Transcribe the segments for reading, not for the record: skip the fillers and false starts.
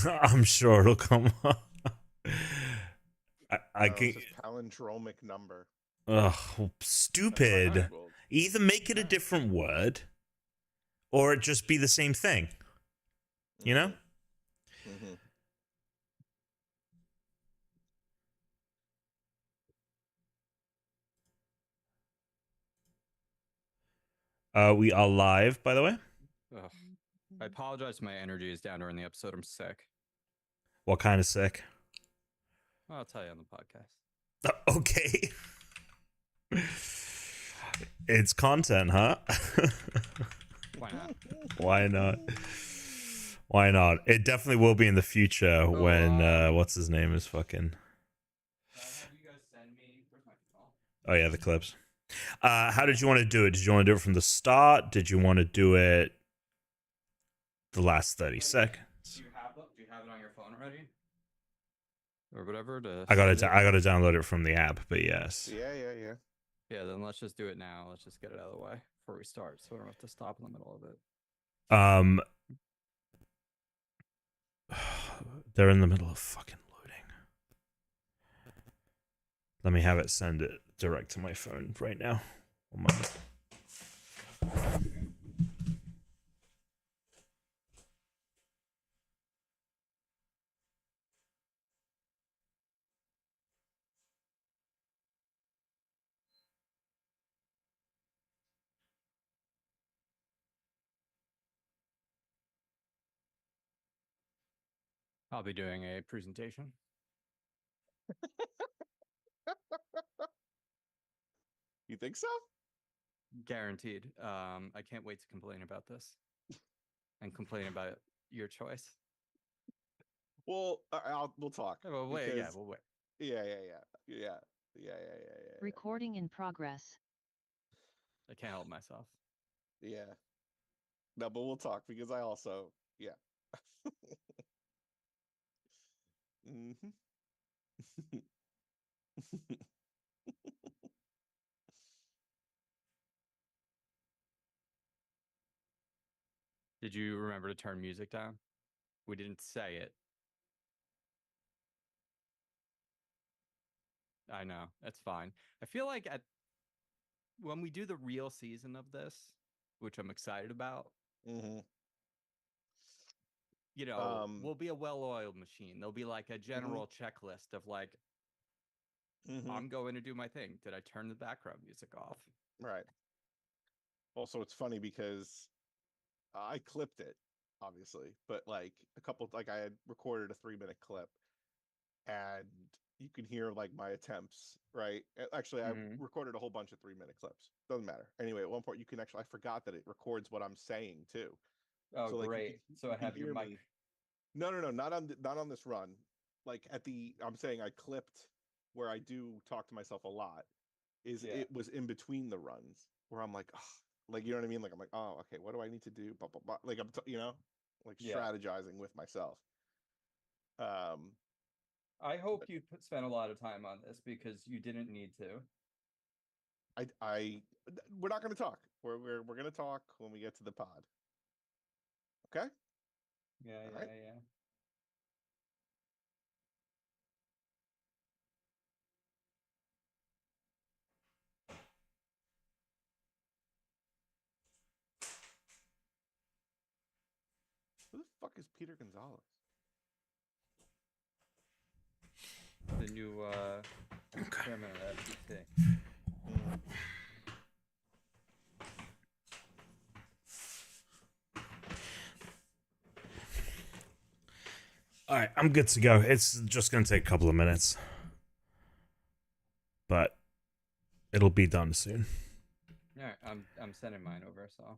I'm sure it'll come up. I It's can. just palindromic number. Ugh, That's what I stupid. googled. Either make it a Alright. different word, or it just be the same thing. You know? Mm-hmm. We are live, by the way. Ugh. I apologize. My energy is down during the episode. I'm sick. What kind of sick? I'll tell you on the podcast. Okay. It's content, huh? Why not? Why not? Why not? It definitely will be in the future when what's his name is fucking. Have you guys send me? Where's my phone? Oh yeah, the clips. How did you want to do it? Did you want to do it from the start? Did you want to do it the last 30 seconds? Do you have it on your phone already? Or whatever to I gotta send it? I gotta download it from the app, but yes. Yeah. Yeah, then let's just do it now. Let's just get it out of the way before we start, so we don't have to stop in the middle of it. They're in the middle of fucking loading. Let me have it send it direct to my phone right now. 1 moment. I'll be doing a presentation. You think so? Guaranteed. I can't wait to complain about this and complain about your choice. Well, we'll talk. We'll wait. Yeah, we'll wait. Yeah. Recording in progress. I can't help myself. Yeah. No, but we'll talk because I also, yeah. Mm-hmm. Did you remember to turn music down? We didn't say it. I know. That's fine. I feel like when we do the real season of this, which I'm excited about, Mm-hmm. we'll be a well-oiled machine. There'll be like a general checklist of like, I'm going to do my thing. Did I turn the background music off? Right. Also, it's funny because I clipped it, obviously, but like I had recorded a 3-minute clip, and you can hear like my attempts, right? Actually, I recorded a whole bunch of 3-minute clips. Doesn't matter. Anyway, at one point, I forgot that it records what I'm saying too. Oh, So like, great. So I have your mic. No, not on this run. Like I'm saying I clipped where I do talk to myself a lot. It was in between the runs where I'm like, oh, like, you know what I mean? Like I'm like, oh, okay, what do I need to do? Blah, blah, blah. Like like strategizing with myself. I hope you spent a lot of time on this because you didn't need to. We're not going to talk. We're going to talk when we get to the pod. Okay? Yeah. Who the fuck is Peter Gonzalez? The new chairman of the FTC. All right, I'm good to go. It's just going to take a couple of minutes. But it'll be done soon. All right, I'm sending mine over, so.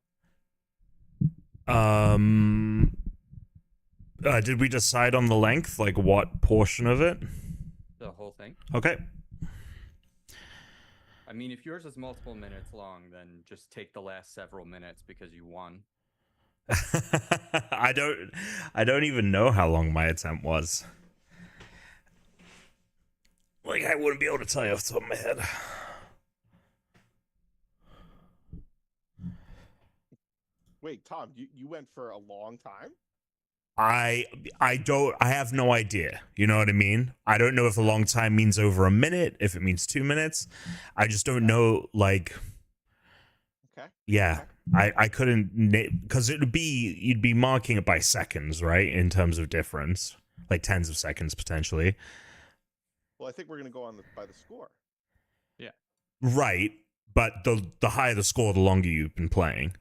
Did we decide on the length? Like what portion of it? The whole thing? Okay. I mean, if yours is multiple minutes long, then just take the last several minutes because you won. I don't even know how long my attempt was. Like, I wouldn't be able to tell you off the top of my head. Wait, Tom, you went for a long time? I have no idea. You know what I mean? I don't know if a long time means over a minute, if it means 2 minutes. I just don't know, like, Okay. yeah. I couldn't, because you'd be marking it by seconds, right? In terms of difference, like tens of seconds potentially. Well, I think we're gonna go on by the score. Right, but the higher the score, the longer you've been playing.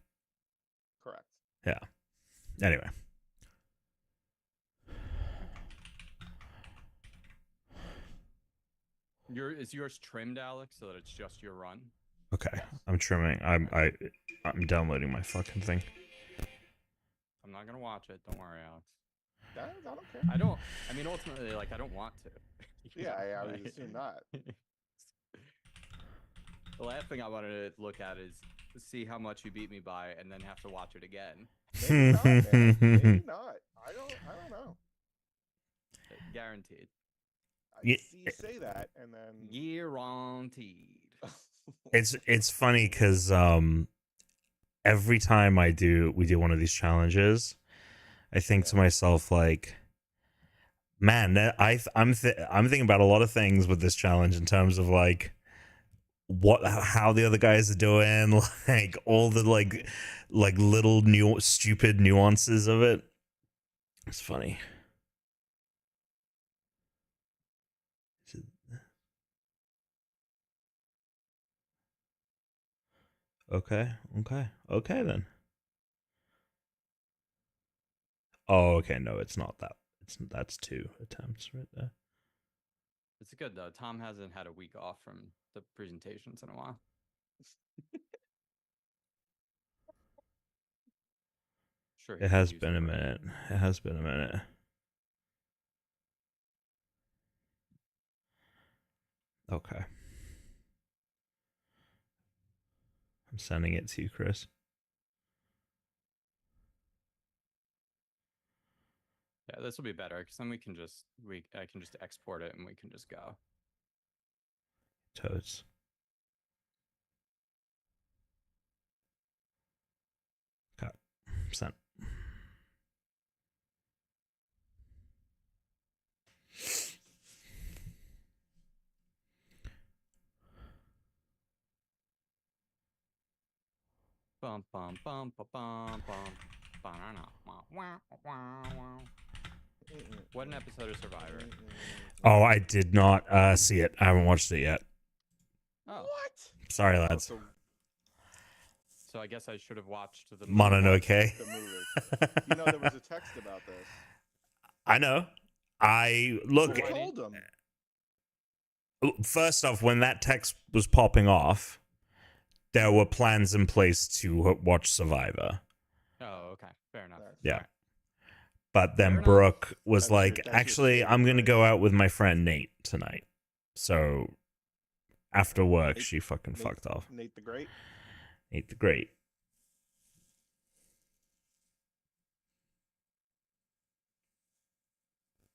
Correct. Yeah. Anyway. Is yours trimmed, Alex, so that it's just your run? Okay. Yes. I'm trimming. I'm downloading my fucking thing. I'm not gonna watch it. Don't worry, Alex. I don't care. I mean, ultimately, like, I don't want to. You Yeah, know, I would like- assume not. The last thing I wanted to look at is see how much you beat me by, and then have to watch it again. Maybe not, man. Maybe not. I don't know. Guaranteed. I see you say that, and then Guaranteed. It's funny because every time we do one of these challenges, I think to myself, like, man, I'm thinking about a lot of things with this challenge in terms of like how the other guys are doing, like all the like little stupid nuances of it. It's funny. Okay then. Oh, okay. No, it's not that. That's 2 attempts right there. It's good though. Tom hasn't had a week off from the presentations in a while. Sure. It has been a minute. It has been a minute. Okay. I'm sending it to you, Chris. Yeah, this will be better because then I can just export it and we can just go. Toads. Got sent. Bum bum bum bum bum bum. Banana. What an episode of Survivor. Oh, I did not see it. I haven't watched it yet. Oh, what? Sorry, Oh, lads. so I guess I should have watched the movie. Mononoke. The movie. You know, there was a text about this. I know. I look. Who told them? First off, when that text was popping off, there were plans in place to watch Survivor. Oh, okay. Fair enough. Yeah. Alright. But then Fair enough. Brooke was That's like, your- that's your actually, I'm going to statement, go right? out with my friend Nate tonight. So after work, Nate- she fucking fucked off. Nate the Great. Nate the Great.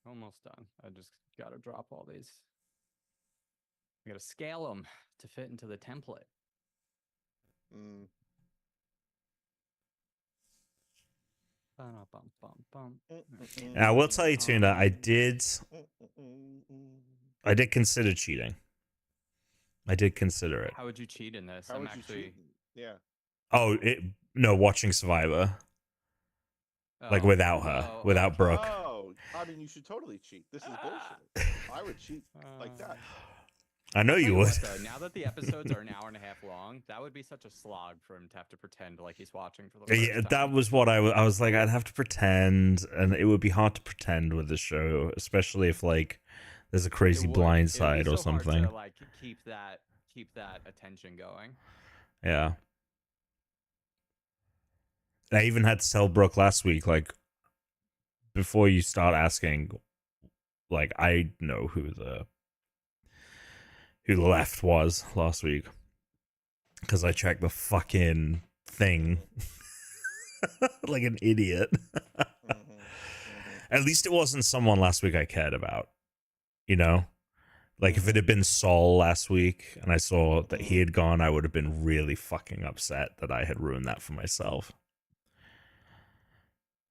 Almost done. I just got to drop all these. I got to scale them to fit into the template. Mm. And I will tell you, Tuna, I did consider cheating. I did consider it. How would you cheat in this? How I'm would you actually. cheat? Yeah. Oh, no, watching Survivor. Like Oh, without her, oh, without Brooke. Oh, I mean, you should totally cheat. This is bullshit. I would cheat like that. I know Tell you would. what, though, now that the episodes are an hour and a half long, that would be such a slog for him to have to pretend like he's watching for the first Yeah, time. that was what I was like. I'd have to pretend, and it would be hard to pretend with the show, especially if like there's a crazy blind side or so hard something. to, like keep that attention going. Yeah. I even had to tell Brooke last week, like, before you start asking, like, I know who the left was last week because I checked the fucking thing like an idiot. At least it wasn't someone last week I cared about, you know? Like, if it had been Saul last week and I saw that he had gone, I would have been really fucking upset that I had ruined that for myself.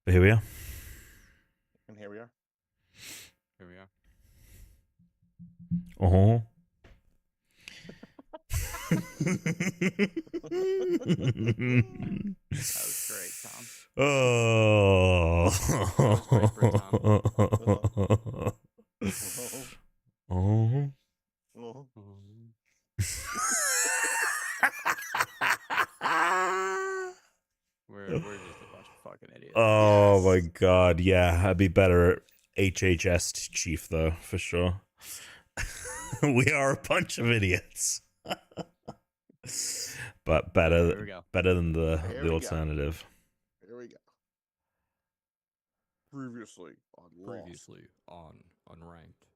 But here we are. And here we are. Here we are. Oh. That was great, Tom. Oh. That was great for Oh. Oh. We're just a bunch of fucking idiots. Oh my Yes. god, yeah, I'd be better at HHS chief though, for sure. We are a bunch of idiots. But Here we go. better than Here the we go. alternative. Here we go. Previously on Lost. Previously on Unranked.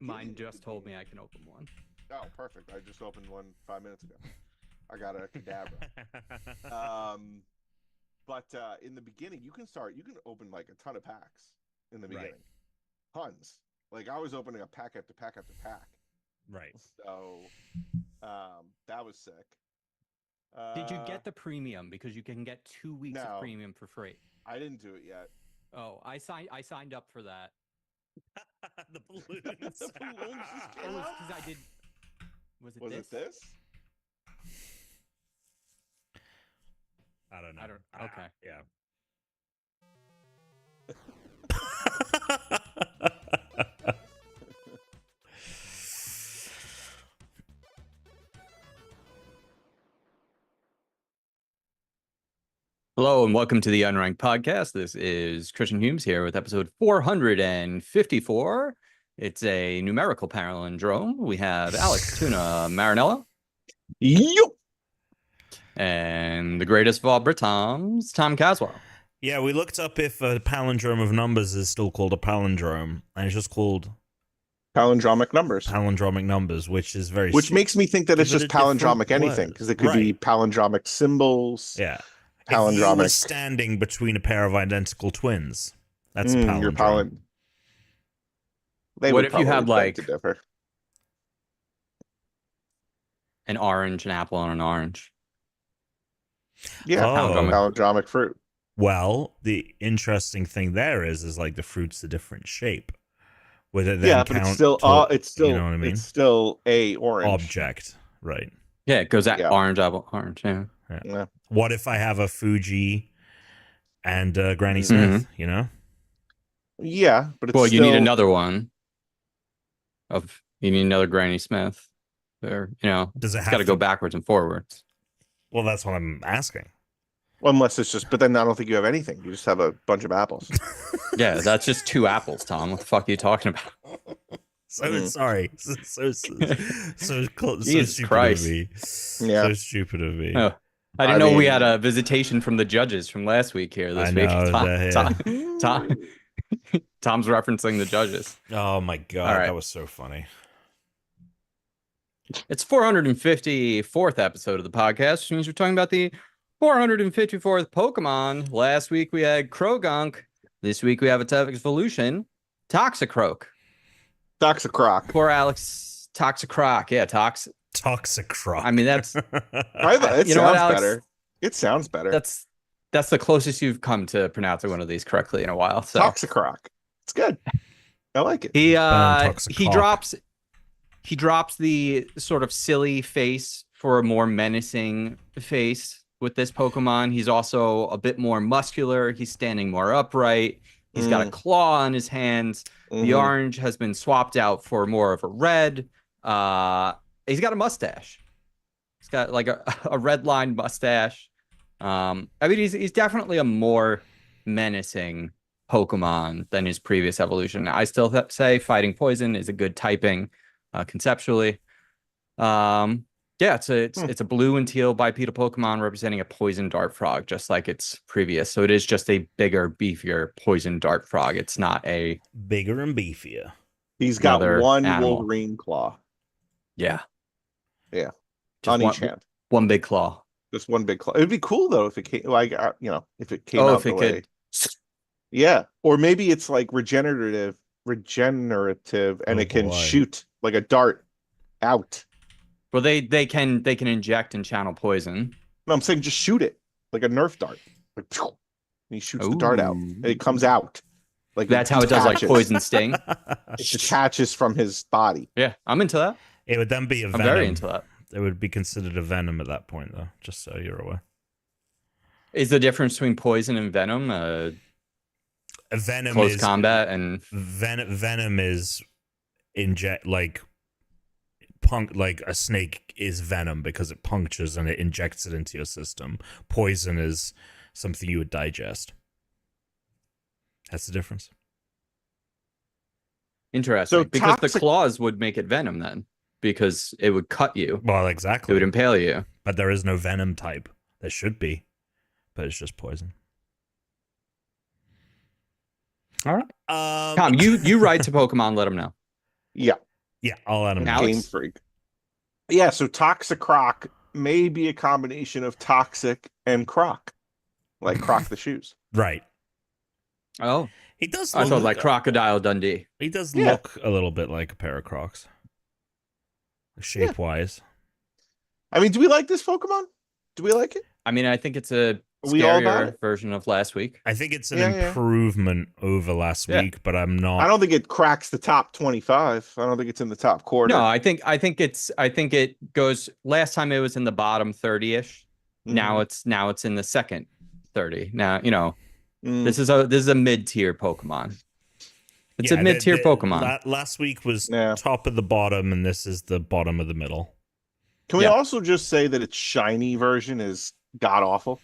Mine just told me I can open one. Oh, perfect. I just opened one 5 minutes ago. I got a cadabra. But in the beginning, you can open like a ton of packs in the beginning. Right. Tons. Like I was opening a pack after pack after pack. Right. So that was sick. Did you get the premium? Because you can get 2 weeks No. of premium for free. I didn't do it yet. Oh, I signed up for that. The balloons. The balloons just It came was out? because I did. Was Was it it this? I don't know. I don't. Okay. Yeah. Hello and welcome to the Unranked podcast. This is Christian Humes here with episode 454. It's a numerical palindrome. We have Alex Tuna Marinello. Yup. And the greatest of all Britoms, Tom Caswell. Yeah, we looked up if a palindrome of numbers is still called a palindrome, and it's just called Palindromic numbers. palindromic numbers, which is very Which makes me think that it's give just it a different palindromic anything, word. because it could be Right. palindromic symbols. Yeah. If you were Palindromic. standing between a pair of identical twins, that's a Your palindrome. They What would if you had, probably beg like, to differ. An orange, an apple, and an orange. Yeah, Oh. palindromic fruit. Well, the interesting thing there is like the fruit's a different shape. Would it then Yeah, but count it's still you know what I mean? it's still a orange Object, right? Yeah, it goes at Yeah. orange, apple, orange. Yeah. Yeah. What if I have a Fuji and Granny Mhm. Smith? You know, Yeah, but it's Well, still, you need another one. You need another Granny Smith. Or, does it it's have got to go backwards and forwards. Well, that's what I'm asking. unless it's just. But then I don't think you have anything. You just have a bunch of apples. Yeah, that's just 2 apples, Tom. What the fuck are you talking about? So sorry, so Jesus stupid Christ. of me. Yeah. So stupid of me. Oh, I didn't know we had a visitation from the judges from last week here this I week. know, Tom's referencing the judges. Oh my god, All right. that was so funny. It's 454th episode of the podcast, which means we're talking about the 454th Pokemon. Last week we had Krogunk. This week we have a type evolution, Toxicroak. Toxicroc. Poor Alex, Toxicroak. Yeah, Toxicroc. I mean, that's It you know what, sounds Alex? better. It sounds better. that's the closest you've come to pronouncing one of these correctly in a while. So Toxicroc. It's good. I like it. he Toxicroc. he drops the sort of silly face for a more menacing face with this Pokemon. He's also a bit more muscular. He's standing more upright. He's got a claw on his hands. The Mhm. orange has been swapped out for more of a red. He's got a mustache. He's got like a red line mustache. I mean, he's definitely a more menacing Pokemon than his previous evolution. I still say Fighting Poison is a good typing conceptually. Yeah, it's a blue and teal bipedal Pokemon representing a poison dart frog, just like its previous. So it is just a bigger, beefier poison dart frog. It's not a Bigger and beefier. He's got another one animal. Wolverine claw Yeah. Yeah. Just on each hand. one big claw. Just one big claw. It'd be cool though if it came if it came Oh, out if the it way. could. Yeah, or maybe it's like regenerative, and it can boy. shoot like a dart out. Well, they can inject and channel poison. No, I'm saying just shoot it like a Nerf dart. Like, phew, and he shoots the dart out, and it comes out. Like That's how it does like detaches. poison sting. It detaches from his body. Yeah, I'm into that. It would then be a I'm venom. very into that. It would be considered a venom at that point, though. Just so you're aware. Is the difference between poison and venom A venom close is combat and venom is inject like a snake is venom because it punctures and it injects it into your system. Poison is something you would digest. That's the difference. interesting? So Because the toxic- claws would make it venom then, because it would cut you. Well, It exactly. would impale you. But there is no venom type. There should be, but it's just poison. All right. Tom, you write to Pokemon, let them know. Yeah. Yeah, I'll let him know. Alex? Game Freak. Yeah, so Toxicroc may be a combination of toxic and croc. Like Croc the shoes. Right. Oh, He does. I Look, thought like Crocodile Dundee. he does Yeah. look a little bit like a pair of Crocs, shape wise. I mean, do we like this Pokemon? Do we like it? I mean, I think it's a Are we all about scarier it? version of last week. I think it's an Yeah. improvement over last Yeah. week, but I'm not. I don't think it cracks the top 25. I don't think it's in the top quarter. No, I think it goes. Last time it was in the bottom 30-ish. Mhm. Now it's in the second 30. Now, Mm. this is a mid-tier Pokemon. It's Yeah, a mid-tier Pokemon. Last week was Yeah. top of the bottom, and this is the bottom of the middle. Can we Yeah. also just say that its shiny version is god awful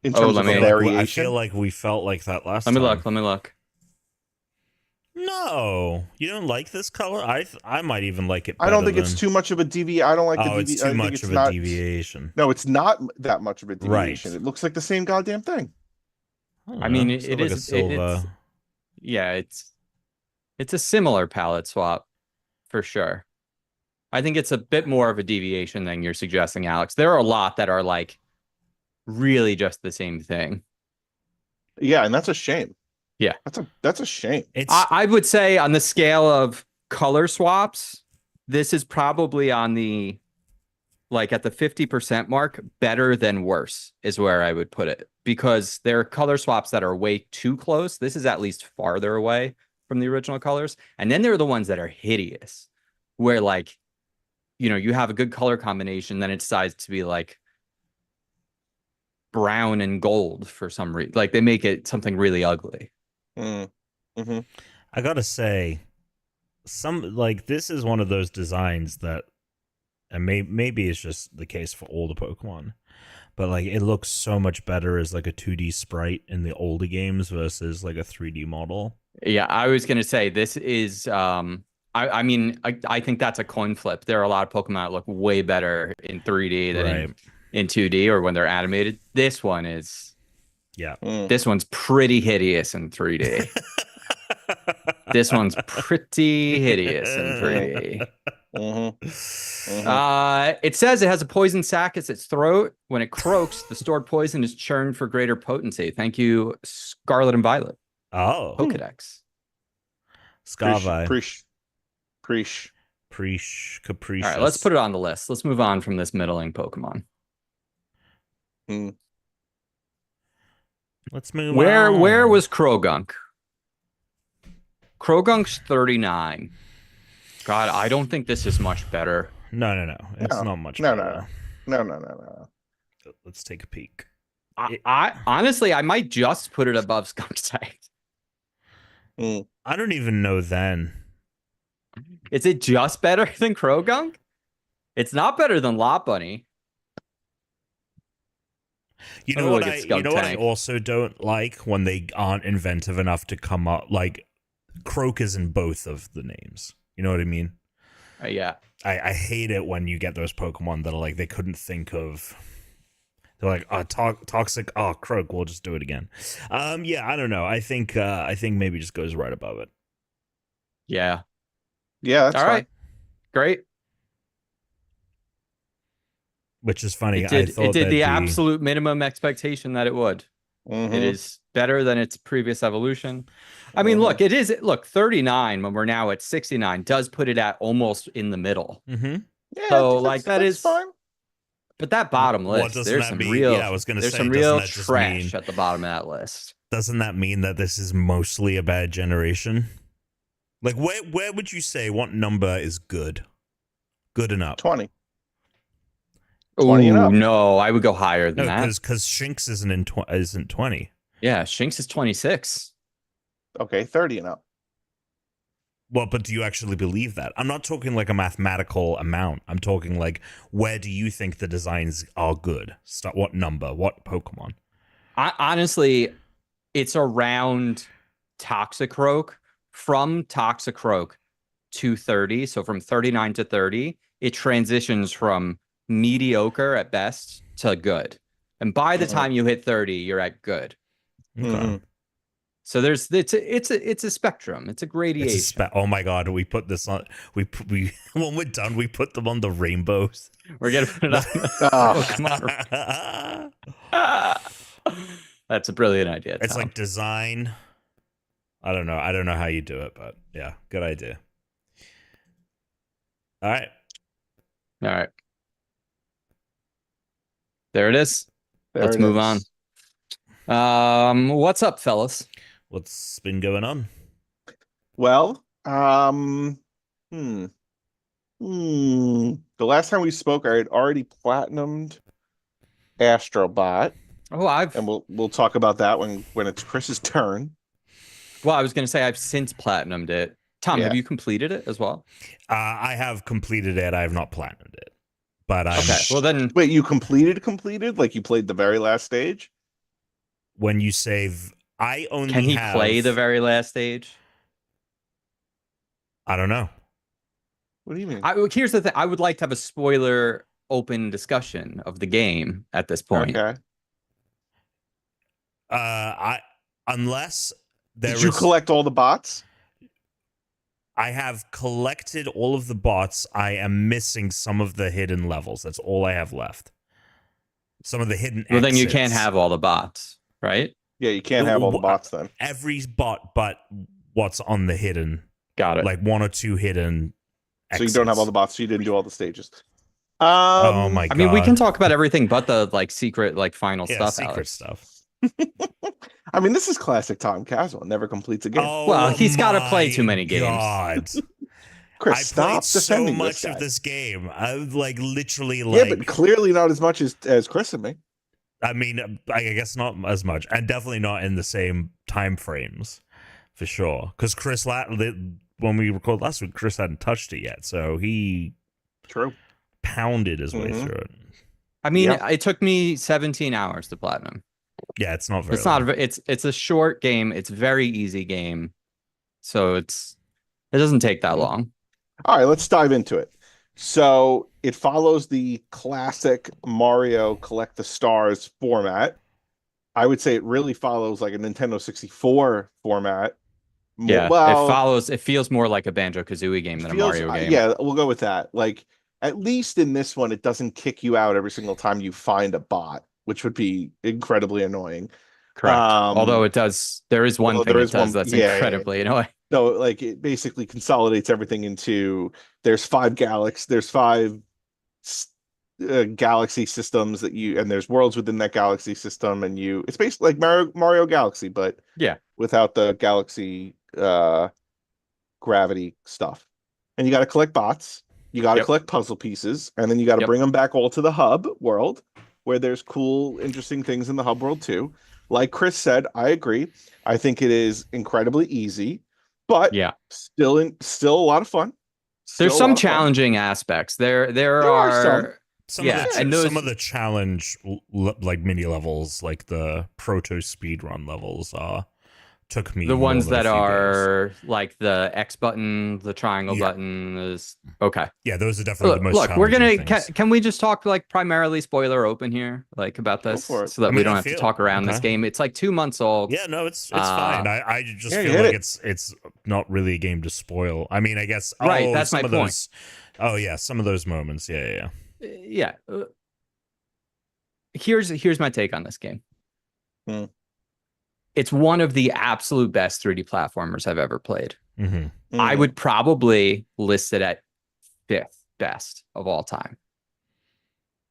in Oh, terms let of me- the I variation? feel like we felt like that last Let me time. look. Let me look. No, you don't like this color. I might even like it. I don't better think it's than- too much of a deviation. I don't like the Oh, deviation. it's too much of a deviation. No, it's not that much of a Right. deviation. It looks like the same goddamn thing. don't I mean, know. it Sort of like a is- silver. Yeah, it's a similar palette swap for sure. I think it's a bit more of a deviation than you're suggesting, Alex. There are a lot that are like really just the same thing. Yeah, and that's a shame. Yeah. That's a shame. It's I would say on the scale of color swaps, this is probably on the like at the 50% mark, better than worse is where I would put it, because there are color swaps that are way too close. This is at least farther away from the original colors. And then there are the ones that are hideous, where like, you have a good color combination, then it decides to be like brown and gold for some reason. Like they make it something really ugly. Mm. Hmm. I gotta say, this is one of those designs that, and maybe it's just the case for all the Pokemon, but like it looks so much better as like a 2D sprite in the older games versus like a 3D model. Yeah, I was gonna say this is I mean I think that's a coin flip. There are a lot of Pokemon that look way better in 3D than Right. in 2D or when they're animated. This one's Yeah. pretty hideous in 3D. This one's pretty hideous in 3D. It says it has a poison sac at its throat. When it croaks, the stored poison is churned for greater potency. Thank you, Scarlet and Violet. Oh, Pokedex. Scarvi. Preach. Preach. Capricious. All right, let's put it on the list. Let's move on from this middling Pokemon. Let's move Where on. was Krogunk? Krogunk's 39. God, I don't think this is much better. No. It's No. not much. No, better. No. Let's take a peek. I honestly, I might just put it above Skunksite. I don't even know then. Is it just better than Krogunk? It's not better than Lot Bunny. You Let know me what look I at Skunk you know what I Tank. also don't like when they aren't inventive enough to come up like Croak is in both of the names. You know what I mean? Yeah. I hate it when you get those Pokemon that are like they couldn't think of. They're like, toxic. Oh, Croak. We'll just do it again. Yeah, I don't know. I think maybe just goes right above it. Yeah. Yeah, that's All fine. right. Great. Which is funny. It did, I thought it did that'd the be- absolute minimum expectation that it would. Mhm. It is better than its previous evolution. I mean, look, 39 when we're now at 69 does put it at almost in the middle. Mhm. Yeah, I So, think like, that's that is- fine. But that bottom What list, doesn't there's that some mean? real, Yeah, I was gonna there's say, some doesn't real that just trash mean- at the bottom of that list. Doesn't that mean that this is mostly a bad generation? Like, where would you say what number is good? Good enough? 20. 20 and Ooh, up. no, I would go higher than No, that. because Shinx isn't 20. Yeah, Shinx is 26. Okay, 30 and up. Well, but do you actually believe that? I'm not talking like a mathematical amount. I'm talking like, where do you think the designs are good? What number? What Pokemon? Honestly, it's around Toxicroak. From Toxicroak to 30, so from 39 to 30, it transitions from mediocre at best to good. And by the time you hit 30, you're at good. Okay. Mhm. So it's a spectrum. It's a gradation. Oh my god, we put this on. We when we're done, we put them on the rainbows. We're gonna put it on the Ah. Pokemon. That's a brilliant idea. It's Tom. like design. I don't know how you do it, but yeah, good idea. All right. All right. There it is. There Let's it move is. on. What's up, fellas? What's been going on? Well, the last time we spoke, I had already platinumed Astrobot, Oh, and we'll talk about that when it's Chris's turn. I was gonna say I've since platinumed it. Tom, Yeah. have you completed it as well? I have completed it. I have not platinumed it, but Okay, well then, Wait, you completed? Like you played the very last stage? when you save, I only can he have, play the very last stage? I don't know. What do you mean? Here's the thing. I would like to have a spoiler open discussion of the game at this point. Okay. Unless there Did you collect all the bots? I have collected all of the bots. I am missing some of the hidden levels. That's all I have left. Some of the hidden Well, then you can't exits. have all the bots, right? Yeah, you can't have all the bots then. Every bot but what's on the hidden. Got it. Like one or two hidden So you don't have all the exits. bots, so you didn't do all the stages. Oh my god. I mean, we can talk about everything but the like secret, like final stuff. secret Alex. stuff. I mean, this is classic Tom Castle. Never completes a game. Oh, Well, he's gotta play too my many games. God. Chris, I stop played so defending much this of guy. this game. I like literally Yeah, like but clearly not as much as Chris and me. I mean, I guess not as much, and definitely not in the same time frames, for sure. Because Chris, when we recorded last week, Chris hadn't touched it yet, so he True. pounded his way Mhm. through it. I mean, Yeah. it took me 17 hours to platinum. Yeah, it's not very. It's not. long. It's a short game. It's a very easy game, so it doesn't take that long. All right, let's dive into it. So it follows the classic Mario collect the stars format. I would say it really follows like a Nintendo 64 format. Yeah, Well, it feels more like a Banjo-Kazooie game than a Mario game. Yeah, we'll go with that. Like, at least in this one, it doesn't kick you out every single time you find a bot, which would be incredibly annoying. Correct. Although it does, there is one thing it does that's incredibly annoying. So, like, it basically consolidates everything into there's five galaxy systems and there's worlds within that galaxy system, and it's basically like Mario Galaxy, but Yeah, without the galaxy gravity stuff. And you got to collect bots, you got to collect puzzle pieces, and then you got to bring them back all to the hub world, where there's cool, interesting things in the hub world too. Like Chris said, I agree. I think it is incredibly easy, but still a lot of fun. There's some challenging aspects. There are some of the challenge like mini levels, like the proto speedrun levels, took me the ones that days. are like the X button, the triangle button is okay. Yeah, those are definitely the most. Look, we're gonna. things. Can we just talk like primarily spoiler open here, like about this, so that we don't have to talk around this game? It's like 2 months old. Yeah, no, it's fine. I just feel like it's not really a game to spoil. I mean, I guess right. That's my point. Some of those moments. Yeah. Here's my take on this game. It's one of the absolute best 3D platformers I've ever played. Mm-hmm. I would probably list it at 5th best of all time.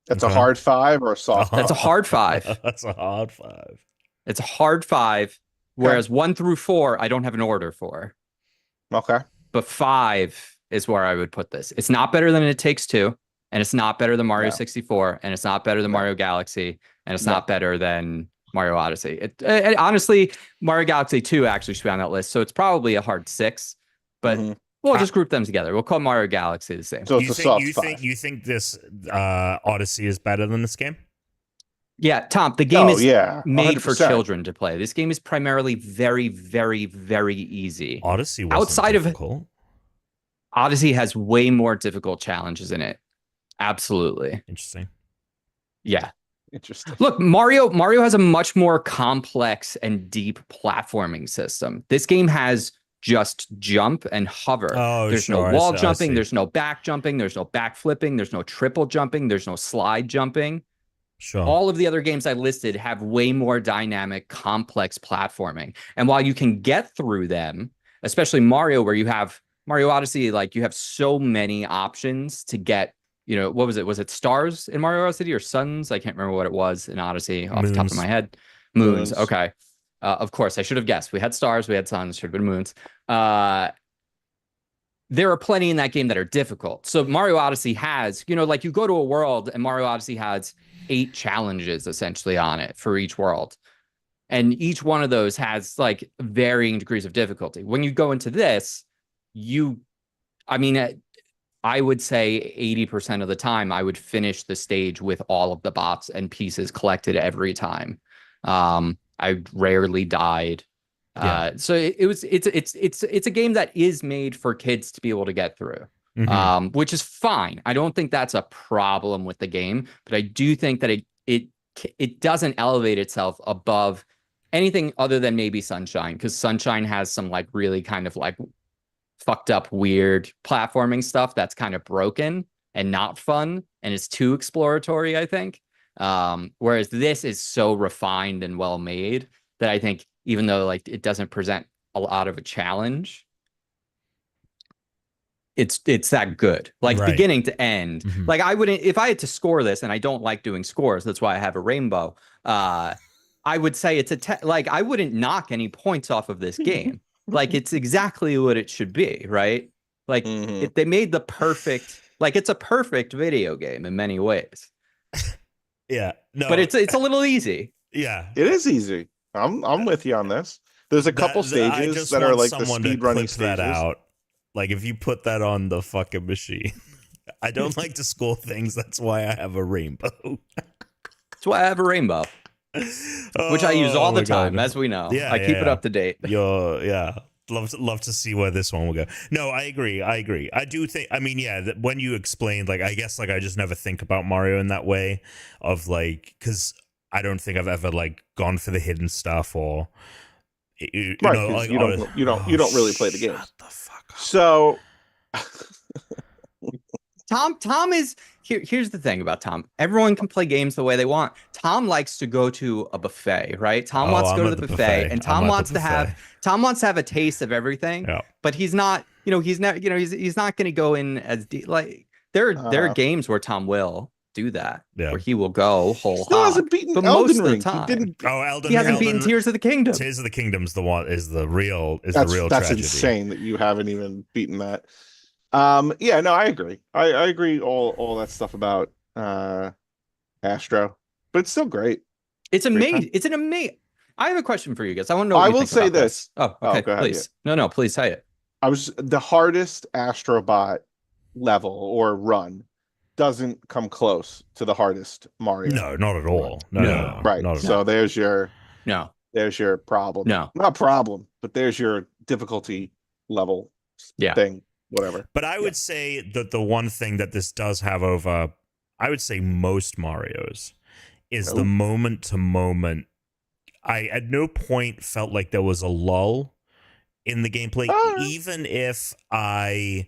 That's Okay. a hard 5 or a soft. That's a hard 5. That's a hard 5. It's a hard 5. Whereas 1 through 4, I don't have an order for. Okay. But 5 is where I would put this. It's not better than It Takes Two, and it's not better than Mario No. 64, and it's not better than No. Mario Galaxy, and it's No. not better than Mario Odyssey. Honestly, Mario Galaxy 2 actually should be on that list, so it's probably a hard 6. But Mhm. we'll just group them together. We'll call Mario Galaxy the same. So it's a soft 5. You think this Odyssey is better than this game? Yeah, Tom, the game is yeah, made for 100%. children to play. This game is primarily very, very, very easy. Odyssey wasn't Outside of difficult. Odyssey has way more difficult challenges in it. Absolutely. Interesting. Yeah. Interesting. Look, Mario has a much more complex and deep platforming system. This game has just jump and hover. Oh, There's sure, no wall I jumping, see. there's no back jumping, there's no back flipping, there's no triple jumping, there's no slide jumping. Sure. All of the other games I listed have way more dynamic, complex platforming. And while you can get through them, especially Mario, where you have Mario Odyssey, like you have so many options to get, what was it? Was it stars in Mario Odyssey or suns? I can't remember what it was in Odyssey off the top of my head. Moons. Okay. Of course, I should have guessed. We had stars, we had suns, should have been moons. There are plenty in that game that are difficult. So Mario Odyssey has, like you go to a world and Mario Odyssey has 8 challenges essentially on it for each world. And each one of those has like varying degrees of difficulty. When you go into this, I would say 80% of the time I would finish the stage with all of the bots and pieces collected every time. I rarely died. Yeah. So it's a game that is made for kids to be able to get through. Mhm. Which is fine. I don't think that's a problem with the game, but I do think that it doesn't elevate itself above anything other than maybe Sunshine, because Sunshine has some like really kind of like fucked up weird platforming stuff that's kind of broken and not fun and is too exploratory, I think. Whereas this is so refined and well made that I think even though like it doesn't present a lot of a challenge, it's that good, like Right. beginning to end. Mhm. Like I wouldn't, if I had to score this, and I don't like doing scores, that's why I have a rainbow. I would say it's like I wouldn't knock any points off of this game. Like it's exactly what it should be, right? Like Mhm. they made the perfect, like it's a perfect video game in many ways. Yeah. No. But it's a little easy. Yeah. It is easy. I'm with you on this. There's a couple I stages just that are want like the someone to speed running clip stages. that out. Like if you put that on the fucking machine. I don't like to score things. That's why I have a rainbow. That's why I have a rainbow, which I use all the time, as we know. Yeah, I keep it yeah. up to date. Love to see where this one will go. No, I agree. I do think, I mean, yeah, that when you explained, like, I guess, like, I just never think about Mario in that way of, like, because I don't think I've ever, like, gone for the hidden stuff or, you Right, know, 'cause like, you don't really play the game. Shut the fuck up. So Tom is here's the thing about Tom. Everyone can play games the way they want. Tom likes to go to a buffet, right? Tom wants to go to the buffet, and Tom wants to have a taste of everything. Yeah. But he's not, he's not going to go in as deep. Like there are games where Tom will do that, Yeah. where he will go whole still hog. hasn't beaten But Elden most of the Ring. time, He didn't. Oh, he hasn't beaten Tears of the Kingdom. Tears of the Kingdom's the one is the real That's tragedy. insane that you haven't even beaten that. Yeah, no, I agree. I agree all that stuff about Astro, but it's still great. It's Great amazing. time. It's an amazing. I have a question for you guys. I want to know. What I you will think say about this. Oh, okay. go ahead, Please. No, please say it. I was the hardest Astrobot level or run doesn't come close to the hardest Mario. No, not at all. No. Right. Not at So all. there's your problem. No. Not problem, but there's your difficulty level thing, whatever. But I would say that the one thing that this does have over, I would say most Marios, is the moment to moment. I at no point felt like there was a lull in the gameplay, even if I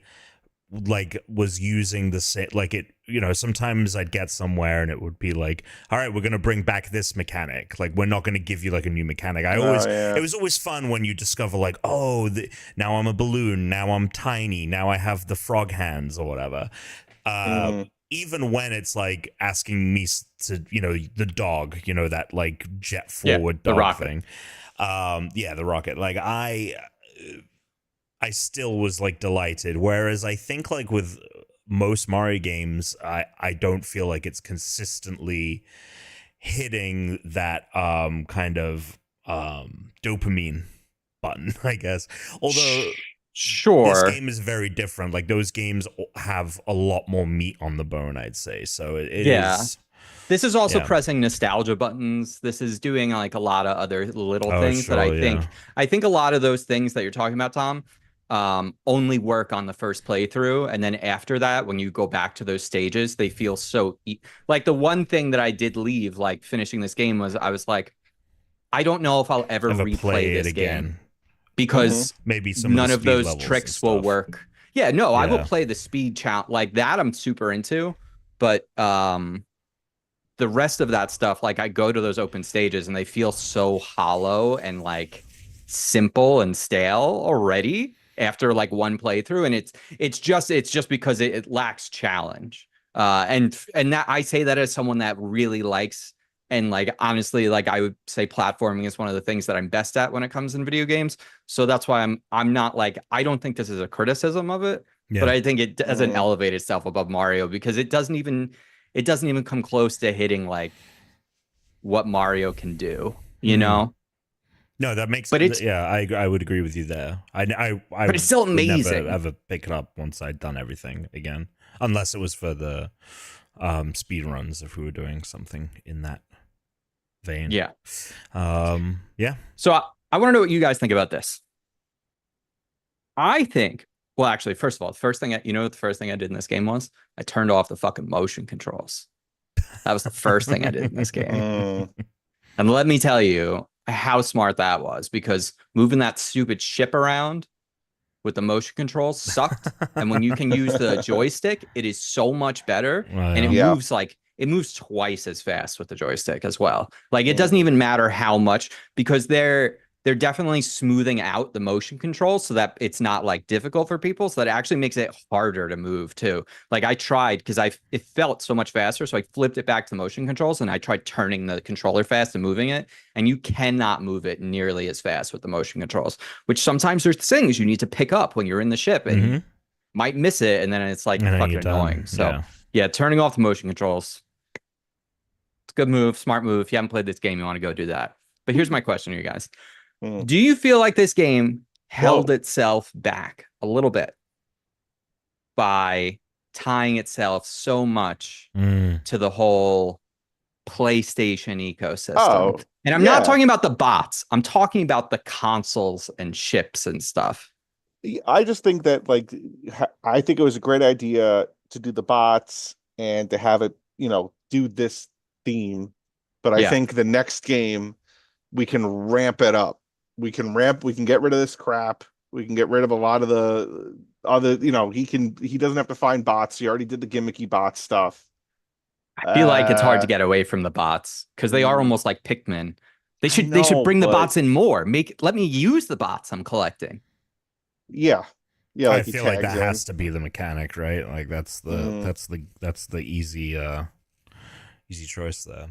like was using the same, like it, sometimes I'd get somewhere and it would be like, all right, we're going to bring back this mechanic. Like, we're not going to give you like a new mechanic. It was always fun when you discover like, oh, now I'm a balloon. Now I'm tiny. Now I have the frog hands or whatever. even when it's like asking me to, the dog, that like jet forward the dog rocket. thing. The rocket. Like I still was like delighted. Whereas I think like with most Mario games, I don't feel like it's consistently hitting that kind of dopamine button, I guess. Although sure, this game is very different. Like those games have a lot more meat on the bone, I'd say. So it is. This is also Yeah. pressing nostalgia buttons. This is doing like a lot of other little Oh, things that sure, I think a lot of those things that you're talking about, Tom, only work on the first playthrough, and then after that, when you go back to those stages, they feel so like the one thing that I did leave, like finishing this game, was I was like, I don't know if I'll ever Ever replay play it this again. game because Maybe some none of of the speed those levels tricks and will stuff. work. Yeah, no, I will Yeah. play the speed challenge like that. I'm super into, but the rest of that stuff, like I go to those open stages and they feel so hollow and like simple and stale already after like one playthrough, and it's just because it lacks challenge. And that I say that as someone that really likes, and like honestly, like I would say platforming is one of the things that I'm best at when it comes in video games. So that's why I'm not like, I don't think this is a criticism of it, Yeah. but I think it doesn't elevate itself above Mario because it doesn't even come close to hitting like what Mario can do, you know? No, that makes. But it's yeah, I would agree with you there. I but it's still would never amazing. ever pick it up once I'd done everything again, unless it was for the speed runs. If we were doing something in that vein, Yeah. Yeah. So I want to know what you guys think about this. I think, well, actually, first of all, the first thing what the first thing I did in this game was I turned off the fucking motion controls. That was the first thing I did in this game. And let me tell you how smart that was, because moving that stupid ship around with the motion controls sucked. And when you can use the joystick, it is so much better. And it moves twice as fast with the joystick as well. Like it doesn't even matter how much, because they're definitely smoothing out the motion controls so that it's not like difficult for people. So that actually makes it harder to move too. Like I tried, because it felt so much faster. So I flipped it back to the motion controls and I tried turning the controller fast and moving it. And you cannot move it nearly as fast with the motion controls, which sometimes there's things you need to pick up when you're in the ship and you might miss it. And then it's like fucking annoying. So yeah, turning off the motion controls. It's a good move, smart move. If you haven't played this game, you want to go do that. But here's my question to you guys. Do you feel like this game held itself back a little bit by tying itself so much to the whole PlayStation ecosystem? Oh, and I'm not talking about the bots. I'm talking about the consoles and ships and stuff. I just think that like I think it was a great idea to do the bots and to have it, do this theme. But I think the next game we can ramp it up. We can get rid of this crap. We can get rid of a lot of the other, he doesn't have to find bots. He already did the gimmicky bot stuff. I feel like it's hard to get away from the bots because they are almost like Pikmin. They should bring the bots in more. Let me use the bots I'm collecting. Yeah. Yeah. I feel like that has to be the mechanic, right? Like that's the easy choice there.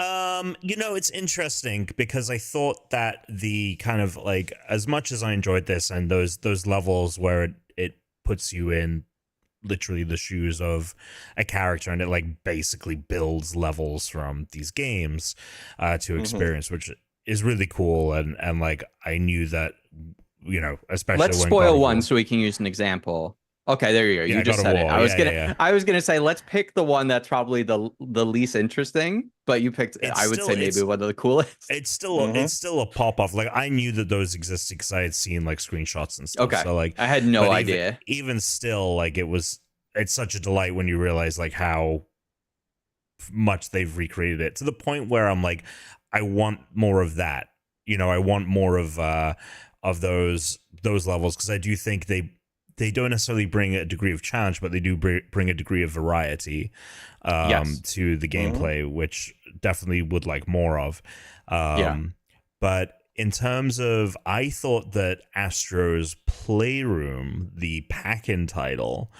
It's interesting because I thought that the kind of like, as much as I enjoyed this and those levels where it puts you in literally the shoes of a character and it like basically builds levels from these games to experience, which is really cool. And like, I knew that, especially let's spoil one so we can use an example. Okay, there you go. You just said it. I was gonna say let's pick the one that's probably the least interesting, but you picked. I would say maybe one of the coolest. It's still a pop off. Like I knew that those existed because I had seen like screenshots and stuff. Okay, so like I had no idea. Even still, like it's such a delight when you realize like how much they've recreated it to the point where I'm like, I want more of that. I want more of those levels because I do think they don't necessarily bring a degree of challenge, but they do bring a degree of variety to the gameplay, which definitely would like more of. But in terms of, I thought that Astro's Playroom, the pack-in title,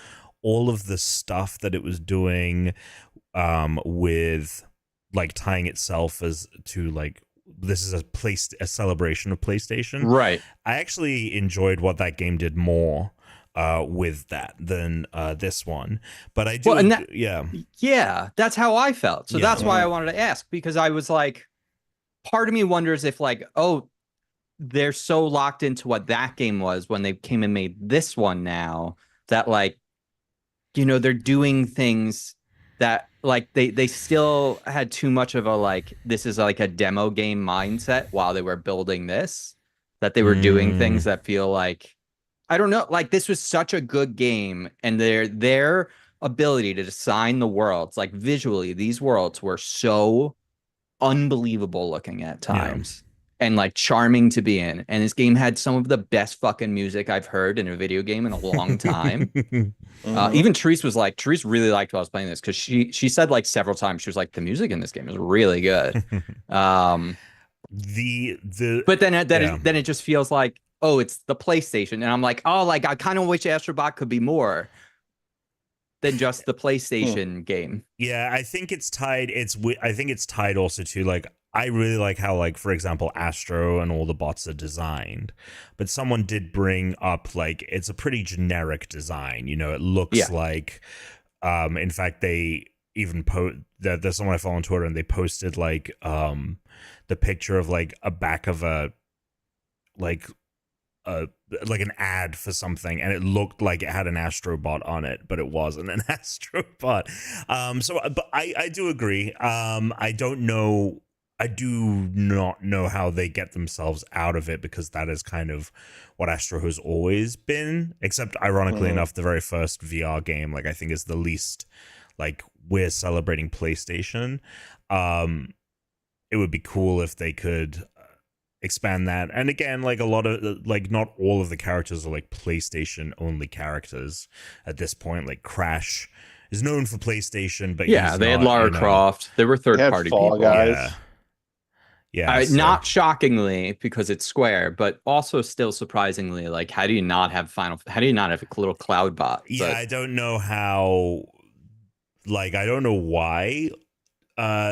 all of the stuff that it was doing with like tying itself as to like this is a celebration of PlayStation. Right. I actually enjoyed what that game did more with that than this one. But I do, Well, and that- yeah. Yeah, that's how I felt. So Yeah. that's why I wanted to ask, because I was like, part of me wonders if like, oh, they're so locked into what that game was when they came and made this one now that like, you know, they're doing things that like they still had too much of a like this is like a demo game mindset while they were building this, that they were doing things that feel like, I don't know, like this was such a good game, and their ability to design the worlds, like visually, these worlds were so unbelievable looking at times and like charming to be in. And this game had some of the best fucking music I've heard in a video game in a long time. Even Therese was like, Therese really liked while I was playing this because she said like several times, she was like, the music in this game is really good. But then it just feels like, oh, it's the PlayStation, and I'm like, oh, like I kind of wish Astrobot could be more than just the PlayStation game. Yeah, I think it's tied. I think it's tied also to like, I really like how, like, for example, Astro and all the bots are designed, but someone did bring up like it's a pretty generic design. You know, it looks like, in fact, they even there's someone I follow on Twitter and they posted like the picture of like a back of a like an ad for something, and it looked like it had an Astrobot on it, but it wasn't an Astrobot. But I do agree. I do not know how they get themselves out of it, because that is kind of what Astro has always been, except ironically enough, the very first VR game, like, I think is the least like we're celebrating PlayStation. It would be cool if they could expand that. And again, like, a lot of like, not all of the characters are like PlayStation only characters at this point. Like Crash is known for PlayStation, but yeah, they had Lara Croft. There were third-party people. Guys. Yeah. Not shockingly, because it's Square, but also still surprisingly, like, how do you not have a little cloud bot? Yeah, I don't know how. Like, I don't know why.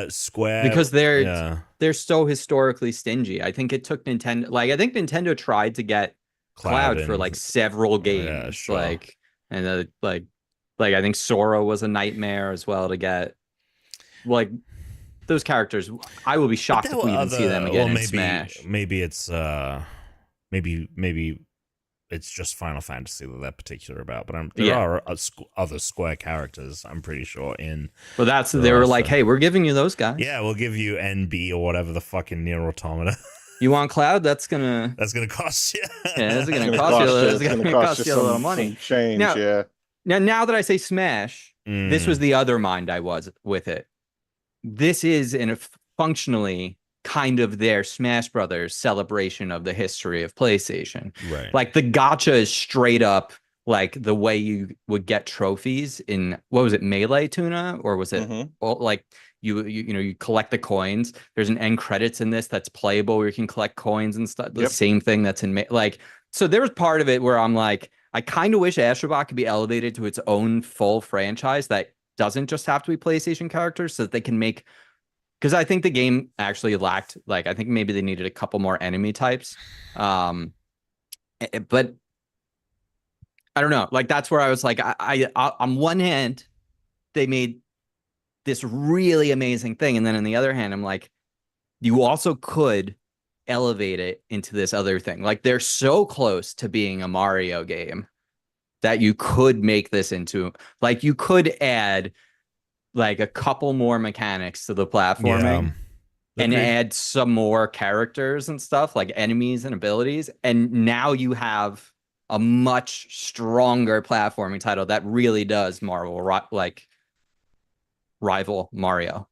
Square, because they're so historically stingy. I think it took Nintendo. Like, I think Nintendo tried to get Cloud for like several games. Yeah, sure. Like, and like I think Sora was a nightmare as well to get. Like, those characters, I will be shocked if we even see them again in Smash. Maybe it's maybe it's just Final Fantasy that particular about, but there are other Square characters, I'm pretty sure, in. Well, they were like, hey, we're giving you those guys. Yeah, we'll give you NB or whatever the fucking Nier Automata. You want Cloud? That's gonna cost you. Yeah, that's gonna cost you. It's gonna cost you a little money. Change, Now that I say Smash, this was the other mind I was with it. This is functionally kind of their Smash Brothers celebration of the history of PlayStation. Right. Like, the gacha is straight up like the way you would get trophies in, what was it, Melee Tuna? Or was it like you collect the coins? There's an end credits in this that's playable where you can collect coins and stuff. The same thing that's in like, so there was part of it where I'm like, I kind of wish Astrobot could be elevated to its own full franchise that doesn't just have to be PlayStation characters, so that they can make, because I think the game actually lacked, like, I think maybe they needed a couple more enemy types. But I don't know. Like, that's where I was like, I on one hand, they made this really amazing thing, and then on the other hand, I'm like, you also could elevate it into this other thing. Like, they're so close to being a Mario game that you could make this into, like, you could add like a couple more mechanics to the platforming and add some more characters and stuff, like enemies and abilities. And now you have a much stronger platforming title that really does rival Mario.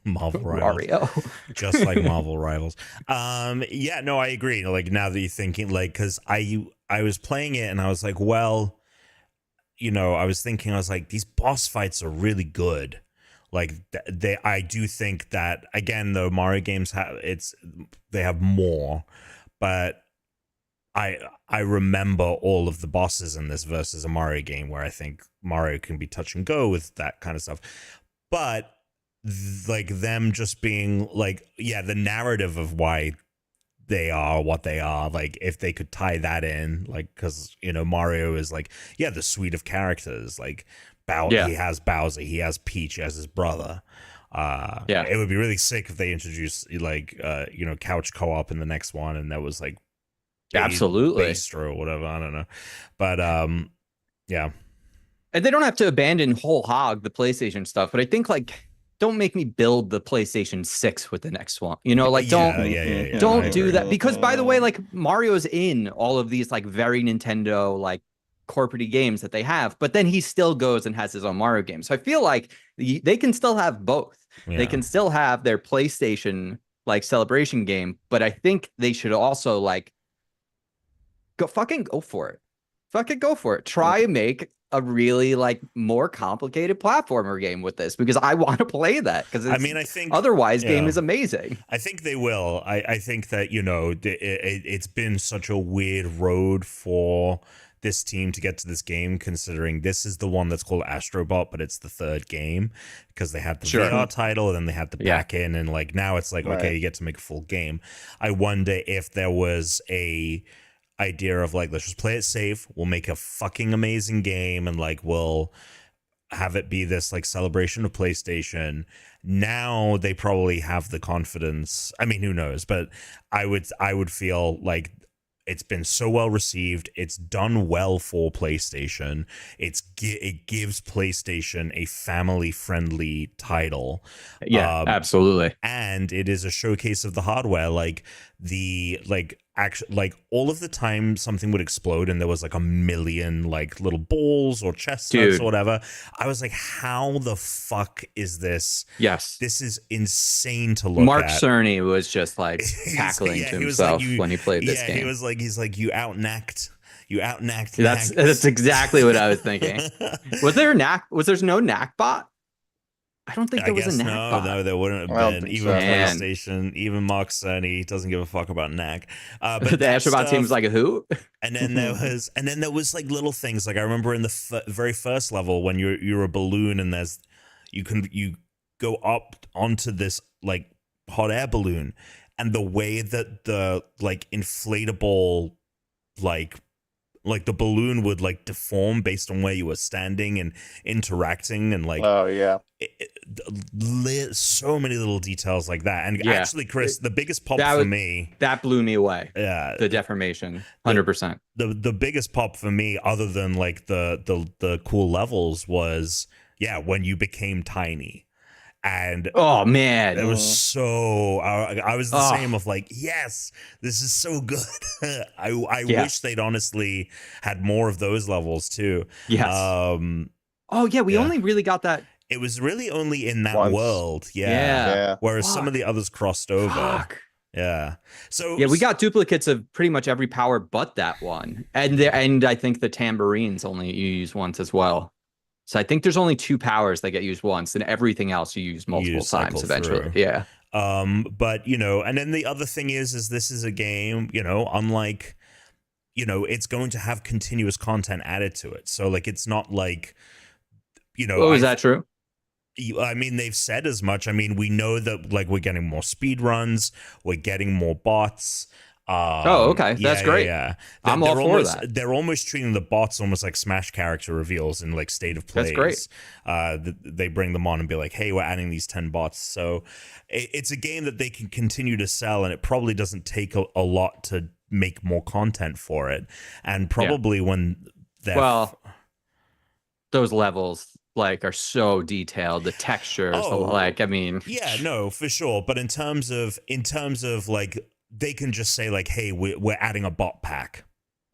Marvel Mario. Just like Marvel Rivals. Yeah, no, I agree. Like, now that you're thinking, like, because I was playing it and I was like, well, you know, I was like, these boss fights are really good. Like, I do think that, again, the Mario games they have more, but I remember all of the bosses in this versus a Mario game where I think Mario can be touch and go with that kind of stuff. But like them just being like, yeah, the narrative of why they are what they are, like if they could tie that in, like, because Mario is like, yeah, the suite of characters, like he has Bowser, he has Peach, he has his brother. It would be really sick if they introduced like couch co-op in the next one, and that was like absolutely based or whatever, I don't know, but yeah. And they don't have to abandon whole hog the PlayStation stuff, but I think like don't make me build the PlayStation 6 with the next one. Like don't do that, because by the way, like Mario's in all of these like very Nintendo like corporate games that they have, but then he still goes and has his own Mario game. So I feel like they can still have both. They can still have their PlayStation like celebration game, but I think they should also like go for it. Fucking go for it. Try and make a really like more complicated platformer game with this, because I want to play that, because I think otherwise game is amazing. I think they will. I think that it's been such a weird road for this team to get to this game, considering this is the one that's called Astrobot, but it's the third game, because they had the VR title and then they had the back end, and like now it's like okay, you get to make a full game. I wonder if there was a idea of like, let's just play it safe, we'll make a fucking amazing game, and like we'll have it be this like celebration of PlayStation. Now they probably have the confidence, I mean, who knows, but I would feel like it's been so well received, it's done well for PlayStation, it gives PlayStation a family friendly title, absolutely, and it is a showcase of the hardware, like all of the time something would explode and there was like a million like little balls or chestnuts or whatever. I was like, how the fuck is this? Yes. This is insane to look Mark at. Mark Cerny was just like cackling to himself when he played this game. He's like, you outnacked. That's exactly what I was thinking. Was there no knack bot? I don't think there was a knack bot. No, there wouldn't have been. Even PlayStation, even Mark Cerny doesn't give a fuck about knack. But the Astrobot team was like a who? And then there was like little things. Like I remember in the very first level when you're a balloon and you go up onto this like hot air balloon, and the way that the like inflatable like the balloon would like deform based on where you were standing and interacting, and like so many little details like that. And actually, Chris, the biggest pop for me that blew me away. Yeah, the deformation, 100%. The biggest pop for me, other than like the cool levels, was when you became tiny. And oh man, it was so I was the same of like, yes, this is so good. I wish they'd honestly had more of those levels too. Yes. We only really got that. It was really only in that once. World. Yeah. Whereas some of the others crossed over. Fuck. Yeah. So we got duplicates of pretty much every power but that one. And I think the tambourines only you use once as well. So I think there's only 2 powers that get used once, and everything else you use multiple times eventually. Through. Yeah. But and then the other thing is this is a game, unlike, it's going to have continuous content added to it. So like, it's not like, Oh, is that true? I mean, they've said as much. I mean, we know that like we're getting more speed runs, we're getting more bots. Okay, that's great. Yeah. I'm all for that. They're almost treating the bots almost like Smash character reveals in like state of plays. That's great. They bring them on and be like, hey, we're adding these 10 bots. So it's a game that they can continue to sell, and it probably doesn't take a lot to make more content for it. And probably when those levels like are so detailed, the textures, for sure. But in terms of like, they can just say like, hey, we're adding a bot pack.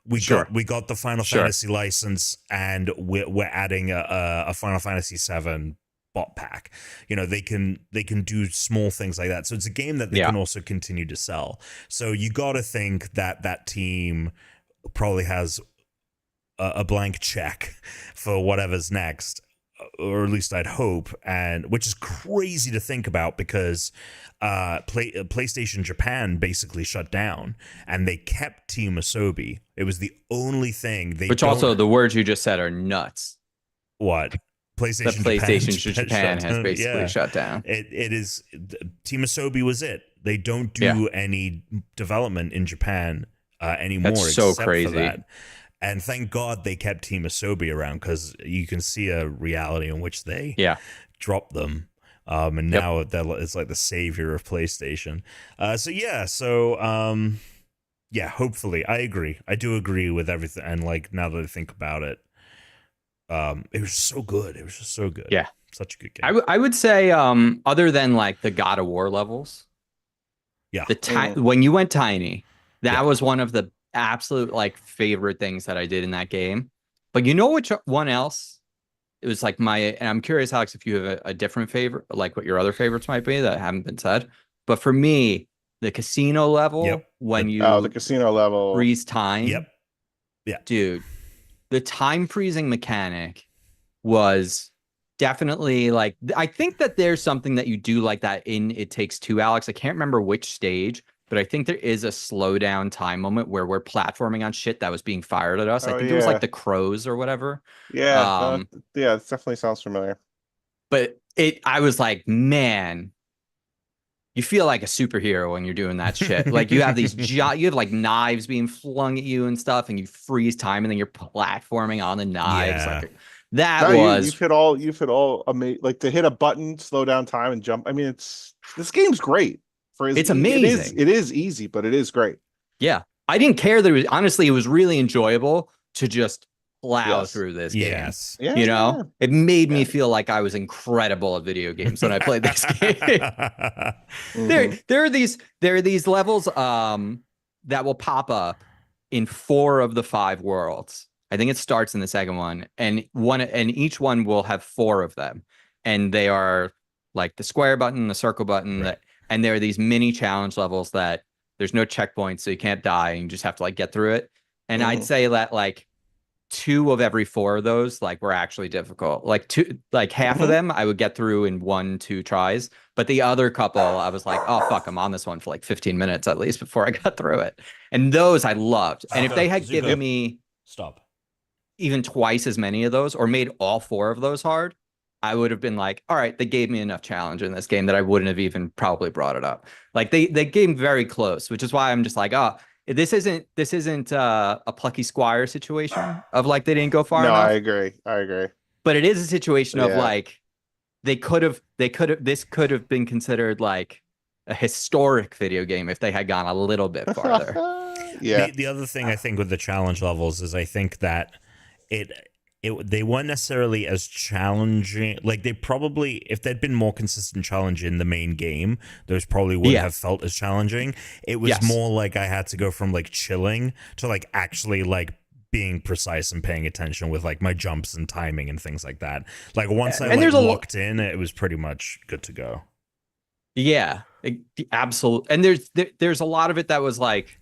We got the Final Fantasy license, and we're adding a Final Fantasy 7 bot pack. They can do small things like that. So it's a game that they can also continue to sell. So you got to think that team probably has a blank check for whatever's next. or at least I'd hope, and which is crazy to think about because PlayStation Japan basically shut down, and they kept Team Asobi. It was the only thing they. Which also the words you just said are nuts. What? PlayStation the PlayStation Japan has basically shut down. It is Team Asobi was it. They don't do any development in Japan anymore. That's so except crazy. For that. And thank God they kept Team Asobi around because you can see a reality in which they dropped them. And now it's like the savior of PlayStation. Hopefully I agree. I do agree with everything. And like now that I think about it, it was so good. It was just so good. Yeah. Such a good game. I would say, other than like the God of War levels, when you went tiny, that was one of the absolute like favorite things that I did in that game. But you know which one else? It was like and I'm curious, Alex, if you have a different favorite, like what your other favorites might be that haven't been said. But for me, the casino level, when the casino level freeze time. Yeah. Dude, the time freezing mechanic was definitely like, I think that there's something that you do like that in It Takes Two, Alex. I can't remember which stage, but I think there is a slowdown time moment where we're platforming on shit that was being fired at us. I think it was like the crows or whatever. Yeah. It definitely sounds familiar. But I was like, man, you feel like a superhero when you're doing that shit. Like you have you have like knives being flung at you and stuff, and you freeze time, and then you're platforming on the knives. Yeah. Like that you've hit all amazing. Like to hit a button, slow down time, and jump. I mean, this game's great. It's amazing. It is easy, but it is great. Yeah, I didn't care that it was. Honestly, it was really enjoyable to just plow through this game. Yes. Yeah, you know, it made me feel like I was incredible at video games when I played this game. There are these levels that will pop up in 4 of the 5 worlds. I think it starts in the second one, and each one will have 4 of them, and they are like the square button, the circle button, and there are these mini challenge levels that there's no checkpoints, so you can't die, and you just have to like get through it. And I'd say that like 2 of every 4 of those like were actually difficult. Like half of them I would get through in 1-2 tries, but the other couple I was like, oh fuck, I'm on this one for like 15 minutes at least before I got through it. And those I loved. And if they had given me even twice as many of those or made all 4 of those hard, I would have been like, all right, they gave me enough challenge in this game that I wouldn't have even probably brought it up. Like they came very close, which is why I'm just like, oh, this isn't a Plucky Squire situation of like they didn't go far enough. I agree. But it is a situation of like this could have been considered like a historic video game if they had gone a little bit farther. The other thing I think with the challenge levels is I think that they weren't necessarily as challenging. Like they probably, if there'd been more consistent challenge in the main game, those probably wouldn't have felt as challenging. It was more like I had to go from like chilling to like actually like being precise and paying attention with like my jumps and timing and things like that. Like once I like locked in, it was pretty much good to go. Yeah, absolutely. And there's a lot of it that was like,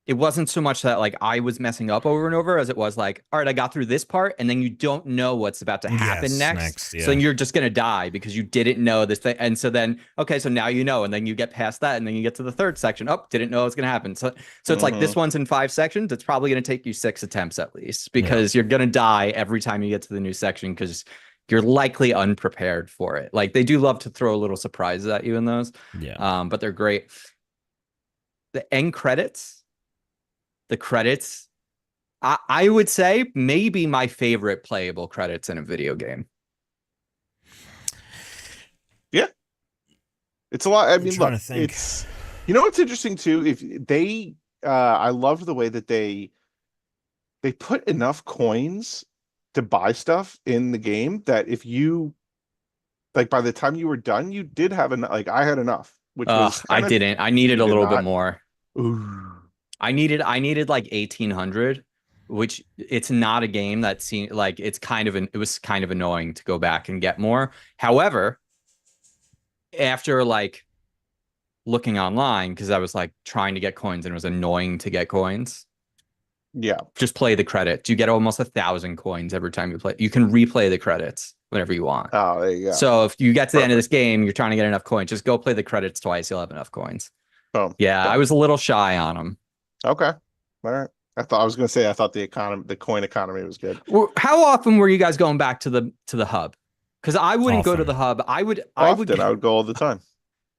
it wasn't so much that like I was messing up over and over as it was like, all right, I got through this part, and then you don't know what's about to happen next. So then you're just going to die because you didn't know this thing. And so then, okay, so now you know, and then you get past that, and then you get to the third section. Oh, didn't know what's going to happen. So it's like this one's in 5 sections. It's probably going to take you 6 attempts at least because you're going to die every time you get to the new section because you're likely unprepared for it. Like they do love to throw little surprises at you in those. Yeah. But they're great. The end credits. The credits, I would say maybe my favorite playable credits in a video game. Yeah. It's a lot. I mean, look, it's, you know, what's interesting too, if they, I loved the way that they put enough coins to buy stuff in the game that if you, like by the time you were done, you did have enough, like I had enough, which was I didn't. I needed a little bit more. Ooh. I needed like 1800, which it's not a game that seemed like it was kind of annoying to go back and get more. However, after like looking online, because I was like trying to get coins and it was annoying to get coins, Yeah. Just play the credits. You get almost 1,000 coins every time you play. You can replay the credits whenever you want. Oh, there you go. So if you get to the end of this Perfect. game, you're trying to get enough coins, just go play the credits twice. You'll have enough coins. Boom. Yeah, I was a little shy on them. Okay. All right. I thought the coin economy was good. How often were you guys going back to the hub? Because I wouldn't go to the hub. I would I would go all the time.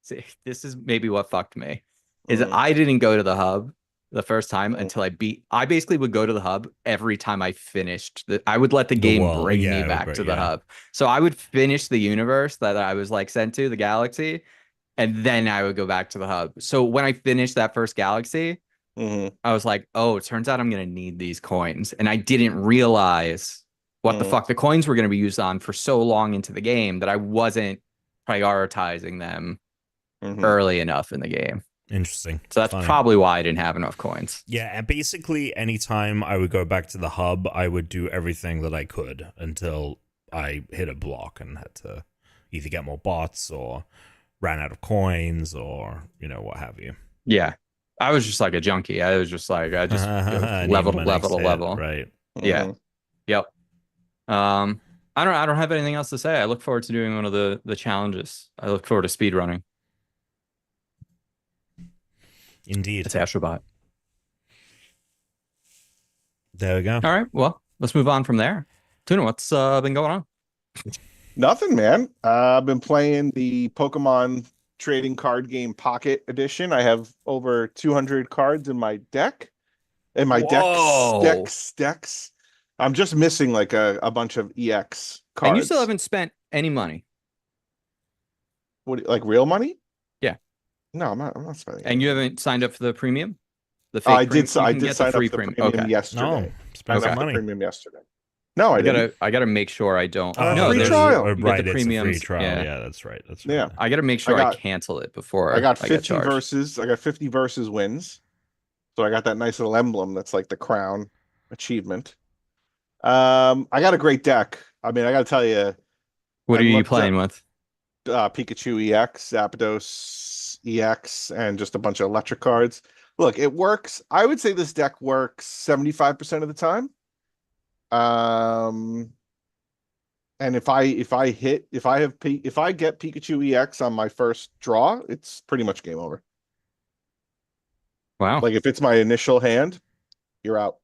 See, this is maybe what fucked me. Is Mhm. I didn't go to the hub the first time Mhm. until I basically would go to the hub every time I finished I would let the game world, bring yeah, me back to the yeah. hub. So I would finish the universe that I was like sent to, the galaxy, and then I would go back to the hub. So when I finished that first galaxy, Mhm. I was like, oh, it turns out I'm gonna need these coins. And I didn't realize what the Mhm. fuck the coins were gonna be used on for so long into the game that I wasn't prioritizing them Mhm. early enough in the game. Interesting. So that's Funny. probably why I didn't have enough coins. Yeah, and basically anytime I would go back to the hub, I would do everything that I could until I hit a block and had to either get more bots or ran out of coins or, what have you. Yeah. I was just like a junkie. I was just like, I just I level need to my level to next hit, level. right. Yeah. Mhm. Yep. I don't have anything else to say. I look forward to doing one of the challenges. I look forward to speed running. Indeed. It's Astrobot. There we go. All right. Well, let's move on from there. Tuna, what's been going on? Nothing, man. I've been playing the Pokemon trading card game Pocket Edition. I have over 200 cards in my deck. In my Whoa. decks. I'm just missing like a bunch of EX cards. And you still haven't spent any money. What, like real money? Yeah. No, I'm not spending. And you haven't signed up for the premium? The fake I did. premium? I You can did get sign up free for the premium. premium Okay. yesterday. No, spend I some got the money. premium yesterday. No, I didn't. I gotta make sure I don't. No, free there's- trial. you get Right, the it's a free premiums. trial. Yeah. Yeah, that's right. That's right. Yeah. I gotta make sure I cancel it before I got get 50 charged. versus. I got 50 versus wins. So I got that nice little emblem that's like the crown achievement. I got a great deck. I mean, I got to tell you, What I are you looked playing with? Pikachu EX, Zapdos EX, and just a bunch of electric cards. Look, it works. I would say this deck works 75% of the time. And if I get Pikachu EX on my first draw, it's pretty much game over. Wow. Like if it's my initial hand, you're out.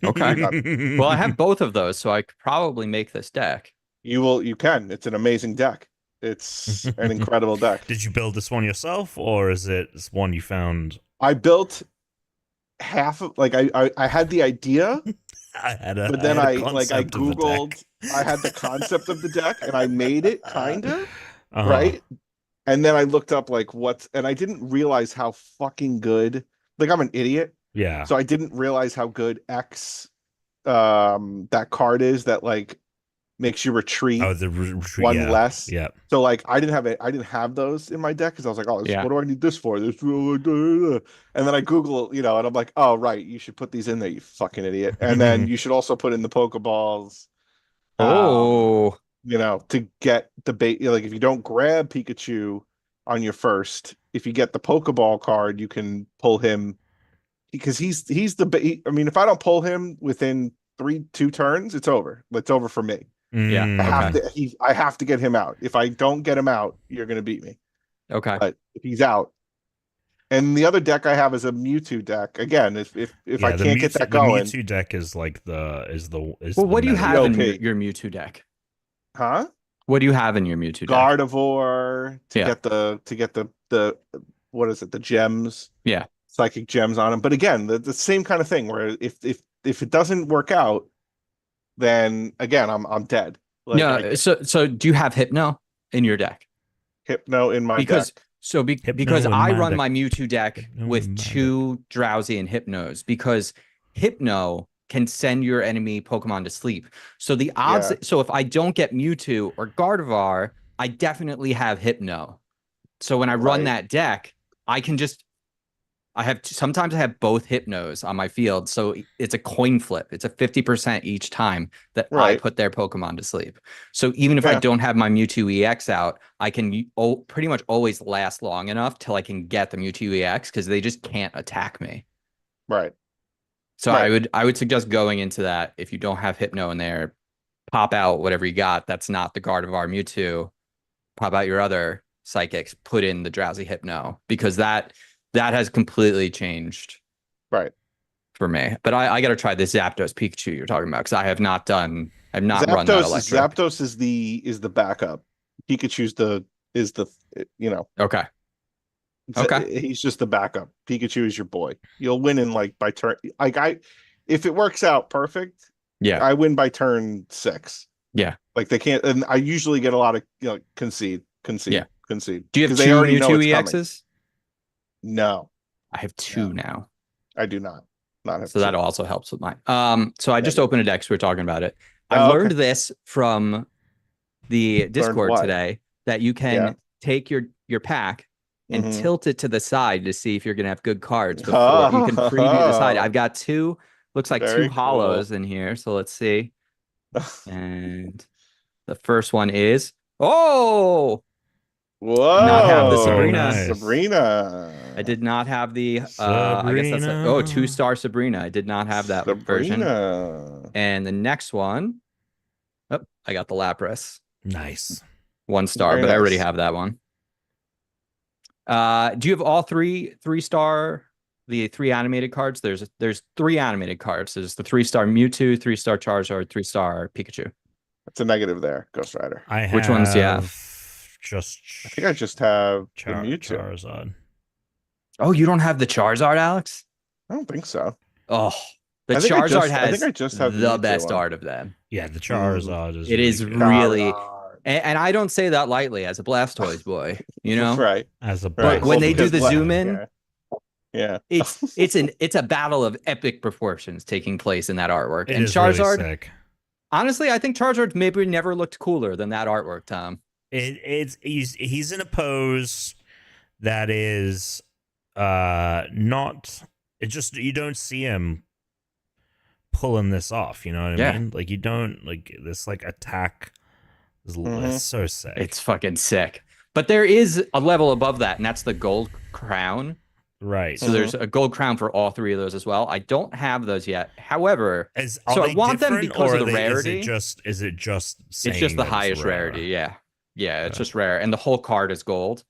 Okay. Well, I have both of those, so I could probably make this deck. You can. It's an amazing deck. It's an incredible deck. Did you build this one yourself, or is it one you found? I built half of I had the idea, but then I Googled. I had the concept of the deck and I made it kinda right. And then I looked up and I didn't realize how fucking good. Like I'm an idiot. Yeah. So I didn't realize how good X that card is that like makes you retreat one less. Yeah. So like I didn't have those in my deck because I was like, oh, what do I need this for? This and then I Google, and I'm like, oh right, you should put these in there, you fucking idiot. And then you should also put in the Pokeballs. Oh, to get the bait. Like if you don't grab Pikachu on your first, if you get the Pokeball card, you can pull him because he's the bait. I mean, if I don't pull him within 2 turns, it's over. It's over for me. Yeah. I have to get him out. If I don't get him out, you're gonna beat me. Okay. But if he's out, and the other deck I have is a Mewtwo deck. Again, if I can't get that going, the Mewtwo deck is like the. Well, what do you have in OP. your Mewtwo deck? Huh? What do you have in your Mewtwo deck? Gardevoir to get the what is it? The gems. Yeah. Psychic gems on him. But again, the same kind of thing where if it doesn't work out, then again I'm dead. Like, no, so do you have Hypno in your deck? Hypno in my deck. Because I run my Mewtwo deck with 2 Drowsy and Hypnos because Hypno can send your enemy Pokemon to sleep. So the odds so if I don't get Mewtwo or Gardevoir, I definitely have Hypno. So when I run that deck, I can just sometimes I have both Hypnos on my field, so it's a coin flip. It's a 50% each time that I put their Pokemon to sleep. So even if I don't have my Mewtwo EX out, I can pretty much always last long enough till I can get the Mewtwo EX because they just can't attack me. Right. So Right. I would suggest going into that if you don't have Hypno in there, pop out whatever you got. That's not the Gardevoir Mewtwo. Pop out your other psychics, put in the Drowsy Hypno, because that has completely changed Right. for me. But I got to try this Zapdos Pikachu you're talking about, because I have not run that electric. Zapdos is the backup. Pikachu's is the you know Okay. he's just the backup. Pikachu is your boy. You'll win in like by turn. If it works out perfect, Yeah. I win by turn 6. Yeah. Like they can't, and I usually get a lot of concede. Yeah. Do you have they 2 already know Mewtwo it's coming. EXs? No, I have 2 No. now. I do not. Not have So that two. also helps with mine. So I just Negative. opened a deck, so we're talking about it. I Oh, learned okay. this from the Discord what? today, that you can Yeah. take your pack and Mhm. tilt it to the side to see if you're gonna have good cards before you can preview the side. I've got 2, looks like 2 Very hollows in here. So let's see. And the first one is, oh, Whoa! not have the Oh, Sabrina. nice. Sabrina. I did not have the I guess that's Sabrina. 2-star Sabrina. I did not have that version. Sabrina. And the next one, oh, I got the Lapras. Nice. 1 star, Very but I already nice. have that one. Do you have all 3-star, the 3 animated cards? There's 3 animated cards. There's the 3-star Mewtwo, 3-star Charizard, 3-star Pikachu. That's a negative there, Ghost Rider. Which ones do you have? Just I think I just have the Mewtwo. Charizard. Oh, you don't have the Charizard, Alex? I don't think so. Oh, the I think Charizard I has think I just have the Mewtwo best one. art of them. Yeah, the Charizard is. It is good. really, Charizard. and I don't say that lightly as a Blastoise boy, you know? Right. As a Right. When they do because the zoom in, Yeah. it's a battle of epic proportions taking place in that artwork. It And is Charizard, really sick. honestly, I think Charizard maybe never looked cooler than that artwork, Tom. He's in a pose that is not, it just, you don't see him pulling this off, you know what I mean? Like you don't, like this like attack is it's so sick. It's fucking sick. But there is a level above that, and that's the gold crown. Right. So there's a gold crown for all 3 of those as well. I don't have those yet. However, so I want them because of the rarity. Is it just it's just the highest rarity, yeah. Yeah, it's just rare. And the whole card is gold.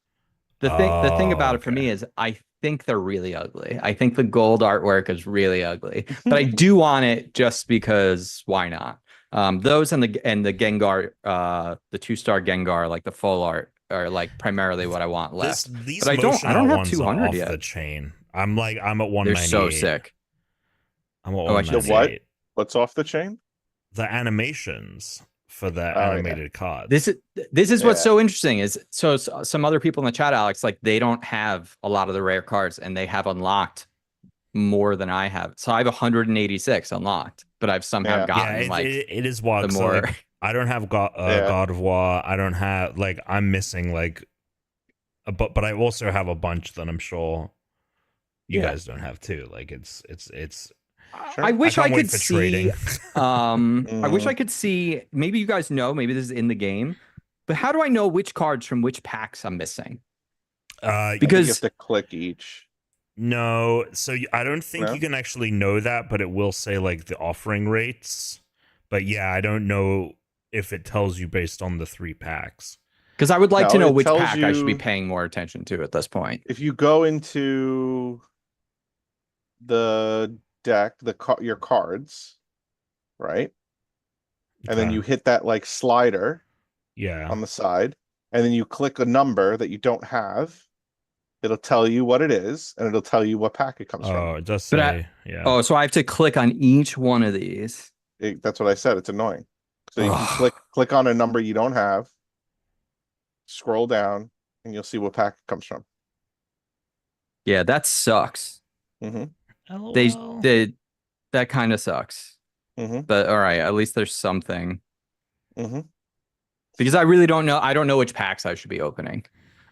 The thing about it for me is I think they're really ugly. I think the gold artwork is really ugly. But I do want it just because why not? Those and the Gengar, the 2-star Gengar, like the full art, are like primarily what I want left. These but I don't have 200 off yet. The chain. I'm at 198. They're so sick. I'm at Oh, 198. What? What's off the chain? The animations for the animated cards. This is what's so interesting is so some other people in the chat, Alex, like they don't have a lot of the rare cards and they have unlocked more than I have. So I have 186 unlocked, but I've somehow gotten it is wild. The more like, I don't have God of War. I don't have like I'm missing like but I also have a bunch that I'm sure you guys don't have too. Like it's I wish I could see Mm-hmm. I wish I could see, maybe you guys know, maybe this is in the game, but how do I know which cards from which packs I'm missing? Because you have to click each. No, so I don't think you can actually know that, but it will say like the offering rates. But yeah, I don't know if it tells you based on the 3 packs. Because I would like to know which pack I should be paying more attention to at this point. If you go into the deck, your cards, right? And then you hit that like slider on the side, and then you click a number that you don't have. It'll tell you what it is, and it'll tell you what pack it comes from. Oh, it does say, Oh, so I have to click on each one of these. That's what I said. It's annoying. So you can click on a number you don't have, scroll down, and you'll see what pack it comes from. Yeah, that sucks. Mm-hmm. That kind of sucks. Mm-hmm. But all right, at least there's something. Mm-hmm. Because I really don't know. I don't know which packs I should be opening.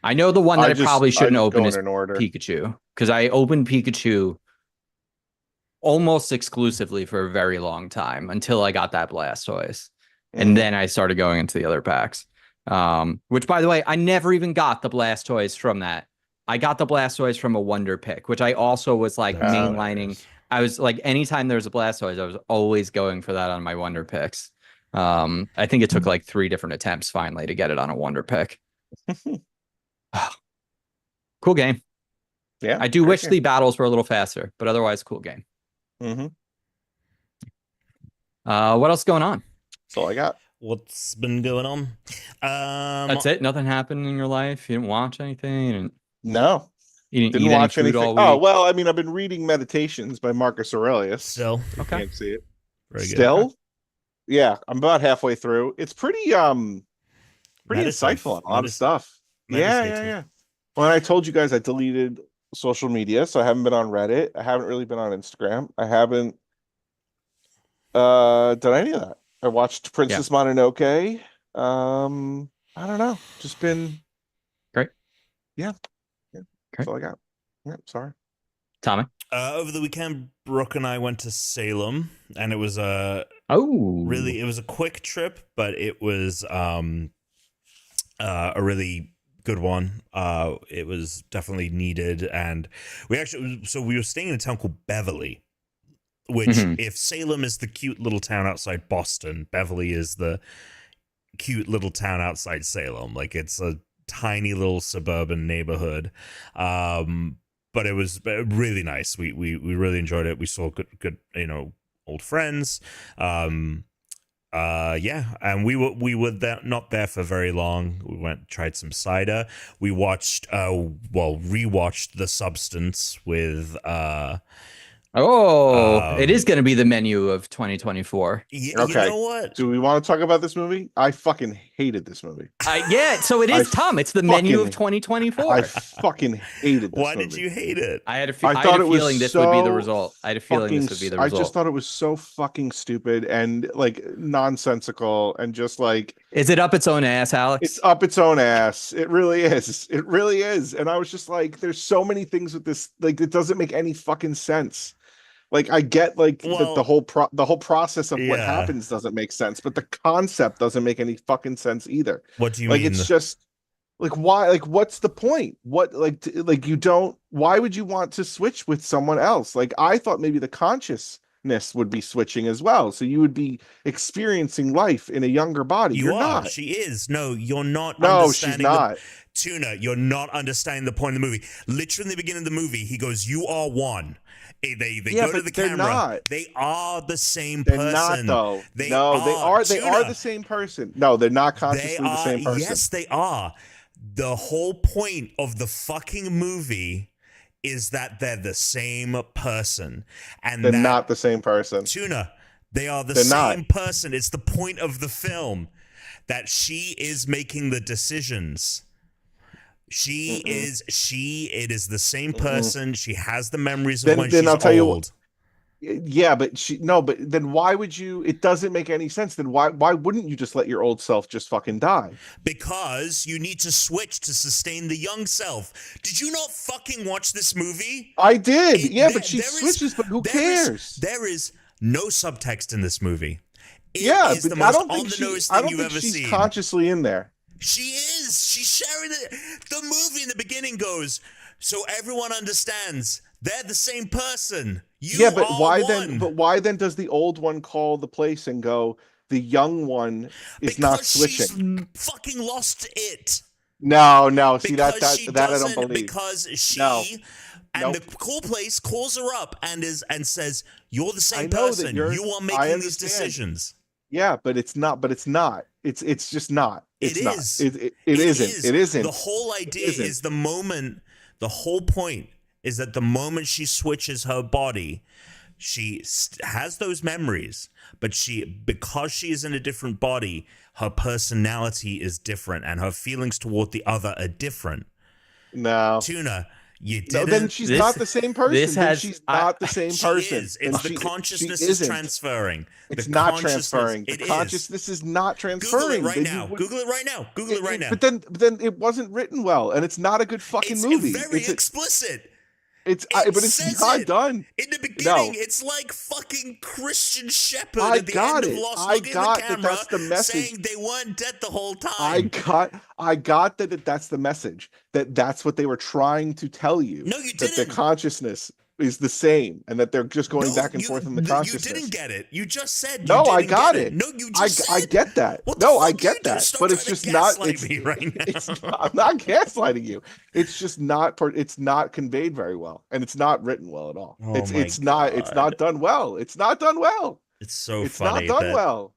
I know the one that I probably shouldn't open is Pikachu, because I opened Pikachu almost exclusively for a very long time until I got that Blastoise. And then I started going into the other packs. Which, by the way, I never even got the Blastoise from that. I got the Blastoise from a Wonder Pick, which I also was like mainlining. I was like, anytime there was a Blastoise, I was always going for that on my Wonder Picks. I think it took like 3 different attempts finally to get it on a Wonder Pick. Cool game. Yeah. I do great wish game. the battles were a little faster, but otherwise, cool game. Mm-hmm. What else going on? That's all I got. What's been going on? That's it. Nothing happened in your life. You didn't watch anything. You didn't, No, you didn't didn't eat any watch food anything. all Oh week. well, I mean, I've been reading Meditations by Marcus Aurelius. Still, Okay. Can't see it. very good. Still, yeah, I'm about halfway through. It's pretty insightful on a lot of stuff. Yeah. meditative. Well, I told you guys I deleted social media, so I haven't been on Reddit. I haven't really been on Instagram. I haven't done any of that. I watched Princess Mononoke. I don't know. Just been Great. Yeah. That's all I got. Yeah, sorry. Tommy. Over the weekend, Brooke and I went to Salem, and it was a Really, it was a quick trip, but it was a really good one. It was definitely needed, and we were staying in a town called Beverly, which if Salem is the cute little town outside Boston, Beverly is the cute little town outside Salem. Like, it's a tiny little suburban neighborhood. But it was really nice. We really enjoyed it. We saw good old friends. And we were not there for very long. We tried some cider. We rewatched The Substance with it is going to be the menu of 2024. Okay. You know what? Do we want to talk about this movie? I fucking hated this movie. Yeah, so it is, Tom. It's the menu of 2024. I fucking hated this Why movie. did you hate it? I had a I thought it was feeling this would be the so result. I had a feeling this would be the I result. just thought it was so fucking stupid and like nonsensical and just like, Is it up its own ass, Alex? it's up its own ass. It really is. It really is. And I was just like, there's so many things with this. Like, it doesn't make any fucking sense. Like, I get like the whole process of what happens doesn't make sense, but the concept doesn't make any fucking sense either. What do you Like, mean? it's just like, why? Like, what's the point? What, like you don't? Why would you want to switch with someone else? Like, I thought maybe the consciousness would be switching as well, so you would be experiencing life in a younger body. You're not. She is. No, you're not. No, she's not. Tuna, you're not understanding the point of the movie. Literally, in the beginning of the movie, he goes, "You are one." They go to the camera. Not. They are the same They're person. not, though. They They are Tuna. the same person. No, they're not consciously They are, the same person. Yes, they are. The whole point of the fucking movie is that they're the same person, and They're not the same person. Tuna, they are the They're same not. person. It's the point of the film that she is making the decisions. It is the same person. She has the memories of when she's I'll tell old. Yeah, but but then why would you? It doesn't make any sense. Then why wouldn't you just let your old self just fucking die? Because you need to switch to sustain the young self. Did you not fucking watch this movie? I did. But she switches, but who cares? There is no subtext in this movie. It Yeah, is but the I most don't think on-the-nose thing you've ever she's seen. consciously in there. She is. She's sharing it. The movie in the beginning goes, so everyone understands they're the same person. You But are why one. then? But why then does the old one call the place and go? The young one is not switching. She's fucking lost it. No. See Because that she I don't doesn't, believe. because she No. and Nope. the cool place calls her up and says, "You're the same know that person. you're- You are I making these understand. decisions." Yeah, but it's not. It's just not. It's It not. is. It isn't. It isn't. The whole idea isn't. is the whole point is that the moment she switches her body, she has those memories, but because she is in a different body, her personality is different and her feelings toward the other are different. No. Tuna, you No, didn't. then she's not the same person. She's not the same She person. is. It's the She consciousness she is isn't. transferring. It's The not consciousness- transferring. It The is. consciousness is not Google transferring. it right Then now. you would- Google it right now. Google it right now. But then it wasn't written well, and it's not a good fucking It's movie. very It's explicit. but it's says not it. done. In the beginning, No. it's like fucking Christian Shepherd I at the got end it. of Lost I looking at got the that camera that's the message. saying they weren't dead the whole time. I got that that's the message. That's what they were trying to tell you. No, you That the didn't. consciousness. is the same, and that they're just going No, back and you- forth in the You consciousness. didn't get it. You just said. No, you I didn't got get it. No, you I just said. get that. What the No, fuck I you get do? that. Stop But it's trying to just not. gaslight me right now. It's not, I'm not gaslighting you. It's just not. It's not conveyed very well, and it's not written well at all. Oh It's my not. It's not God. done well. It's not done well. It's so It's funny not done that well.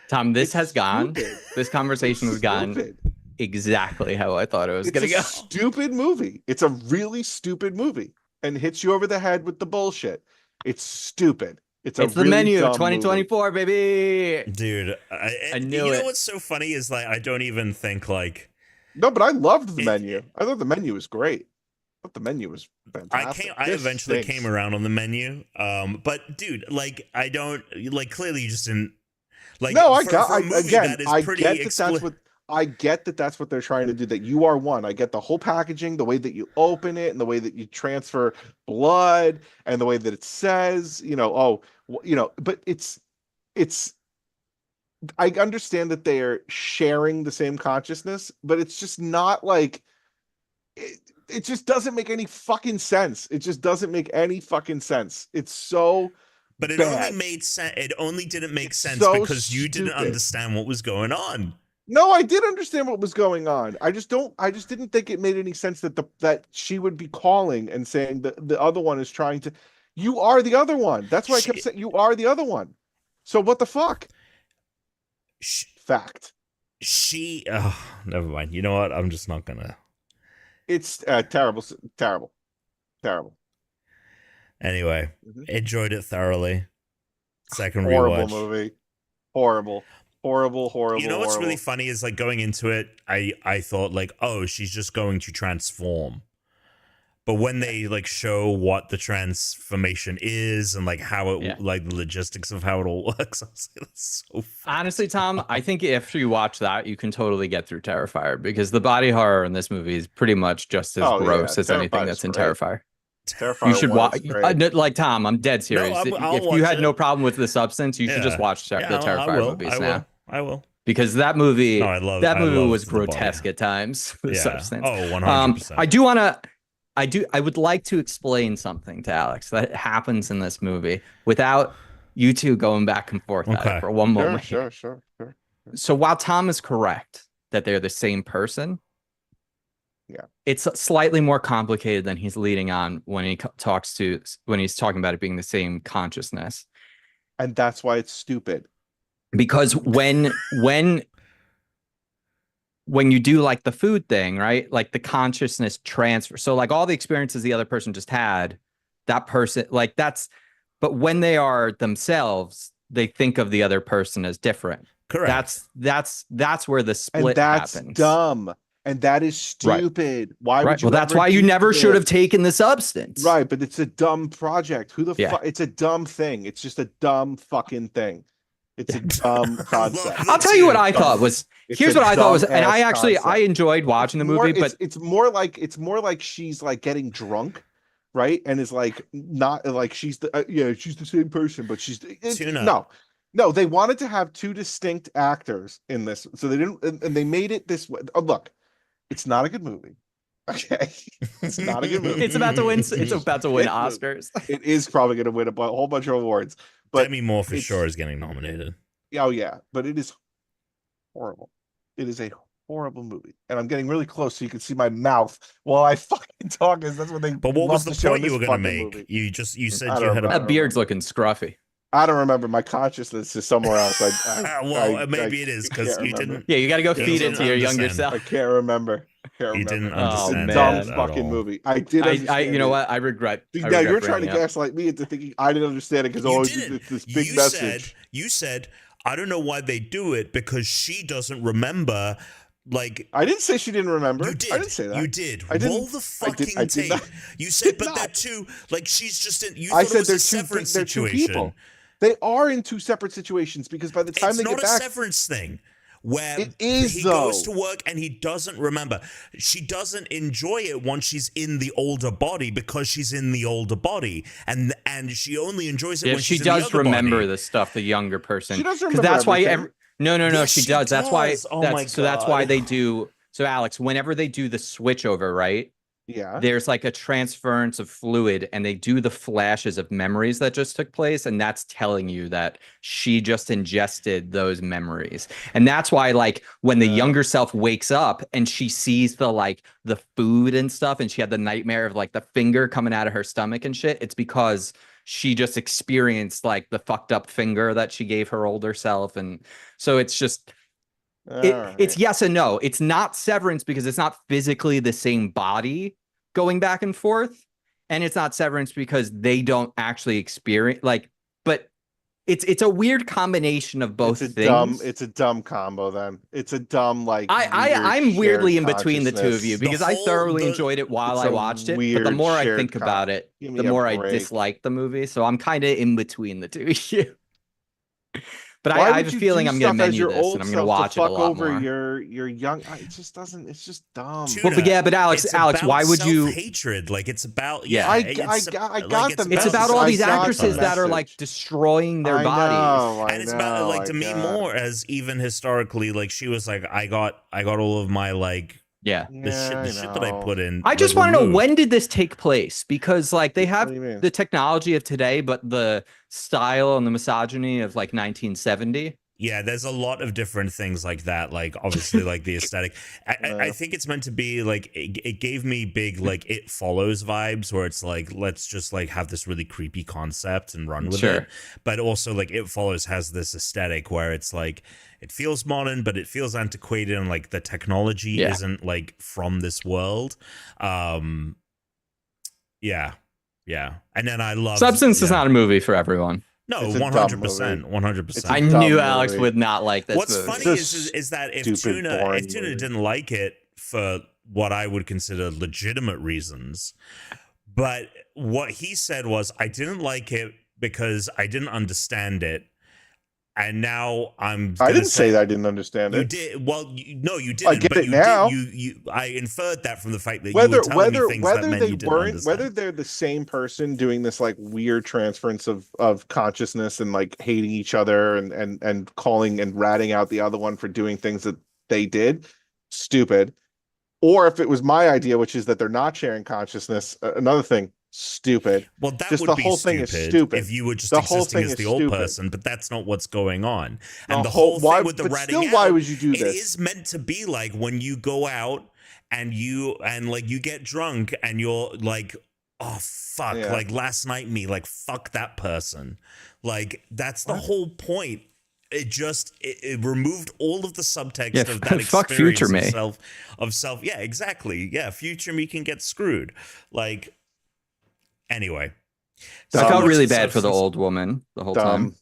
Tom, this It's has gone. stupid. This conversation has It's gone stupid. exactly how I thought it was It's gonna a go. stupid movie. It's a really stupid movie, and hits you over the head with the bullshit. It's stupid. It's It's a the really menu, dumb 2024, baby. dude. I You knew know it. what's so funny is like I don't even think like No, but I loved the It- menu. I thought the menu was great. I thought the menu was fantastic. I This eventually stinks. came around on the menu. But dude, like I don't like clearly you just didn't like. No, I for got. a movie Again, that is I pretty get that that's what. I get that that's what they're trying to do. That you are one. I get the whole packaging, the way that you open it, and the way that you transfer blood, and the way that it says, But it's. I understand that they are sharing the same consciousness, but it's just not like. It just doesn't make any fucking sense. It just doesn't make any fucking sense. It's so. But it bad. only made sense. It only didn't make It's sense so because you didn't stupid. understand what was going on. No, I did understand what was going on. I just didn't think it made any sense that she would be calling and saying that the other one is trying to. You are the other one. That's why I kept saying you are the other one. So what the fuck? Fact. She. Oh, never mind. You know what? I'm just not gonna. It's terrible. Anyway, Mhm. enjoyed it thoroughly. Second Horrible rewatch. movie. Horrible. You know what's really horrible. funny is like going into it, I thought like, oh, she's just going to transform. But when they like show what the transformation is and like how it like the logistics of how it all works, I was like, that's so funny. Honestly, Tom, I think after you watch that, you can totally get through Terrifier because the body horror in this movie is pretty much just as gross as anything that's in Terrifier. Terrifier You should 1 watch. is great. Like Tom, I'm dead serious. I'll If you watch had it. no problem with the substance, you should just watch the Terrifier movies now. I will. Because that movie, No, I love was the body. grotesque at times. The substance. Oh, 100%. I would like to explain something to Alex that happens in this movie without you two going back and forth at it for one moment. Sure. So while Tom is correct that they're the same person, yeah, it's slightly more complicated than he's leading on when he's talking about it being the same consciousness. And that's why it's stupid. Because when you do like the food thing, right? Like the consciousness transfer. So like all the experiences the other person just had, that person, like but when they are themselves, they think of the other person as different. Correct. That's where the split that's happens. Dumb. And that is stupid. Why would you? Well, that's why you never should have taken the substance. Right, but it's a dumb project. Who the fuck? It's a dumb thing. It's just a dumb fucking thing. It's a dumb concept. I'll tell you what I thought was. Here's what I thought was, and I actually I enjoyed watching the movie, but it's more like she's like getting drunk, right? And is like not like she's she's the same person, but no. They wanted to have two distinct actors in this, so they didn't, and they made it this way. Oh, look, it's not a good movie. Okay, it's not a good movie. It's about to win. It's about to win Oscars. It is probably going to win a whole bunch of awards. But Demi Moore for sure is getting nominated. Oh yeah, but it is horrible. It is a horrible movie, and I'm getting really close so you can see my mouth while I fucking talk. Is that's what they? But what was the point you were going to make? Movie. You said you had that beard's looking scruffy. I don't remember. My consciousness is somewhere else. Maybe it is because you didn't. Yeah, you got to go feed it to your younger self. I can't remember. You didn't understand. Dumb fucking movie. I did. You know what? I regret. Now you're trying to gaslight me into thinking I didn't understand it because it's this big message. You said I don't know why they do it because she doesn't remember. Like I didn't say she didn't remember. You did. I didn't say that. You did. I didn't, Roll the fucking I did tape. Not, you said, but they're two. Like she's just in. You I thought said it was a severance situation. Two people. They are in two separate situations because by the time they get back, it's not a severance thing. Where it is, he goes to work and he doesn't remember. She doesn't enjoy it once she's in the older body because she's in the older body, and she only enjoys it when she's in the other body. She does remember the stuff the younger person. She does remember that's everything. why. No. Yes, she does. That's why. Oh my God. So that's why they do. So Alex, whenever they do the switch over, right? Yeah. there's like a transference of fluid, and they do the flashes of memories that just took place, and that's telling you that she just ingested those memories. And that's why, like, when the Yeah. younger self wakes up and she sees the food and stuff, and she had the nightmare of like the finger coming out of her stomach and shit, it's because she just experienced like the fucked up finger that she gave her older self. And so it's just it's yes and no. It's not severance because it's not physically the same body going back and forth, and it's not severance because they don't actually experience like. But it's a weird combination of both things. It's a dumb combo. Then it's a dumb like. I'm weirdly in between the two of you consciousness. because I thoroughly enjoyed it while It's I a watched it. But the weird more I shared think about con- it, Give me the a more I break. dislike the movie. So I'm kind of in between the two of you. But Why I would have a you feeling do I'm going to stuff as menu your this old and I'm going to self to watch it a fuck lot over more. your young? It just doesn't. It's just dumb. Tuna, Yeah, but Alex, it's Alex, about why would you? self-hatred? Like it's about Yeah. I it's got like, the It's message. about all I these got the actresses that are like message. destroying their I bodies. know, and it's about like Demi Moore, as even historically, like she was like, I got all of my like Yeah. the shit that I put in. I just like, want to know, removed. when did this take place? Because like they What have do you mean? the technology of today, but the style and the misogyny of like 1970. Yeah, there's a lot of different things like that. Like obviously, like the aesthetic. I think it's meant to be like it gave me big like It Follows vibes, where it's like let's just like have this really creepy concept and run with Sure. it. But also like It Follows has this aesthetic where it's like it feels modern, but it feels antiquated, and like the technology isn't like from this world. Yeah, and then I love Substance is not a movie for everyone. No, It's a 100%, dumb 100%. I dumb knew Alex movie. would not like this What's movie. funny It's a is that if stupid, boring Tuna movie. didn't like it for what I would consider legitimate reasons, but what he said was, I didn't like it because I didn't understand it, and now I didn't say that I didn't understand you it. did. Well, no, you didn't. I get but it you now. Did, I inferred that from the fact that you were telling me things that meant you didn't understand. Whether they're the same person doing this like weird transference of consciousness and like hating each other and calling and ratting out the other one for doing things that they did, stupid. Or if it was my idea, which is that they're not sharing consciousness, another thing, stupid. Well, that just would the be whole thing is stupid. if you were just The whole existing thing as is the old stupid. person, but that's not what's going on. And The the whole why- thing with the but ratting still, why out, would you do it this? is meant to be like when you go out and you get drunk and you're like, oh fuck, Yeah. like last night me, like fuck that person. Like that's the whole point. It removed all of the subtext of that fuck future experience me. of self. Yeah, exactly. Yeah, future me can get screwed. Like anyway. I felt much really the bad for the substance- old woman the whole time.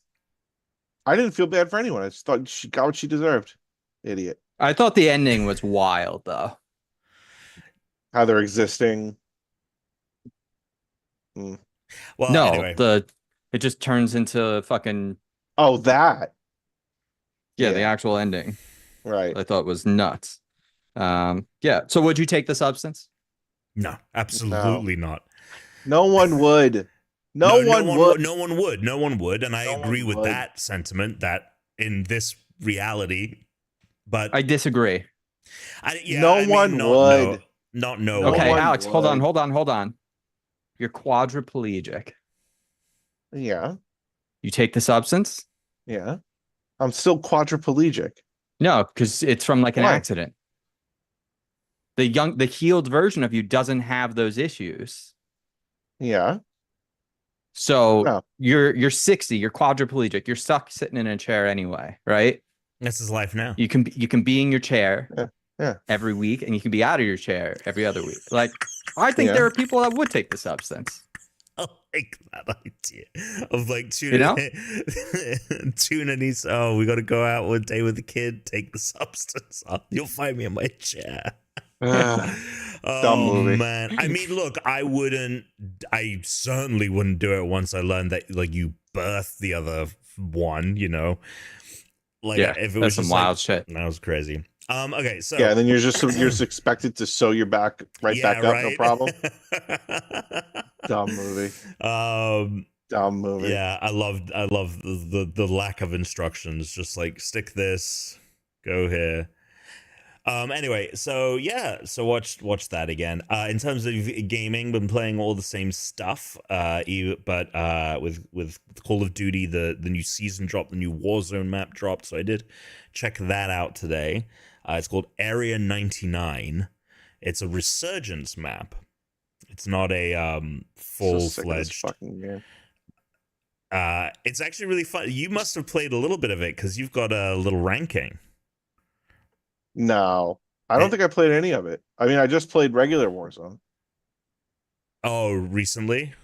I didn't feel bad for anyone. I just thought she got what she deserved. Idiot. I thought the ending was wild though. How they're existing. Well, No, anyway. it just turns into fucking Oh, that. the actual ending. Right. I thought was nuts. Yeah. So would you take the substance? No, absolutely not. No one would. No one would. No one would. No one would. And I No agree one with would. that sentiment that in this reality, but I disagree. No one would. Not no Okay, one. Alex, hold would. on. You're quadriplegic. Yeah. You take the substance? Yeah. I'm still quadriplegic. No, because it's from like an Why? accident. The healed version of you doesn't have those issues. Yeah. So No. you're 60, you're quadriplegic, you're stuck sitting in a chair anyway, right? This is life now. You can be in your chair Yeah. every week, and you can be out of your chair every other week. Like, I think Yeah. there are people that would take the substance. I like that idea of like Tuna. You know? Tuna needs. Oh, we got to go out one day with the kid. Take the substance. You'll find me in my chair. Dumb movie. Man, I mean, look, I certainly wouldn't do it once I learned that like you birthed the other one, you know, like Yeah, if it that's was some just wild like, shit. that was crazy. Okay, so Yeah, and then you're just expected to sew your back back up, no problem. Dumb movie. Dumb movie. Yeah, I love the lack of instructions. Just like stick this, go here. Anyway, so yeah, so watch that again. In terms of gaming, been playing all the same stuff. But with Call of Duty, the new season dropped, the new Warzone map dropped. So I did check that out today. It's called Area 99. It's a resurgence map. It's not a full-fledged fucking game. It's actually really fun. You must have played a little bit of it because you've got a little ranking. No, I don't think I played any of it. I mean, I just played regular Warzone. Oh, recently?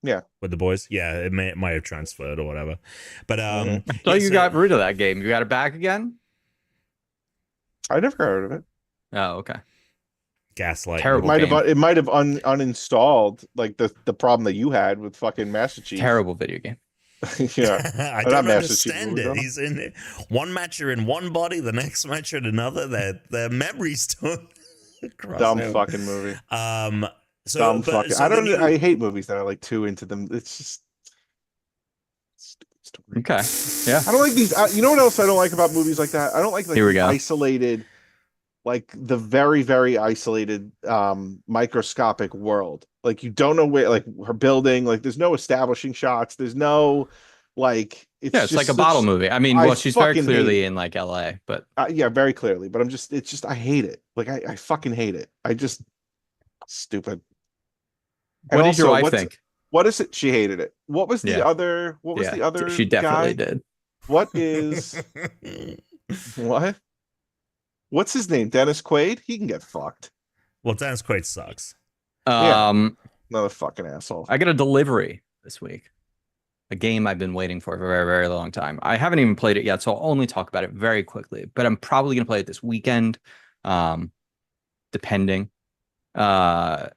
Yeah. With the boys? Yeah, it might have transferred or whatever. But I thought you got rid of that game. You got it back again? I never got rid of it. Oh, okay. Gaslight. Terrible. It might have uninstalled like the problem that you had with fucking Master Chief. Terrible video game. Yeah. I don't understand it. He's in one match you're in one body, the next match you're in another. Their memories don't cross Dumb over. fucking movie. So, Dumb fucking. so I hate movies that are like too into them. It's just stupid story. Okay. Yeah. I don't like these. You know what else I don't like about movies like that? I don't like Here we go. isolated, like the very, very isolated microscopic world. Like you don't know where, like her building, like there's no establishing shots. There's no like it's like a bottle movie. I mean, well, she's very clearly in like LA, but yeah, very clearly. But it's just I hate it. Like I fucking hate it. I just stupid. What did your wife think? What is it? She hated it. What was the other? What was the other? She definitely guy? did. What is what? What's his name? Dennis Quaid? He can get fucked. Well, Dennis Quaid sucks. Another fucking asshole. I got a delivery this week. A game I've been waiting for a very, very long time. I haven't even played it yet, so I'll only talk about it very quickly. But I'm probably gonna play it this weekend, depending. I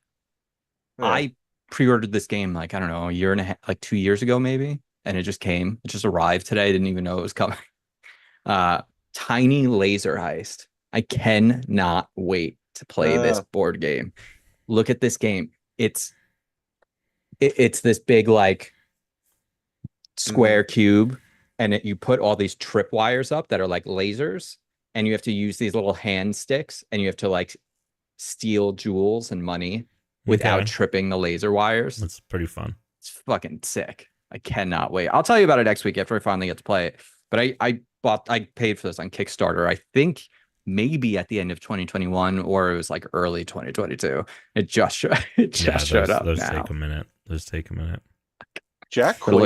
pre-ordered this game like I don't know, a year and a half, like 2 years ago maybe, and it just came. It just arrived today. I didn't even know it was coming. Tiny Laser Heist. I cannot wait to play this board game. Look at this game. It's this big like square cube, and you put all these tripwires up that are like lasers, and you have to use these little hand sticks, and you have to like steal jewels and money without tripping the laser wires. That's pretty fun. It's fucking sick. I cannot wait. I'll tell you about it next week after I finally get to play it. But I paid for this on Kickstarter. I think maybe at the end of 2021, or it was like early 2022. It just showed up. Those now. take a minute. Jack Quaid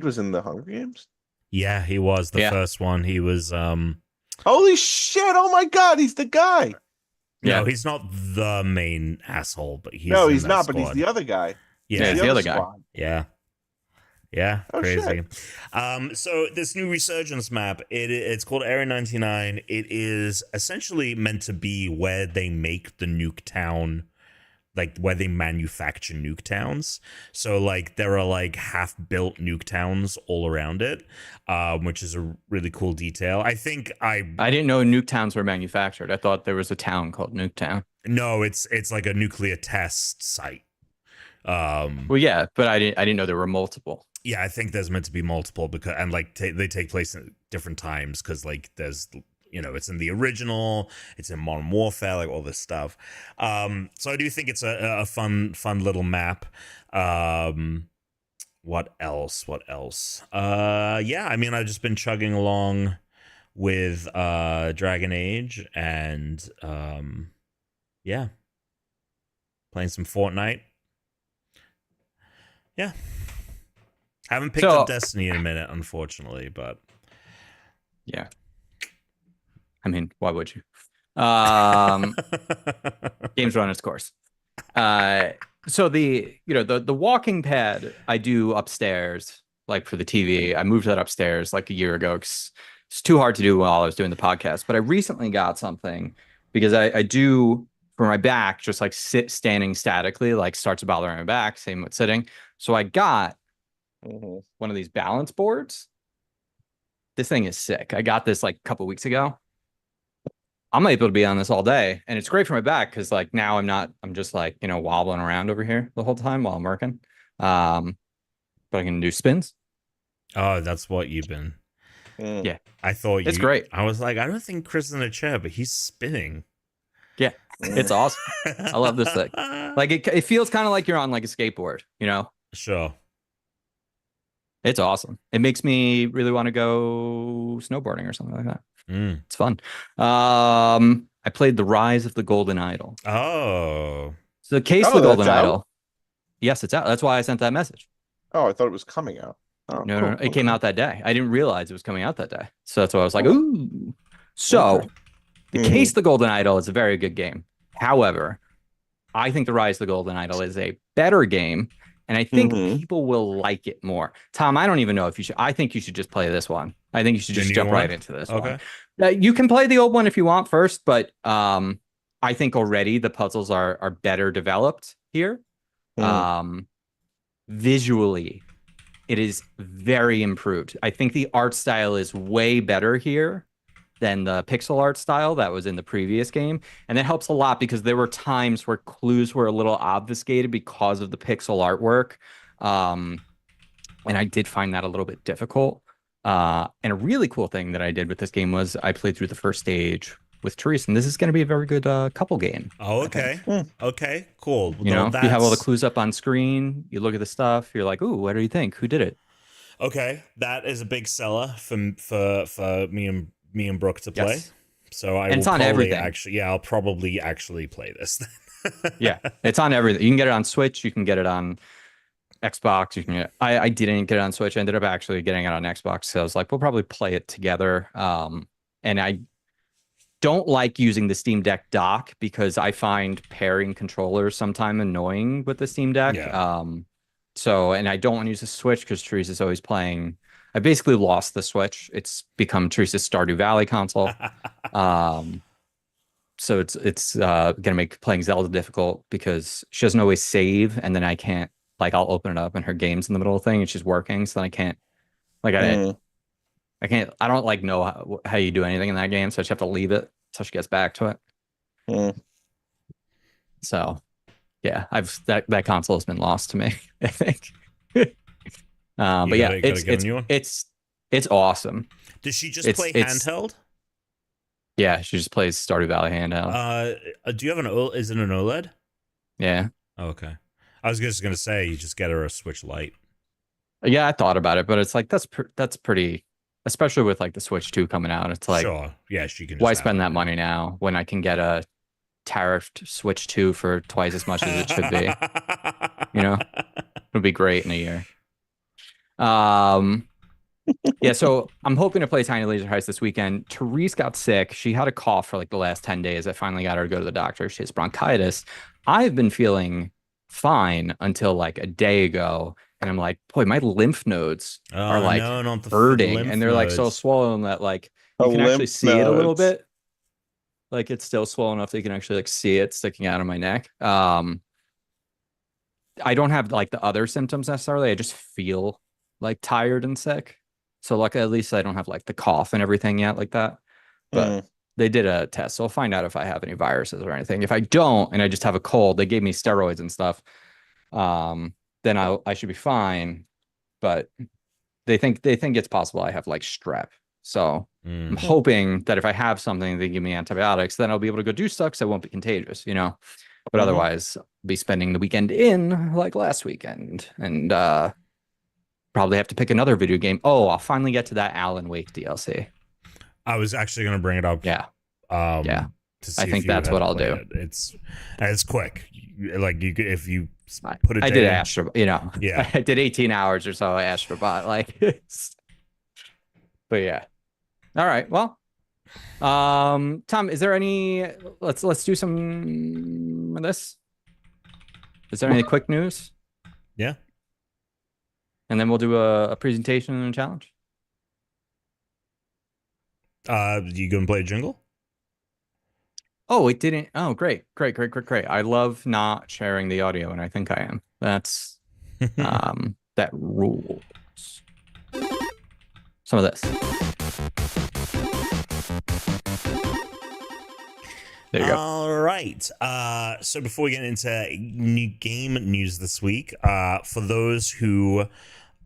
was in the Hunger Games? Yeah, he was the first one. He was holy shit, oh my god, he's the guy. No, he's not the main asshole, but he's not, squad. but he's the other guy. Yeah, he's the other guy. Yeah. Yeah, oh, crazy. So this new resurgence map, it's called Area 99. It is essentially meant to be where they make the nuke town, like where they manufacture nuke towns. So like there are like half-built nuke towns all around it, which is a really cool detail. I think I didn't know nuke towns were manufactured. I thought there was a town called Nuketown. No, it's like a nuclear test site. Well, yeah, but I didn't know there were multiple. Yeah, I think there's meant to be multiple because they take place at different times because like there's it's in the original, it's in Modern Warfare, like all this stuff. So I do think it's a fun little map. What else? Yeah, I mean I've just been chugging along with Dragon Age and yeah, playing some Fortnite. Yeah. Haven't picked up Destiny in a minute, unfortunately, but yeah. I mean, why would you? Game's run its course. So the walking pad I do upstairs, like for the TV. I moved that upstairs like a year ago because it's too hard to do while I was doing the podcast. But I recently got something because I do for my back, just like standing statically, like starts to bother my back. Same with sitting. So I got one of these balance boards. This thing is sick. I got this like a couple weeks ago. I'm able to be on this all day, and it's great for my back because like now I'm just like wobbling around over here the whole time while I'm working. But I can do spins. Oh, that's what you've been. Mm. Yeah. I thought It's great. I was like, I don't think Chris is in a chair, but he's spinning. Yeah, it's awesome. I love this thing. Like it feels kind of like you're on like a skateboard, you know? Sure. It's awesome. It makes me really want to go snowboarding or something like that. Mm. It's fun. I played The Rise of the Golden Idol. Oh. So the Case of Oh, the Golden that's out? Idol. Yes, it's out. That's why I sent that message. Oh, I thought it was coming out. Oh, No, cool. no, no. It came out that day. I didn't realize it was coming out that day. So that's why I was like, Oh. ooh. So Okay. the Case of the Golden Idol is a very good game. However, I think The Rise of the Golden Idol is a better game, and I think Mhm. people will like it more. Tom, I don't even know if you should. I think you should just play this one. I think you should The just new jump one? right into this Okay. one. You can play the old one if you want first, but I think already the puzzles are better developed here. Mm. Visually, it is very improved. I think the art style is way better here than the pixel art style that was in the previous game. And that helps a lot because there were times where clues were a little obfuscated because of the pixel artwork. And I did find that a little bit difficult. And a really cool thing that I did with this game was I played through the first stage with Teresa, and this is going to be a very good couple game. Oh, okay. Okay, cool. You know, you have all the clues up on screen. You look at the stuff. You're like, ooh, what do you think? Who did it? Okay, that is a big seller for me and Brooke to play. Yes. So I And will it's on probably everything. actually, yeah, I'll probably actually play this. Yeah, it's on everything. You can get it on Switch. You can get it on Xbox. You can get. I didn't get it on Switch. I ended up actually getting it on Xbox. So I was like, we'll probably play it together. And I don't like using the Steam Deck dock because I find pairing controllers sometimes annoying with the Steam Deck. Yeah. So, and I don't want to use the Switch because Teresa's always playing. I basically lost the Switch. It's become Teresa's Stardew Valley console. So it's gonna make playing Zelda difficult because she doesn't always save, and then I can't, like, I'll open it up and her game's in the middle of the thing and she's working, so then I can't, like, I can't, I don't like know how you do anything in that game, so I just have to leave it until she gets back to it. So yeah, that console has been lost to me, I think. But yeah, it's awesome. Does she just play handheld? Yeah, she just plays Stardew Valley handheld. Do you have is it an OLED? Yeah. Oh, okay. I was just gonna say you just get her a Switch Lite. Yeah, I thought about it, but it's like that's pretty, especially with like the Switch 2 coming out. It's like, sure, yeah, she can. Why spend that money now when I can get a tariffed Switch 2 for twice as much as it should be? You know, it'll be great in a year. Yeah, so I'm hoping to play Tiny Laser Heist this weekend. Therese got sick. She had a cough for like the last 10 days. I finally got her to go to the doctor. She has bronchitis. I've been feeling fine until like a day ago. And I'm like, boy, my lymph nodes are like hurting. And they're like so swollen that like you can actually see it a little bit. Like it's still swollen enough that you can actually like see it sticking out of my neck. I don't have like the other symptoms necessarily. I just feel like tired and sick. So like at least I don't have like the cough and everything yet like that. But they did a test, so I'll find out if I have any viruses or anything. If I don't and I just have a cold, they gave me steroids and stuff. Then I should be fine. But they think it's possible I have like strep. So I'm hoping that if I have something, they give me antibiotics, then I'll be able to go do stuff because I won't be contagious, you know. But otherwise, I'll be spending the weekend in like last weekend and probably have to pick another video game. Oh, I'll finally get to that Alan Wake DLC. I was actually going to bring it up. Yeah. Yeah. I think that's what I'll do. It's quick. Like if you put it. I did Astro. You know. Yeah. I did 18 hours or so Astrobot. Like. But yeah. All right. Well. Tom, is there any? Let's do some of this. Is there any quick news? Yeah. And then we'll do a presentation and a challenge. You gonna play a jingle? Oh, it didn't. Oh, great. I love not sharing the audio, and I think I am. That's that rules. Some of this. There you go. All right. So before we get into new game news this week, for those who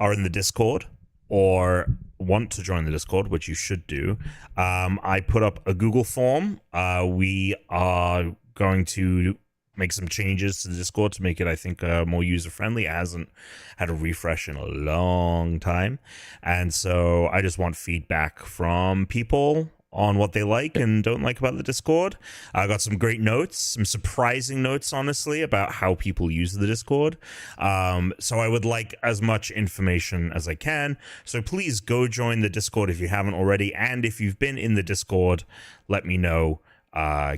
are in the Discord or want to join the Discord, which you should do, I put up a Google form. We are going to make some changes to the Discord to make it, I think, more user friendly. It hasn't had a refresh in a long time, and so I just want feedback from people on what they like and don't like about the Discord. I got some great notes, some surprising notes, honestly, about how people use the Discord. So I would like as much information as I can. So please go join the Discord if you haven't already. And if you've been in the Discord, let me know.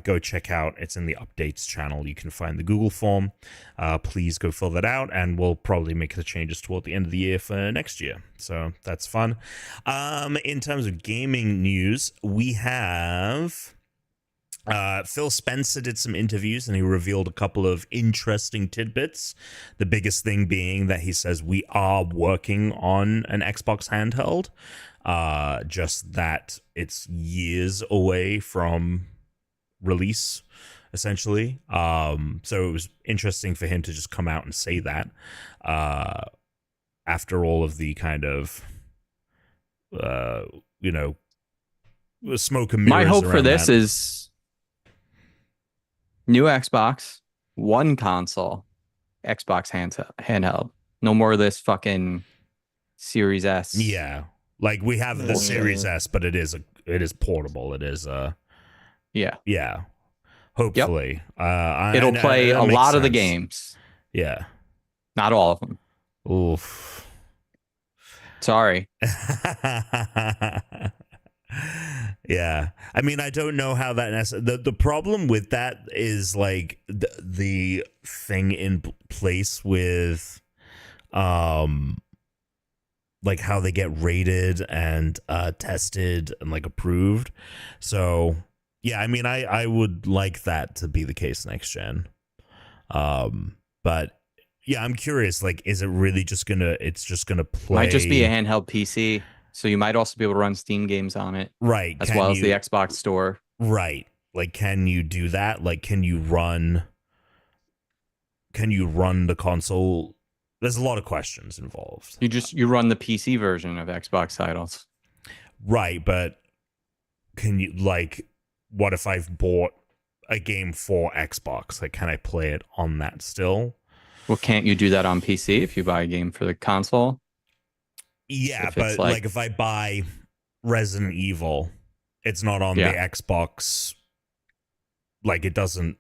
Go check out, it's in the updates channel. You can find the Google form. Please go fill that out, and we'll probably make the changes toward the end of the year for next year. So that's fun. In terms of gaming news, we have Phil Spencer did some interviews, and he revealed a couple of interesting tidbits. The biggest thing being that he says we are working on an Xbox handheld, just that it's years away from release, essentially. So it was interesting for him to just come out and say that after all of the kind of smoke and mirrors. My hope for around this that. is new Xbox, one console, Xbox handheld. No more of this fucking Series S. Yeah, like we have the Series S, but it is portable. It is yeah. Hopefully, it'll play a lot of the games. Yeah, not all of them. Oof. Sorry. Yeah, I mean, I don't know how that the problem with that is like the thing in place with like how they get rated and tested and like approved. So yeah, I mean, I would like that to be the case next gen. But yeah, I'm curious, like, is it really just gonna play? Might just be a handheld PC. So you might also be able to run Steam games on it. Right. As well as the Xbox Store. Right. Like, can you do that? Like, can you run the console? There's a lot of questions involved. You run the PC version of Xbox titles. Right, but can you, like, what if I've bought a game for Xbox? Like, can I play it on that still? Well, can't you do that on PC if you buy a game for the console? Yeah, but like if I buy Resident Evil, it's not on the Xbox. Like, it doesn't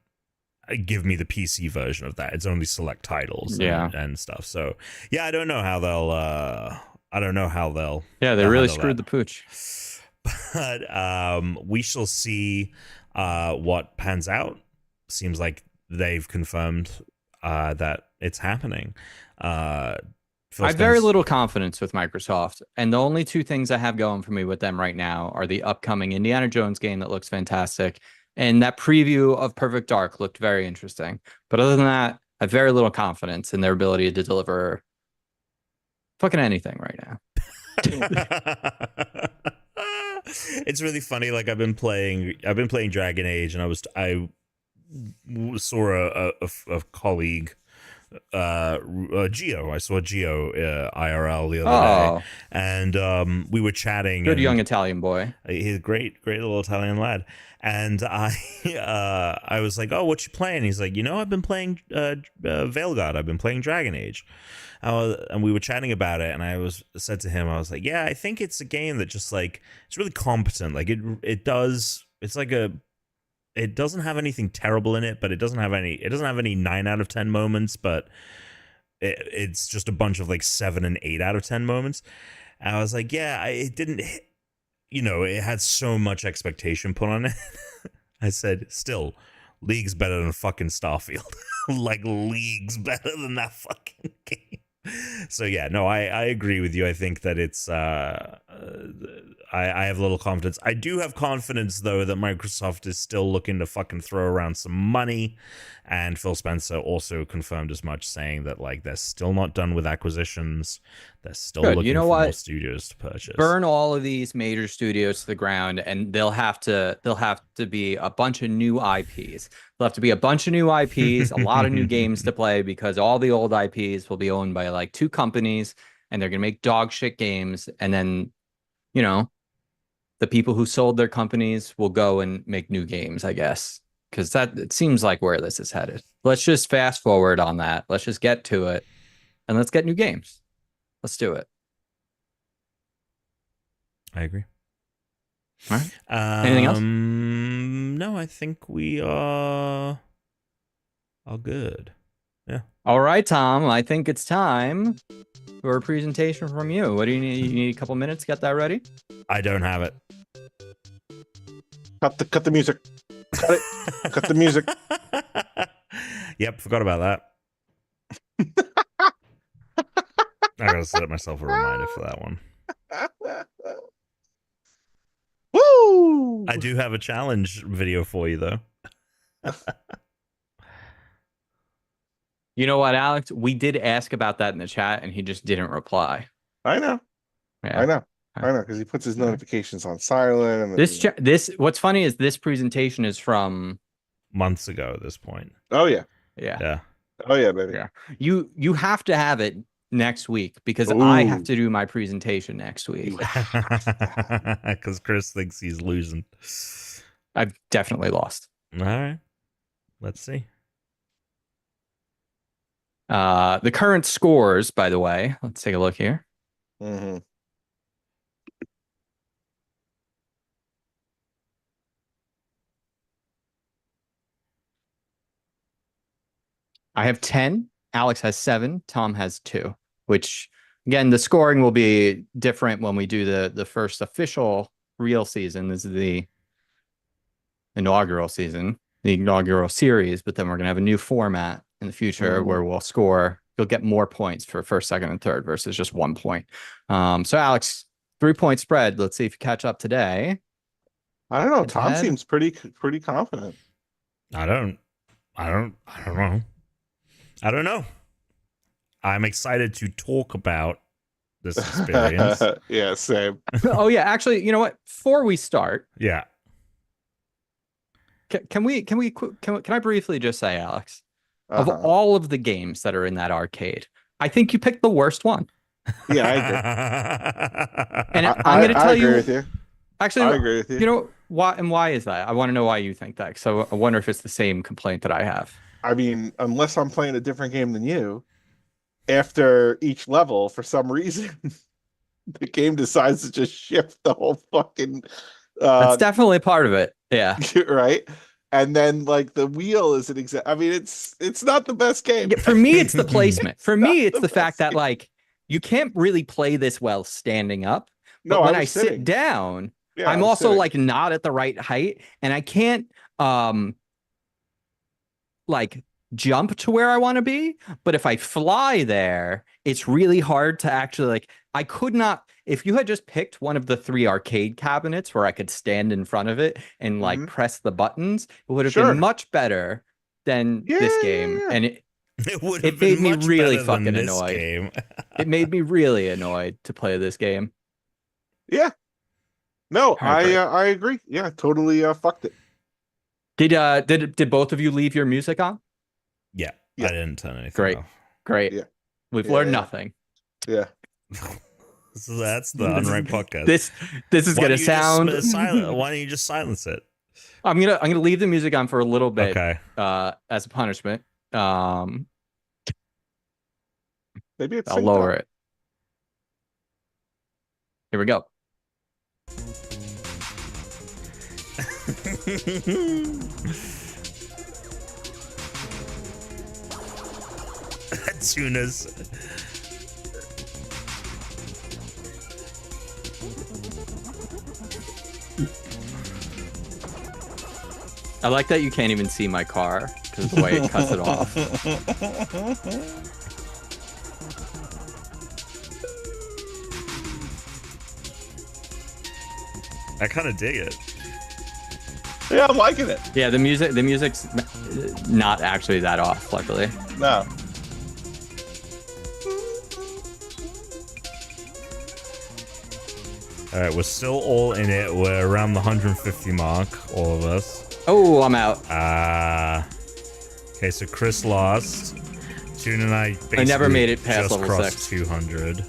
give me the PC version of that. It's only select titles and stuff. So yeah, I don't know how they'll Yeah, they really screwed the pooch. But we shall see what pans out. Seems like they've confirmed that it's happening. I have very little confidence with Microsoft, and the only two things I have going for me with them right now are the upcoming Indiana Jones game that looks fantastic, and that preview of Perfect Dark looked very interesting. But other than that, I have very little confidence in their ability to deliver fucking anything right now. It's really funny. Like, I've been playing Dragon Age, and I saw a colleague, Geo. I saw Geo IRL the other day, and we were chatting. Good young Italian boy. He's a great little Italian lad. And I was like, "Oh, what you playing?" He's like, "I've been playing Veilguard. I've been playing Dragon Age." And we were chatting about it, and I said to him, I was like, "Yeah, I think it's a game that just like it's really competent. Like it doesn't have anything terrible in it, but it doesn't have any 9 out of 10 moments, but it's just a bunch of like 7 and 8 out of 10 moments." And I was like, yeah, it didn't, it had so much expectation put on it. I said, still, league's better than fucking Starfield. Like, league's better than that fucking game. So yeah, no, I agree with you. I think that it's I have little confidence. I do have confidence though that Microsoft is still looking to fucking throw around some money, and Phil Spencer also confirmed as much, saying that like they're still not done with acquisitions. They're still looking for more studios to purchase. Burn all of these major studios to the ground, and they'll have to be a bunch of new IPs. There'll have to be a bunch of new IPs, a lot of new games to play, because all the old IPs will be owned by like 2 companies, and they're gonna make dog shit games, and then you know, the people who sold their companies will go and make new games, I guess, because that it seems like where this is headed. Let's just fast forward on that. Let's just get to it, and let's get new games. Let's do it. I agree. All right. Anything else? No, I think we are all good. Yeah. All right, Tom. I think it's time for a presentation from you. What do you need? You need a couple minutes to get that ready? I don't have it. Cut the music. Cut it. Cut the music. Yep, forgot about that. I gotta set myself a reminder for that one. Woo! I do have a challenge video for you, though. You know what, Alex? We did ask about that in the chat, and he just didn't reply. I know. Yeah. I know, because he puts his notifications on silent. And This what's funny is this presentation is from Months ago at this point. Oh yeah, Yeah. oh yeah, baby. Yeah. You have to have it next week because I have to do my presentation next week. Because Chris thinks he's losing. I've definitely lost. All right. Let's see. The current scores, by the way, let's take a look here. Mm-hmm. I have 10. Alex has 7. Tom has 2, which again, the scoring will be different when we do the first official real season. This is the inaugural season, the inaugural series, but then we're going to have a new format in the future where we'll score. You'll get more points for first, second, and third versus just 1 point. So Alex, 3-point spread. Let's see if you catch up today. I don't know. It's Tom ahead. seems pretty confident. I don't know. I don't know. I'm excited to talk about this experience. Yeah, same. Oh yeah, actually, you know what? Before we start, Yeah. can I briefly just say, Alex, of Uh-huh. all of the games that are in that arcade, I think you picked the worst one. Yeah, I agree. And I'm going to tell I agree you. with you. Actually, I agree with you. You know why? And why is that? I want to know why you think that. So I wonder if it's the same complaint that I have. I mean, unless I'm playing a different game than you, after each level, for some reason, the game decides to just shift the whole fucking. That's definitely part of it. Yeah. Right. And then like the wheel is an exact. I mean, it's not the best game. For me, it's the placement. For me, it's the the fact best that like you can't really play this well standing up. But No, when I I was sit sitting. down, Yeah, I I'm was also sitting. like not at the right height, and I can't like jump to where I want to be. But if I fly there, it's really hard to actually like. I could not. If you had just picked one of the 3 arcade cabinets where I could stand in front of it and like press the buttons, it would have Sure. been much better than this game. Yeah. And It made me much really better than fucking this annoyed. game. It made me really annoyed to play this game. Yeah. No, Heartbreak. I agree. Yeah, totally fucked it. Did both of you leave your music on? Yeah, Yeah. I didn't turn anything Great. off. Great. Yeah. We've Yeah, learned yeah. nothing. Yeah. So that's the Unranked podcast. This is Why gonna don't you sound just, silent? Why don't you just silence it? I'm gonna leave the music on for a little bit Okay. as a punishment. Maybe it's I'll lower it. Here we go. Tunas. I like that you can't even see my car because of the way it cuts it off. I kind of dig it. Yeah, I'm liking it. Yeah, the music's not actually that off, luckily. No. All right, we're still all in it. We're around the 150 mark, all of us. Oh, I'm out. Okay, so Chris lost. Tune and I basically never made it past just level crossed 6. 200.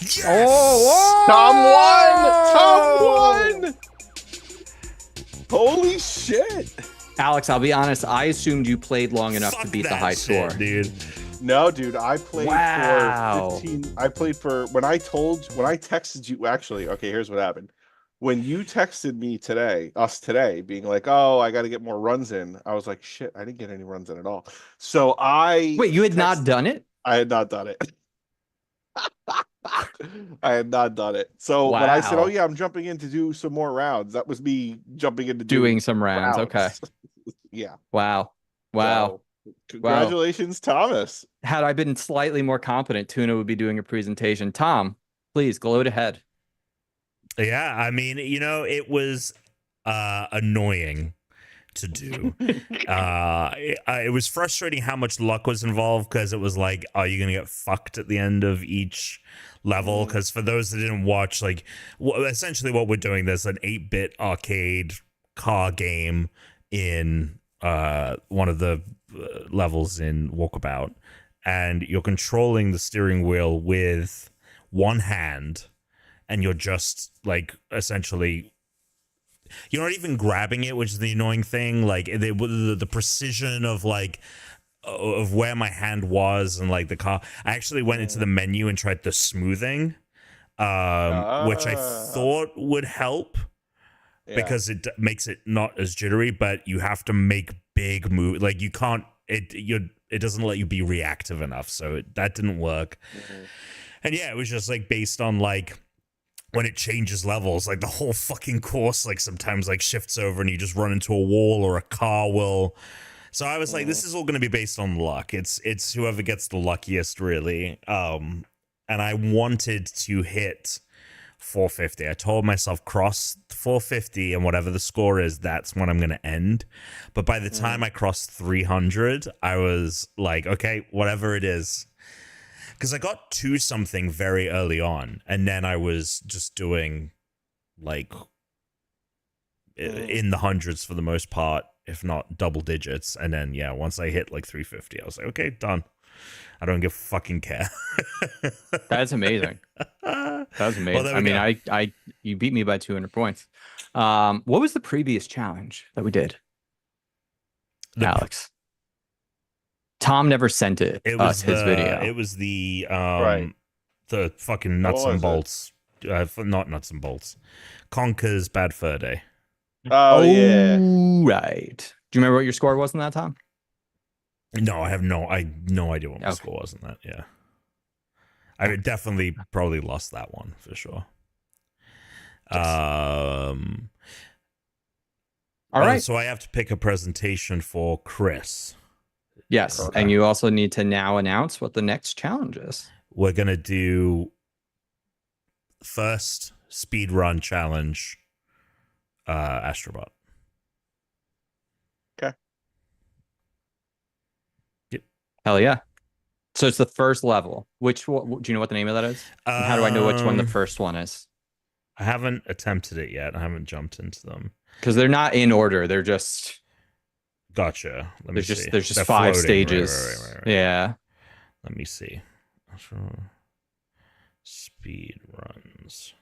Yes! Oh, Tom won! Holy shit! Alex, I'll be honest. I assumed you played long enough to Fuck beat the that high shit, score. dude. No, dude, I played Wow. for 15. I played for when I texted you. Actually, okay, here's what happened. When you texted me today, being like, "Oh, I got to get more runs in," I was like, "Shit, I didn't get any runs in at all." So Wait, you had not done it? I had not done it. I had not done it. So when I said, "Oh Wow. yeah, I'm jumping in to do some more rounds," that was me jumping in to Doing do some rounds. Okay. Yeah. Wow. Wow. So, congratulations, Thomas. Had I been slightly more confident, Tuna would be doing a presentation. Tom, please gloat ahead. Yeah, I mean, it was annoying to do. It was frustrating how much luck was involved because it was like, are you gonna get fucked at the end of each level? Because for those that didn't watch, like, essentially what we're doing, there's an 8-bit arcade car game in one of the levels in Walkabout, and you're controlling the steering wheel with one hand, and you're just like essentially you're not even grabbing it, which is the annoying thing. Like the precision of like of where my hand was and like the car. I actually went into the menu and tried the smoothing, which I thought would help because it makes it not as jittery. But you have to make big move. Like you can't. It doesn't let you be reactive enough. So that didn't work. And yeah, it was just like based on like when it changes levels, like the whole fucking course, like sometimes like shifts over and you just run into a wall or a car will. So I was like, this is all going to be based on luck. It's whoever gets the luckiest, really. And I wanted to hit 450. I told myself cross 450 and whatever the score is, that's when I'm going to end. But by the time I crossed 300, I was like, okay, whatever it is. Because I got to something very early on, and then I was just doing like in the hundreds for the most part, if not double digits. And then yeah, once I hit like 350, I was like, okay, done. I don't give fucking care. That's amazing. That's amazing. Well, there I we mean, go. you beat me by 200 points. What was the previous challenge that we did, Alex? Tom never sent It us was his video. It was the Right. the fucking nuts and bolts. Not nuts and bolts. Conker's Bad Fur Day. Oh yeah. Right. Do you remember what your score was in that, Tom? No, I have no idea what my score was in that. Yeah, I definitely probably lost that one for sure. All right. So I have to pick a presentation for Chris. Yes, Okay. and you also need to now announce what the next challenge is. We're gonna do first speed run challenge, Astrobot. Okay. Yep. Hell yeah! So it's the first level. Do you know what the name of that is? And how do I know which one the first one is? I haven't attempted it yet. I haven't jumped into them Because they're not in order. They're just Gotcha. Let me see. there's just They're 5 floating. stages. Right. Yeah. Let me see. Speed runs.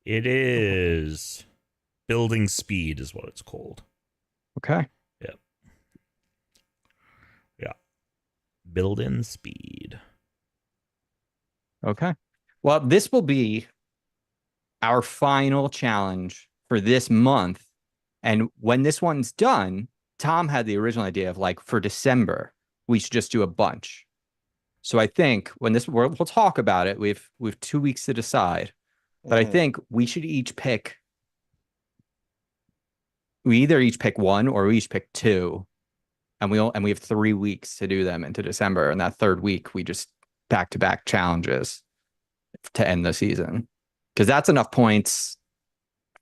It is building speed is what it's called. Okay. Yep. Yeah. Building speed. Okay. Well, this will be our final challenge for this month. And when this one's done, Tom had the original idea of like for December, we should just do a bunch. So I think when we'll talk about it. We've 2 weeks to decide. But I think we should each pick. We either each pick one or we each pick two. And we have 3 weeks to do them into December. And that third week, we just back-to-back challenges to end the season. Because that's enough points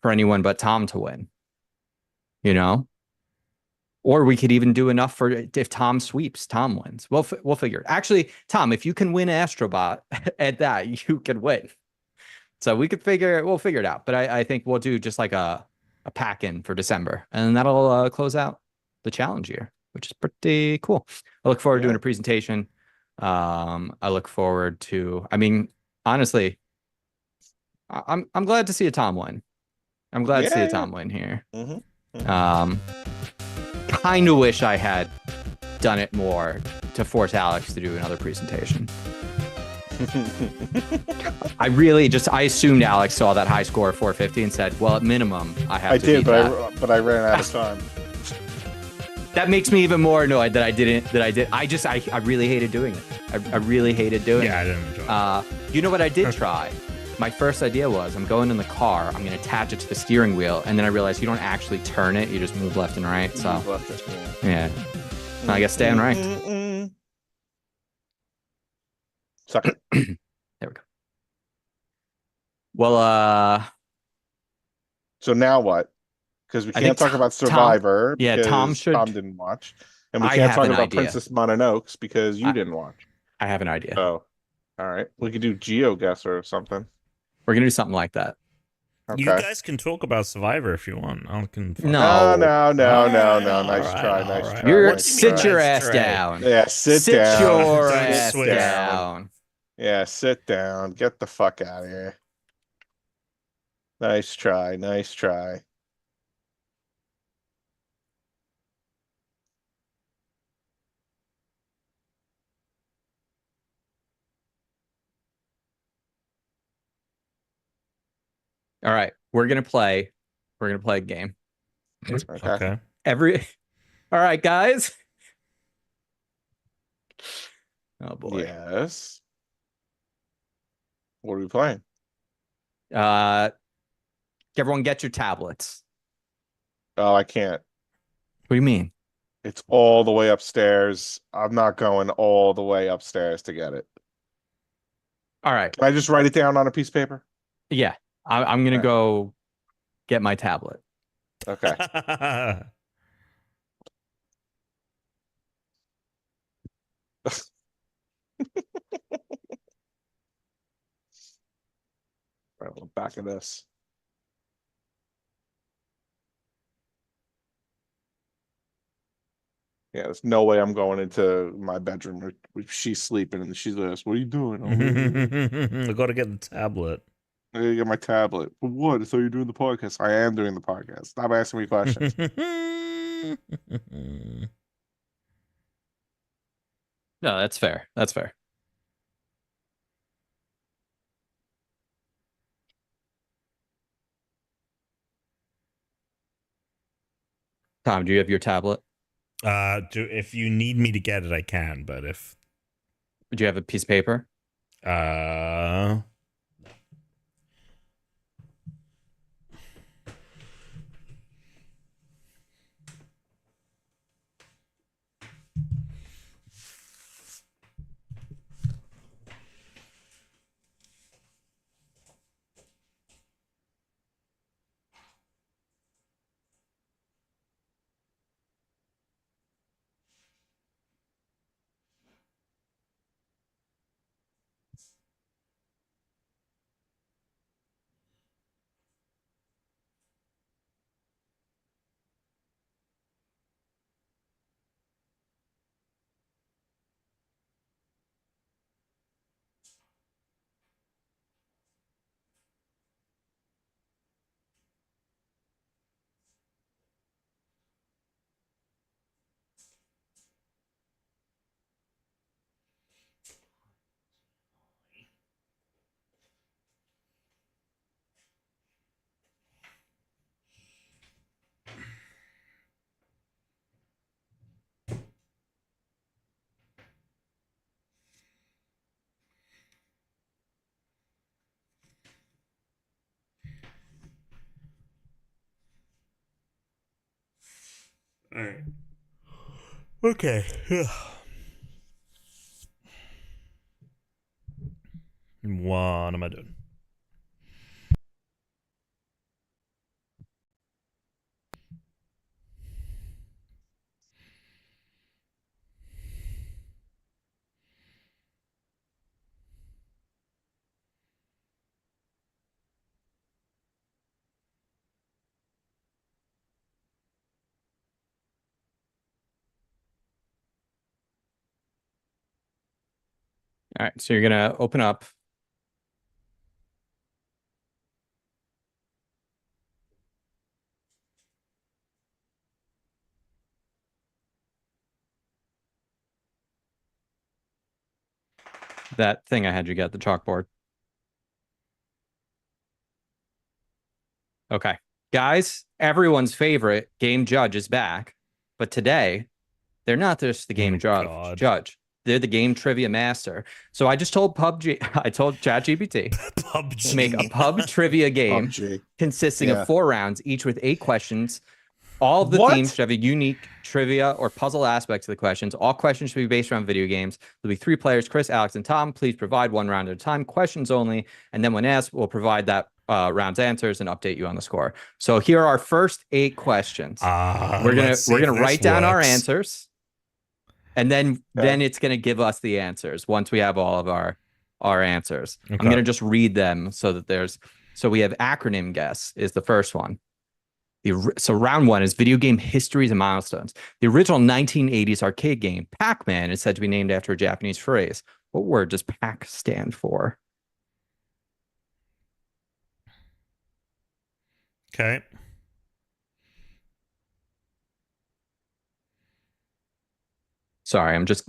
for anyone but Tom to win. You know? Or we could even do enough for if Tom sweeps, Tom wins. We'll figure it. Actually, Tom, if you can win Astrobot at that, you can win. So we'll figure it out. But I think we'll do just like a a pack in for December, and that'll close out the challenge year, which is pretty cool. I look forward to doing a presentation. I look forward to. I mean, honestly, I'm glad to see a Tom win. I'm glad to see a Tom win here. Kind of wish I had done it more to force Alex to do another presentation. I assumed Alex saw that high score of 450 and said, well, at minimum, I have to beat that. but I ran out of time. That makes me even more annoyed that I didn't. I really hated doing it. I really hated doing it. Yeah, I didn't enjoy it. You know what I did try? My first idea was I'm going in the car, I'm going to attach it to the steering wheel, and then I realized you don't actually turn it, you just move left and right. So, yeah. I guess stay unranked. Suck it. There we go. Well, so now what? Because we I can't think talk about Survivor because Tom didn't watch. And we I can't have talk an about idea. Princess Mononoke because you didn't watch. I have an idea. Oh, all right. We could do GeoGuessr or something. We're going to do something like that. Okay. You guys can talk about Survivor if you want. No. No. Nice All try. right, Nice all right. try. You're nice sit try. your ass Nice try. down. Yeah, sit down. Your Don't ass switch. down. Yeah, sit down. Get the fuck out of here. Nice try. Nice try. All right, we're gonna play a game. Okay. All right, guys. Oh boy. Yes. What are we playing? Everyone get your tablets. Oh, I can't. What do you mean? It's all the way upstairs. I'm not going all the way upstairs to get it. All right. Can I just write it down on a piece of paper? Yeah, I'm gonna go get my tablet. Okay. All right, well, back of this. Yeah, there's no way I'm going into my bedroom if she's sleeping and she's like, "What are you doing?" I gotta get the tablet. I gotta get my tablet. For what? I thought you were doing the podcast. I am doing the podcast. Stop asking me questions. No, that's fair. That's fair. Tom, do you have your tablet? If you need me to get it, I can. But if Do you have a piece of paper? all right. Okay. What am I doing? All right, so you're gonna open up. That thing I had you get, the chalkboard. Okay. Guys, everyone's favorite game judge is back. But today, they're not just the game God. judge. They're the game trivia master. So I just told I told ChatGPT PUBG. to make a pub trivia game PUBG. consisting Yeah. of 4 rounds, each with 8 questions. All of the What? themes should have a unique trivia or puzzle aspects of the questions. All questions should be based around video games. There'll be 3 players, Chris, Alex, and Tom. Please provide 1 round at a time, questions only. And then when asked, we'll provide that round's answers and update you on the score. So here are our first 8 questions. We're gonna write down our answers, and then it's gonna give us the answers once we have all of our answers. Okay. I'm gonna just read them so that so we have acronym guess is the first one. So round 1 is video game histories and milestones. The original 1980s arcade game, Pac-Man, is said to be named after a Japanese phrase. What word does Pac stand for? Okay. Sorry, I'm just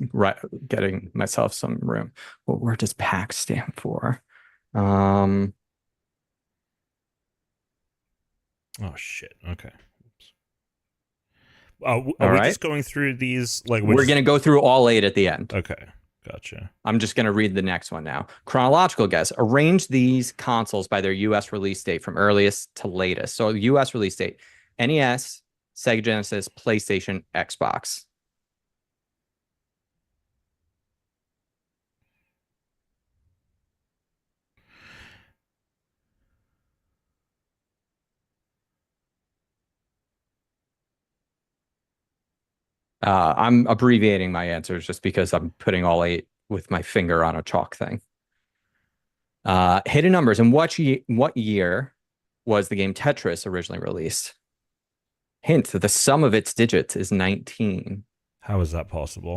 getting myself some room. What word does Pac stand for? Oh shit. Okay. Are we just going through these? Like we're going to go through all 8 at the end. Okay, gotcha. I'm just going to read the next one now. Chronological guess. Arrange these consoles by their U.S. release date from earliest to latest. So U.S. release date: NES, Sega Genesis, PlayStation, Xbox. I'm abbreviating my answers just because I'm putting all 8 with my finger on a chalk thing. Hidden numbers. In what year was the game Tetris originally released? Hint: the sum of its digits is 19. How is that possible?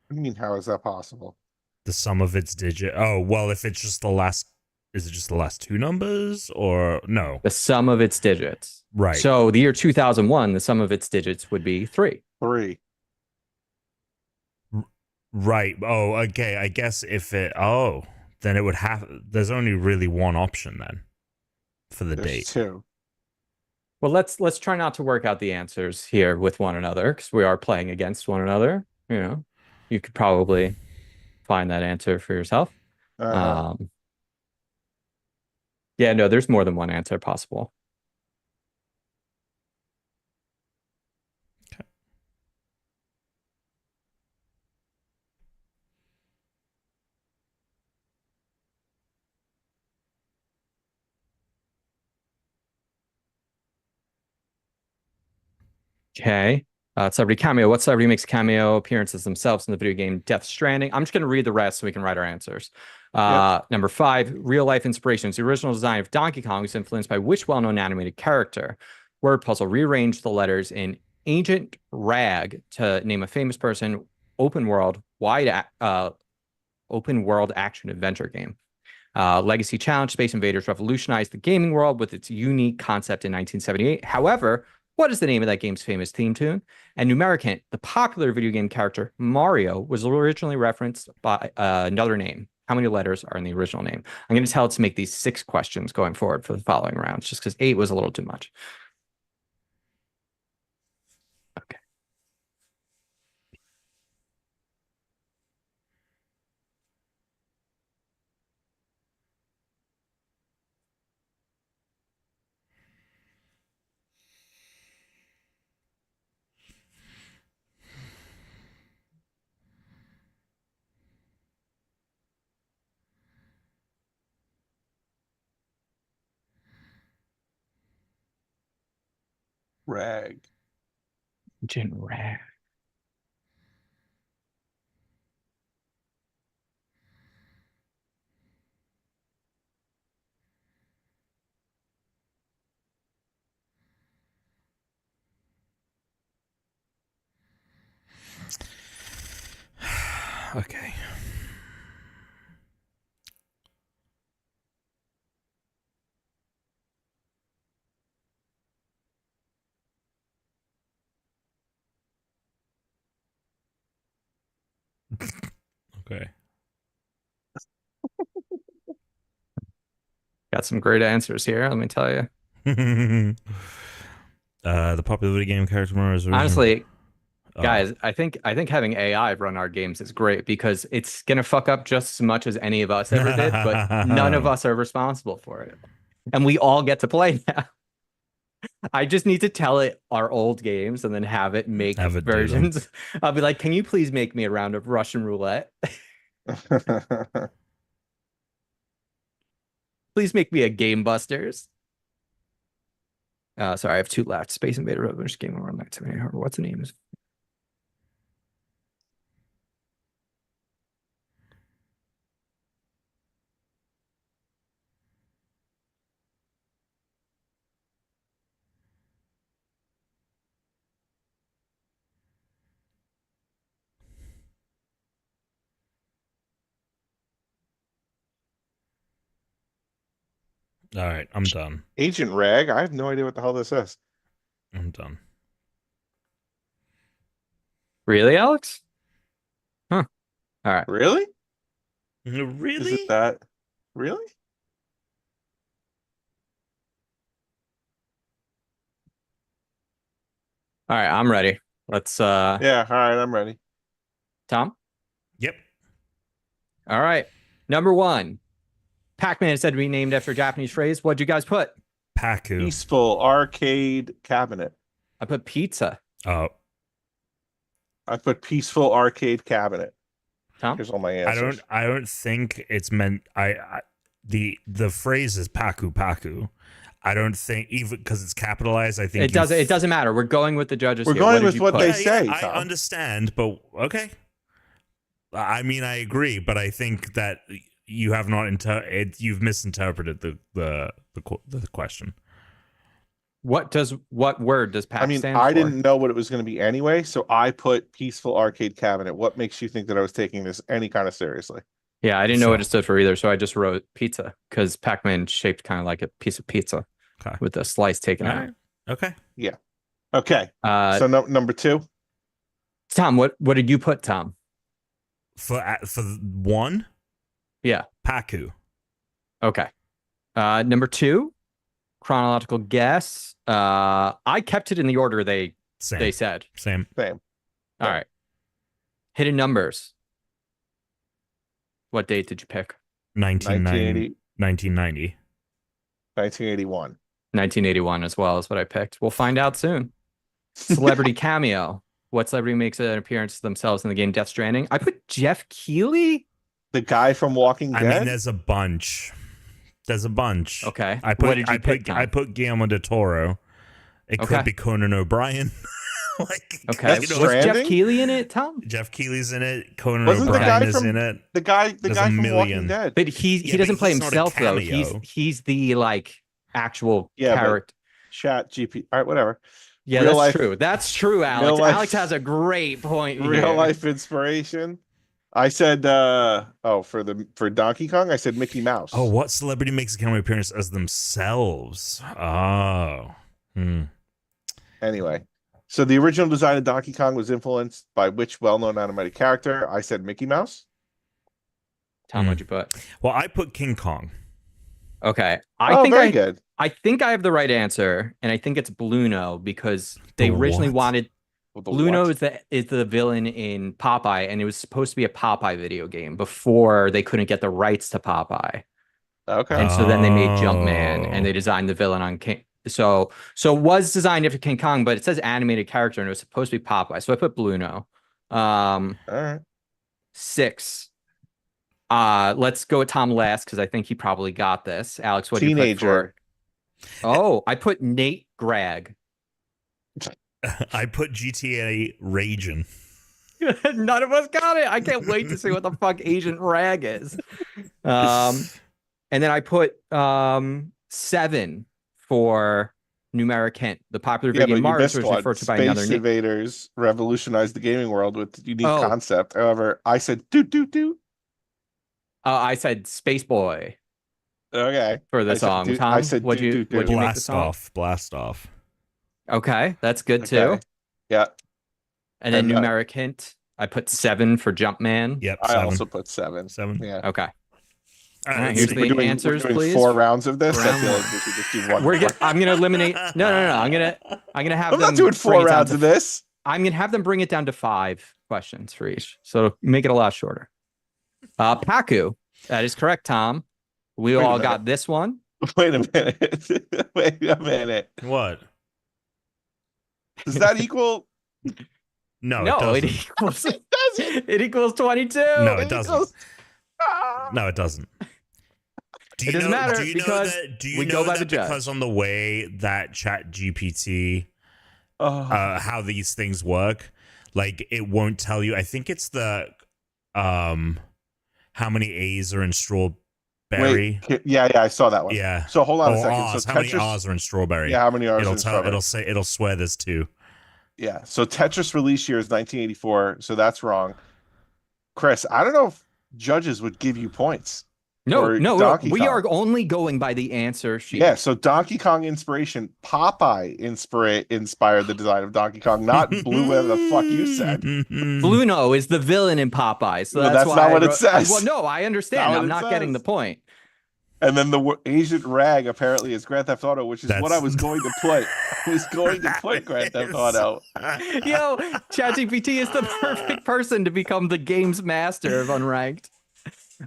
What do you mean, how is that possible? The sum of its digit. Oh, well, if it's just the last, is it just the last 2 numbers or no? The sum of its digits. Right. So the year 2001, the sum of its digits would be 3. 3. Right. Oh, okay. I guess if it, then it would have, there's only really one option then for the There's date. 2. Well, let's try not to work out the answers here with one another because we are playing against one another. You know, you could probably find that answer for yourself. Yeah, no, there's more than one answer possible. Okay. Celebrity cameo. What celebrity makes cameo appearances themselves in the video game Death Stranding? I'm just going to read the rest so we can write our answers. Number 5, real life inspirations. The original design of Donkey Kong was influenced by which well-known animated character? Word puzzle. Rearrange the letters in Ancient Rag to name a famous person. Open world action adventure game. Legacy Challenge. Space Invaders revolutionized the gaming world with its unique concept in 1978. However, what is the name of that game's famous theme tune? And numeric hint: the popular video game character Mario was originally referenced by another name. How many letters are in the original name? I'm going to tell it to make these 6 questions going forward for the following rounds, just because 8 was a little too much. Okay. Rag. Ancient Rag. Okay. Okay. Got some great answers here. Let me tell you. The popular video game character from is Honestly, Oh. guys, I think having AI run our games is great because it's gonna fuck up just as much as any of us ever did, but none of us are responsible for it. And we all get to play now. I just need to tell it our old games and then have it make Have it do them. versions. I'll be like, can you please make me a round of Russian roulette? Please make me a Game Busters. Sorry, I have 2 left. Space Invader Revolution Game Over Night. What's the name? All right, I'm done. Agent Rag. I have no idea what the hell this is. I'm done. Really, Alex? Huh. All right. Really? Really? Is it that? Really? All right, I'm ready. Let's Yeah. All right, I'm ready. Tom? Yep. All right. Number 1. Pac-Man is said to be named after a Japanese phrase. What'd you guys put? Paku. Peaceful arcade cabinet. I put pizza. Oh, I put peaceful arcade cabinet. Tom? Here's all my answers. I don't think it's meant. The phrase is Paku Paku. I don't think even because it's capitalized. I think It doesn't matter. We're going with the judges. We're here. going did with you what put? they say. I Tom. understand, but okay. I mean, I agree, but I think that you have not you've misinterpreted the question. What word does Pac I mean, stand I for? didn't know what it was going to be anyway, so I put peaceful arcade cabinet. What makes you think that I was taking this any kind of seriously? Yeah, I didn't know So- what it stood for either, so I just wrote pizza because Pac-Man shaped kind of like a piece of pizza Okay. with the slice taken All out. right. Okay. Okay, so number 2. Tom, what did you put, Tom? For 1, Yeah. Paku. Okay. Number 2, chronological guess. I kept it in the order they Same. said. Same. Same. All right. Hidden numbers. What date did you pick? 1990. 1990. 1981. 1981 as well is what I picked. We'll find out soon. Celebrity cameo. What celebrity makes an appearance themselves in the game Death Stranding? I put Jeff Keighley. The guy from Walking I Dead. mean, there's a bunch. Okay. I put what did you pick, Tom? I put Guillermo del Toro. It Okay. could be Conan O'Brien. Okay. Death Was Jeff Stranding? Keighley in it, Tom? Jeff Keighley's in it. Conan Wasn't the O'Brien guy is from- in it. the guy There's a from Walking million. Dead. But he Yeah, doesn't but play he's not a himself though. cameo. He's the like actual Yeah, but- character. Chat GP. All right, whatever. Yeah, real that's life- true. That's true, Alex. real life- Alex has a great point here. Real life inspiration. I said for Donkey Kong, I said Mickey Mouse. Oh, what celebrity makes a cameo appearance as themselves? Oh. Anyway, so the original design of Donkey Kong was influenced by which well-known animated character? I said Mickey Mouse. Tom, what'd you put? Well, I put King Kong. Okay. Very good. I think I have the right answer, and I think it's Bluno because they The originally what? wanted Well, the Bluno what? is the villain in Popeye, and it was supposed to be a Popeye video game before they couldn't get the rights to Popeye. Okay. And so then they made Jumpman and they Oh. designed the villain on King. So it was designed after King Kong, but it says animated character and it was supposed to be Popeye. So I put Bluno. All right. 6. Let's go with Tom last because I think he probably got this. Alex, what did you put Teenager. for? Oh, I put Nate Gregg. I put GTA Raging. None of us got it. I can't wait to see what the fuck Agent Rag is. And then I put 7 for numeric hint. The popular Yeah, video but game you Mars missed was one. referred to by another Space name. Invaders revolutionized the gaming world with unique Oh. concept. However, I said do. I said Space Boy Okay. for the I said song. do- Tom, I said what'd you do. make the Blast song? off. Blast off. Okay, that's good too. Okay. Yeah. And then And, numeric hint. I put 7 for Jumpman. Yep. I 7. also put 7. 7. Yeah. Okay. All All right, let's here's see. the answers, we're doing please. 4 rounds of this. Round I feel one. like we should just do one. more. I'm gonna eliminate. No. I'm gonna have I'm them. not doing bring 4 it down rounds to of this. I'm gonna have them bring it down to 5 questions for each, so make it a lot shorter. Paku, that is correct, Tom. We Wait a all minute. got this one. Wait a minute. Wait a minute. What? Does that equal? No, No, it it doesn't. equals. It doesn't. It equals 22. No, It it doesn't. equals- Ah. No, it doesn't. Do It doesn't matter do you because know that, do you we know go by that the judge. because on the way that Chat GPT, Oh. how these things work, like it won't tell you. I think it's the how many A's are in strawberry. Wait, yeah, I saw that one. Yeah. So hold on a Or second. R's. So How many Tetris, R's are in strawberry? yeah, how many R's It'll in tell. strawberry? It'll swear there's 2. Yeah. So Tetris release year is 1984. So that's wrong. Chris, I don't know if judges would give you points. No, Donkey we Kong. are only going by the answer sheet. Yeah. So Donkey Kong inspiration, Popeye inspired the design of Donkey Kong, not Blue. Whatever the fuck you said. Bluno is the villain in Popeye, so No, that's that's why not I what it wrote- says. Well, no, I understand. Not what I'm it not getting says. the point. And then the Agent Rag apparently is Grand Theft Auto, which is what That's- I was going to put. I was going to put Grand Theft Auto. Yo, ChatGPT is the perfect person to become the games master of Unranked.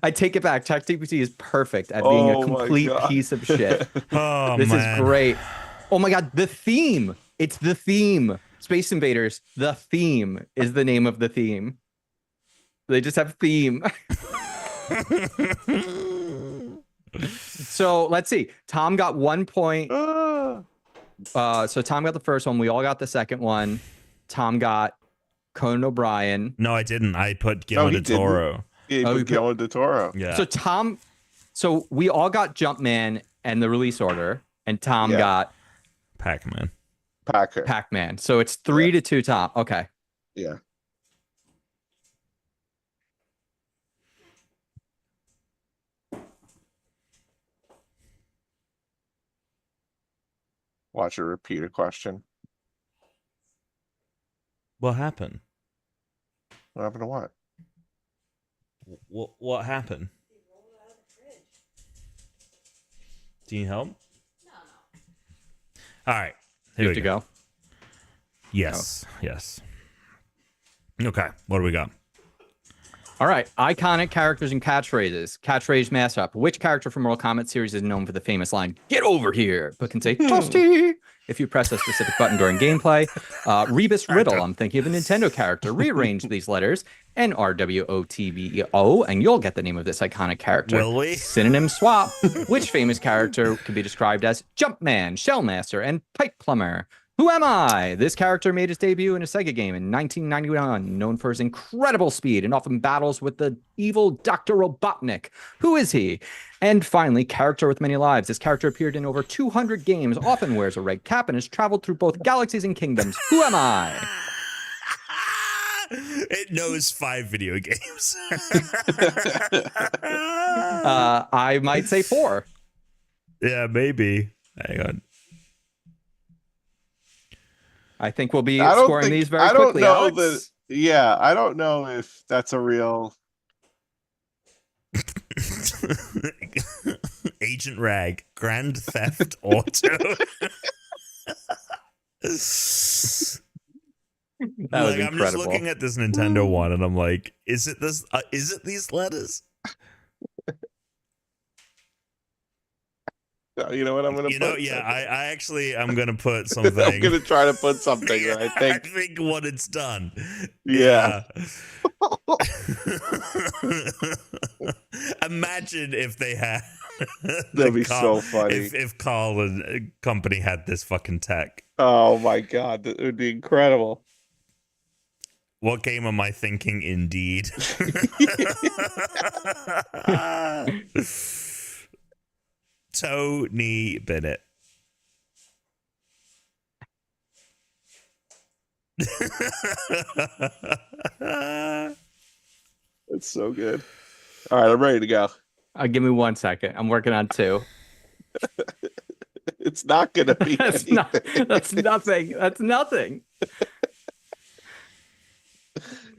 I take it back. ChatGPT is perfect at being a Oh my complete God. piece of shit. Oh, This man. is great. Oh my God, the theme. It's the theme. Space Invaders, the theme is the name of the theme. They just have theme. So let's see. Tom got 1 point. So Tom got the first one. We all got the second one. Tom got Conan O'Brien. No, I didn't. I put No, Guillermo he del Toro. Yeah, Oh, with you put- Guillermo del Toro. Yeah. So we all got Jumpman and the release order, and Tom Yeah. got Pac-Man. Packer. Pac-Man. So it's 3-2, Tom. Okay. Yeah. Watch her repeat a question. What happened? What happened to what? What happened? Do you need help? All right. Here Good we to go. Yes. Yes. Okay. What do we got? All right. Iconic characters and catchphrases. Catchphrase mashup. Which character from Mortal Kombat series is known for the famous line, "Get over here," but can say "Toasty" if you press a specific button during gameplay? Rebus Riddle. I'm thinking of a Nintendo character. Rearrange these letters. NRWOTBO, and you'll get the name of this iconic character. Will we? Synonym swap. Which famous character can be described as Jumpman, Shellmaster, and Pipe Plumber? Who am I? This character made his debut in a Sega game in 1991, known for his incredible speed and often battles with the evil Dr. Robotnik. Who is he? And finally, character with many lives. This character appeared in over 200 games, often wears a red cap, and has traveled through both galaxies and kingdoms. Who am I? It knows 5 video games. I might say 4. Yeah, maybe. Hang on. I think we'll be I don't scoring think- these very I don't quickly. know Alex? that- Yeah, I don't know if that's a real. Agent Rag, Grand Theft Auto. That was I'm just incredible. looking at this Nintendo one, and I'm like, is it this? Is it these letters? You know what I'm gonna You put? know, yeah. I actually, I'm gonna put I'm something. gonna try to put something that I I think. think what it's done. Yeah. Imagine if they had. That'd be so funny. If Carl and company had this fucking tech. Oh my god, that would be incredible. What game am I thinking? Indeed. Tony Bennett. It's so good. All right, I'm ready to go. Give me 1 second. I'm working on 2. It's not gonna be. That's anything. not. That's nothing. That's nothing.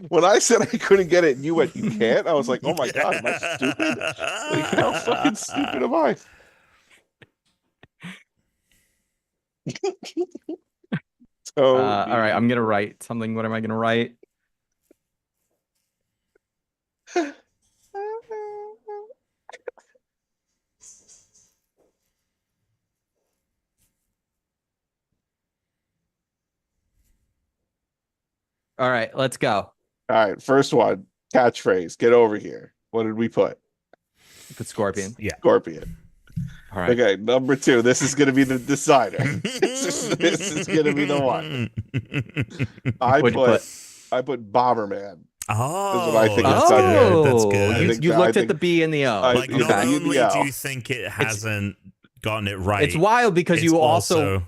When I said I couldn't get it and you went, you can't, I was like, oh my God, am I stupid? Like, how fucking stupid am I? All right, I'm gonna write something. What am I gonna write? All right, let's go. All right, first one, catchphrase. Get over here. What did we put? Put Scorpion. Yeah. Scorpion. All right. Okay, number 2. This is going to be the decider. this is going to be the one. What'd you put? I put Bomberman. Oh, what I think that's is good. That's Oh, good. you looked at the B and the O. I- Like, Okay. not only Yeah. do you think it hasn't gotten it right, It's wild because it's you also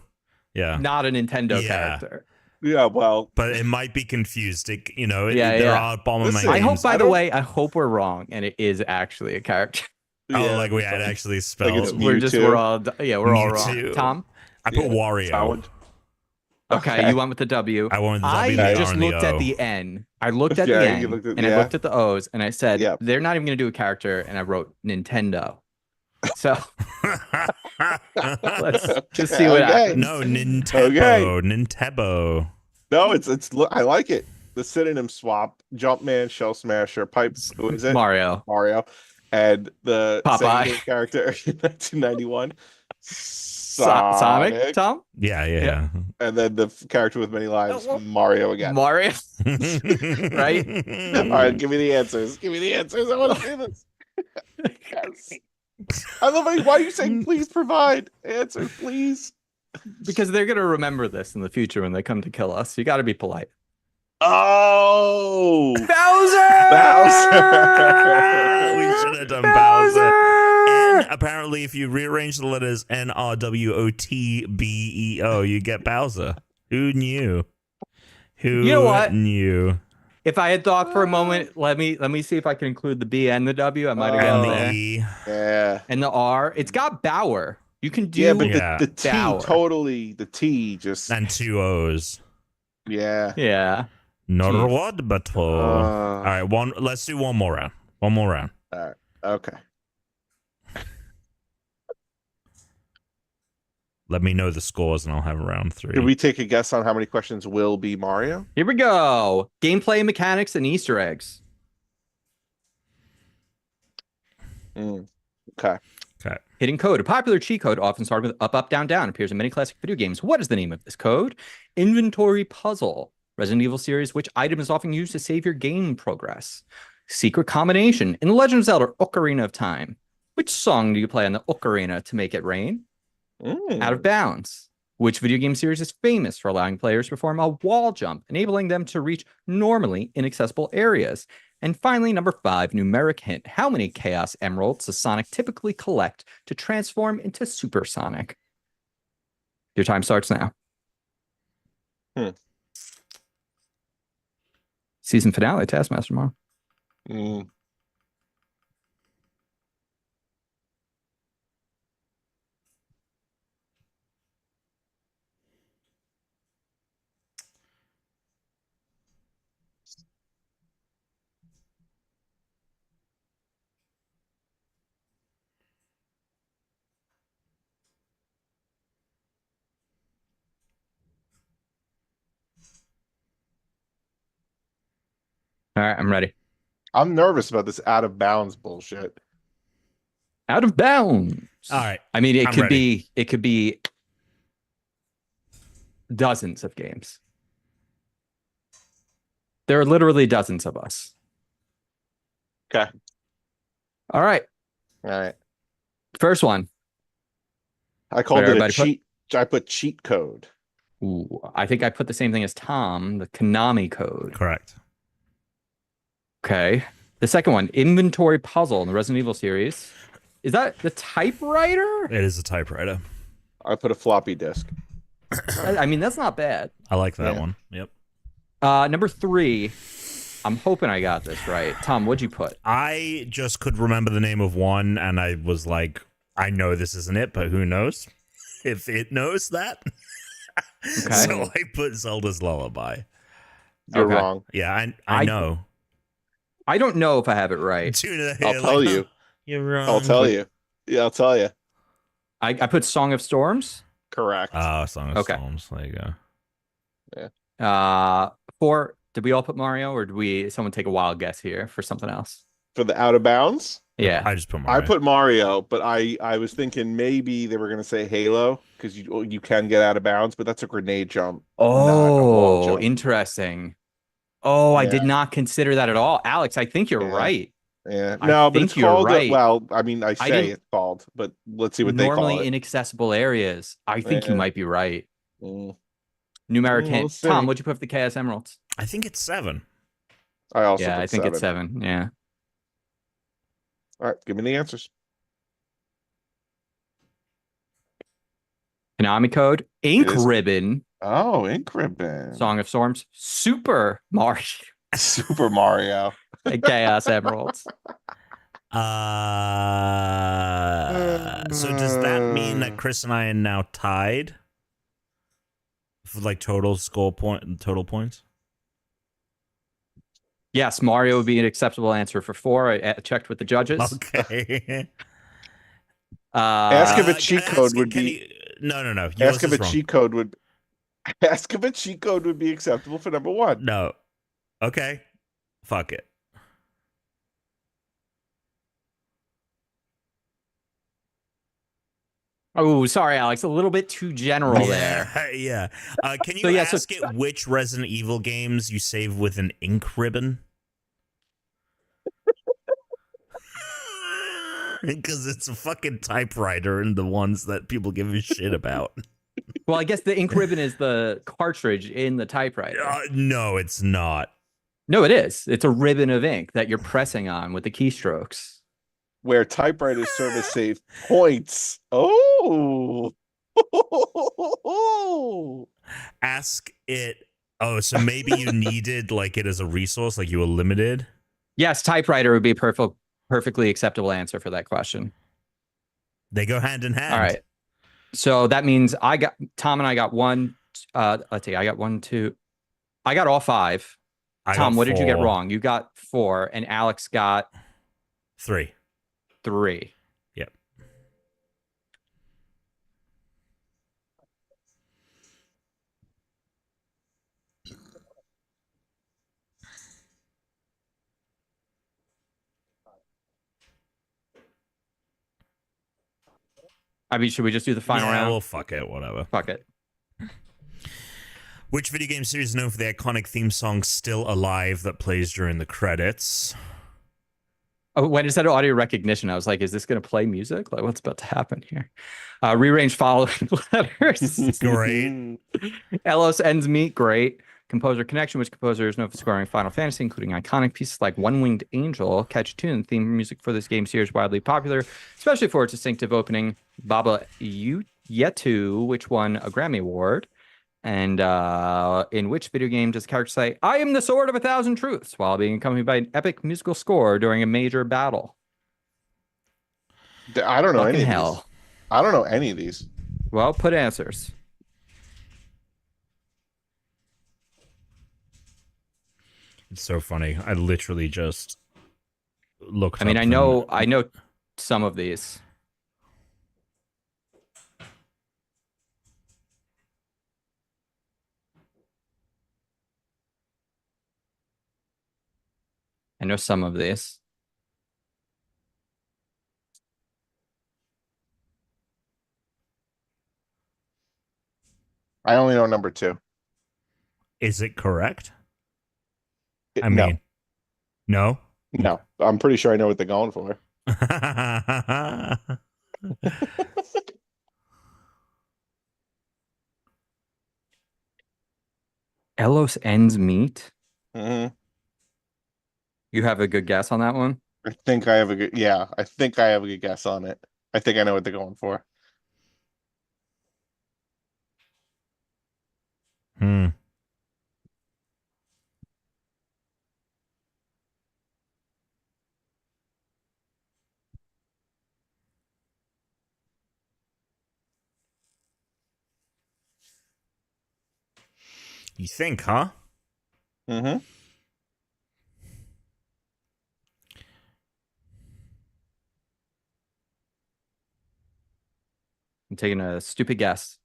yeah. not a Nintendo Yeah. character. Yeah, well, But it might be confused. It, you know, Yeah, there yeah. are Bomberman Listen, I hope, games. by I the don't- way, I hope we're wrong and it is actually a character. Oh, like we had actually it's spelled. Mewtwo. we're all wrong. Mewtwo. Tom? I put Yeah, Wario. solid. Okay, you went with the W. I wanted the I W, the R, just and the looked O. at the N. I looked at Yeah, the you N looked at- and I yeah. looked at the O's and I said, Yeah. they're not even going to do a character. And I wrote Nintendo. So let's just see what Okay. happens. No, Nintendo. Okay. Nintendo. No, it's I like it. The synonym swap, Jumpman, Shell Smasher, Pipe, who is it? Mario. And the Popeye. same character in 1991, Sonic, Tom? Yeah. and then the character with many lives, Mario again. Mario. Right? All right, give me the answers. Give me the answers. I want to see this. Yes. I love it. Why are you saying please provide answers, please? Because they're going to remember this in the future when they come to kill us. You got to be polite. Oh, Bowser! We should have done Bowser. And apparently, if you rearrange the letters NRWOTBEO, you get Bowser. Who knew? Who You know what? knew? If I had thought for a moment, let me see if I can include the B and the W. I might have And gotten the there. E. yeah. And the R. It's got Bauer. You can do Yeah, but Yeah. the T Bauer. totally, the T just, And 2 O's. yeah. Yeah. Not Jeez. what, but all right, let's do one more round. One more round. All right. Okay. Let me know the scores, and I'll have round 3. Did we take a guess on how many questions will be Mario? Here we go. Gameplay mechanics and Easter eggs. Okay. Hidden code. A popular cheat code often started with up, up, down, down. Appears in many classic video games. What is the name of this code? Inventory puzzle. Resident Evil series. Which item is often used to save your game progress? Secret combination. In The Legend of Zelda Ocarina of Time. Which song do you play on the ocarina to make it rain? Out of Bounds. Which video game series is famous for allowing players to perform a wall jump, enabling them to reach normally inaccessible areas? And finally, number 5, numeric hint. How many Chaos Emeralds does Sonic typically collect to transform into Super Sonic? Your time starts now. Season finale, Taskmaster tomorrow. All right, I'm ready. I'm nervous about this out of bounds bullshit. Out of Bounds. All right. I mean, it I'm could ready. be dozens of games. There are literally dozens of us. Okay. All right. All right. First one. I called What it a everybody put? cheat. I put cheat code. Ooh, I think I put the same thing as Tom, the Konami code. Correct. Okay. The second one, inventory puzzle in the Resident Evil series. Is that the typewriter? It is a typewriter. I put a floppy disk. I mean, that's not bad. I like that Yeah. one. Yep. Number 3. I'm hoping I got this right. Tom, what'd you put? I just could remember the name of one, and I was like, I know this isn't it, but who knows if it knows that? Okay. So I put Zelda's Lullaby. You're Okay. wrong. Yeah, I know. I don't know if I have it right. Dude, I'll tell you. You're wrong. I'll tell you. Yeah, I'll tell you. I put Song of Storms. Correct. Oh, Song of Okay. Storms. There you go. 4. Did we all put Mario, or did someone take a wild guess here for something else? For the out of bounds, Yeah. I just put Mario. I put Mario, but I was thinking maybe they were gonna say Halo because you can get out of bounds, but that's a grenade jump. not a wall Oh, jump. interesting. Oh, I did Yeah. not consider that at all. Alex, I think you're Yeah. right. Yeah, I no, but think it's you're called. right. Well, I mean, I say didn't- it's called, but let's see what they call Normally it. inaccessible areas. I think you Yeah. might be right. Mm. Numeric We'll hint. see. Tom, what'd you put for the Chaos Emeralds? I think it's 7. I also Yeah, put I think 7. it's 7. Yeah. All right, give me the answers. Konami code. Ink It is- Ribbon. Oh, Ink Ribbon. Song of Storms. Super Mario. Super Mario. And Chaos Emeralds. So does that mean that Chris and I are now tied for like total points? Yes, Mario would be an acceptable answer for 4. I checked with the judges. Okay. Ask if a cheat code would be. No. Yours Ask if is a wrong. cheat code would. Ask if a cheat code would be acceptable for number 1. No. Okay. Fuck it. Oh, sorry, Alex. A little bit too general there. Yeah. Can you So, yeah, ask it which Resident Evil games you save with an ink ribbon? Because it's a fucking typewriter and the ones that people give a shit about. Well, I guess the ink ribbon is the cartridge in the typewriter. No, it's not. No, it is. It's a ribbon of ink that you're pressing on with the keystrokes. Where typewriters serve as save points. Oh. Ask it. Oh, so maybe you needed like it as a resource, like you were limited. Yes, typewriter would be a perfectly acceptable answer for that question. They go hand in hand. All right. So that means Tom and I got 1. Let's see. I got 1, 2. I got all 5. Tom, what did you get wrong? You got 4, and Alex got 3. 3. Yep. I mean, should we just do the final round? Well, fuck it, whatever. Fuck it. Which video game series is known for the iconic theme song "Still Alive" that plays during the credits? Oh, when it said audio recognition, I was like, is this going to play music? Like, what's about to happen here? Rearrange following letters. Great. Elos Ends Meet, great. Composer Connection, which composer is known for scoring Final Fantasy, including iconic pieces like One Winged Angel, Catch Tune. Theme music for this game series widely popular, especially for its distinctive opening, Baba Yetu, which won a Grammy Award. And in which video game does the character say, "I am the sword of 1,000 truths," while being accompanied by an epic musical score during a major battle? I don't know Fucking any of hell. these. I don't know any of these. Well, put answers. It's so funny. I literally just looked. I mean, up I know some of these. I know some of these. I only know number 2. Is it correct? I No. mean, no. No, I'm pretty sure I know what they're going for. Elos Ends Meet. Mhm. You have a good guess on that one? I think I have a good. Yeah, I think I have a good guess on it. I think I know what they're going for. Hmm. You think, huh? Mm-hmm. I'm taking a stupid guess.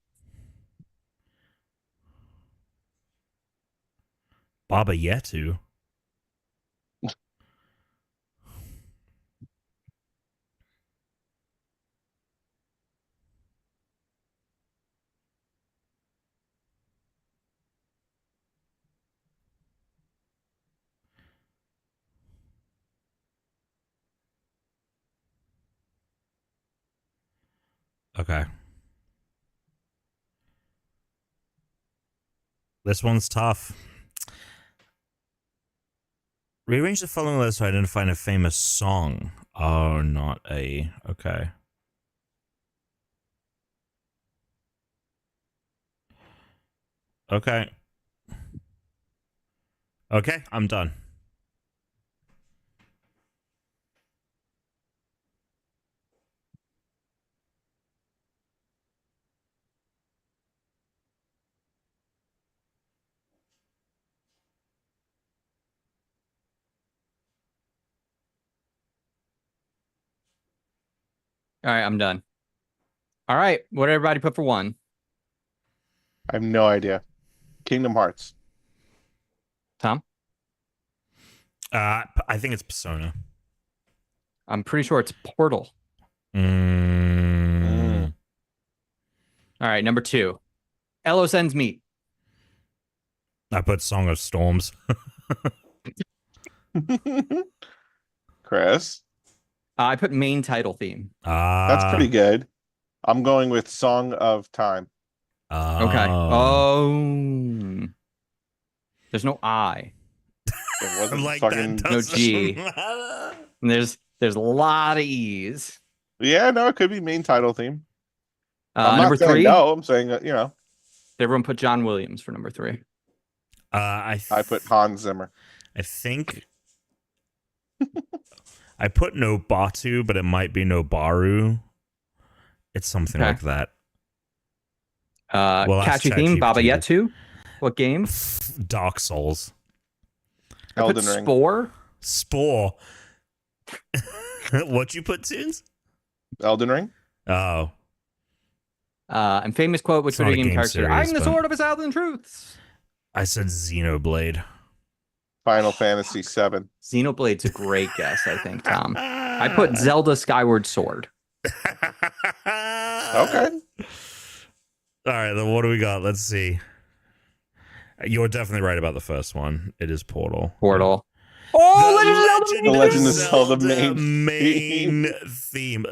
Baba Yetu. Okay. This one's tough. Rearrange the following letters to identify a famous song. Oh, not a. Okay. Okay. Okay, I'm done. All right, I'm done. All right, what did everybody put for one? I have no idea. Kingdom Hearts. Tom? I think it's Persona. I'm pretty sure it's Portal. Mm. All right, number 2. Elo sends meat. I put Song of Storms. Chris. I put main title theme. That's pretty good. I'm going with Song of Time. Okay. Oh. There's no I. It wasn't like fucking that No doesn't G. matter. And there's a lot of E's. Yeah, no, it could be main title theme. I'm not Number saying 3. no. I'm saying you know. Everyone put John Williams for number 3. I put Hans Zimmer. I think I put Nobatu, but it might be Nobaru. It's something Okay. like that. Catchy theme, Baba Yetu. What game? Dark Souls. I put Elden Ring. Spore. Spore. What'd you put, Tunes? Elden Ring. Oh. And famous quote, which It's not video a game game character? series, I'm the but- sword of a thousand truths. I said Xenoblade. Final Fantasy VII. Xenoblade's a great guess, I think, Tom. I put Zelda Skyward Sword. Okay. All right, then what do we got? Let's see. You're definitely right about the first one. It is Portal. Portal. Oh, The Legend of Zelda main theme.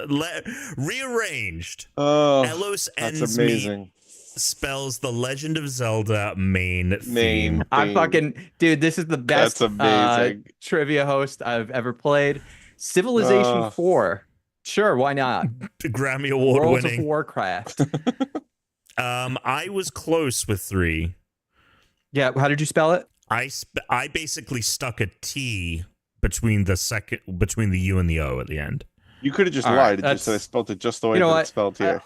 Rearranged. Oh, Elos that's ends me amazing. spells the Legend of Zelda main Main theme. I theme. fucking dude, this is the best That's amazing. trivia host I've ever played. Civilization Oh. 4. Sure, why not? Grammy Award World of winning. Warcraft. I was close with 3. Yeah, how did you spell it? I basically stuck a T between the U and the O at the end. You could have just All lied right, and just said I that's- spelled it just the way You know that what? it's spelled here.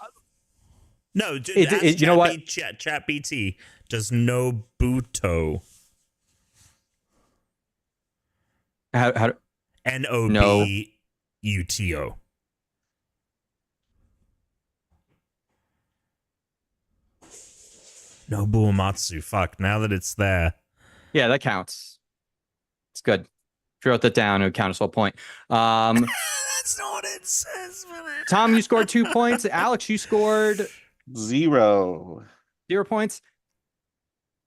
No, You know what? Chat BT does Nobuto. How Nobuto. Nobuamatsu. Fuck. Now that it's there. Yeah, that counts. It's good. If you wrote that down, it would count as a point. That's not what it says, man. Tom, you scored 2 points. Alex, you scored 0. 0 points.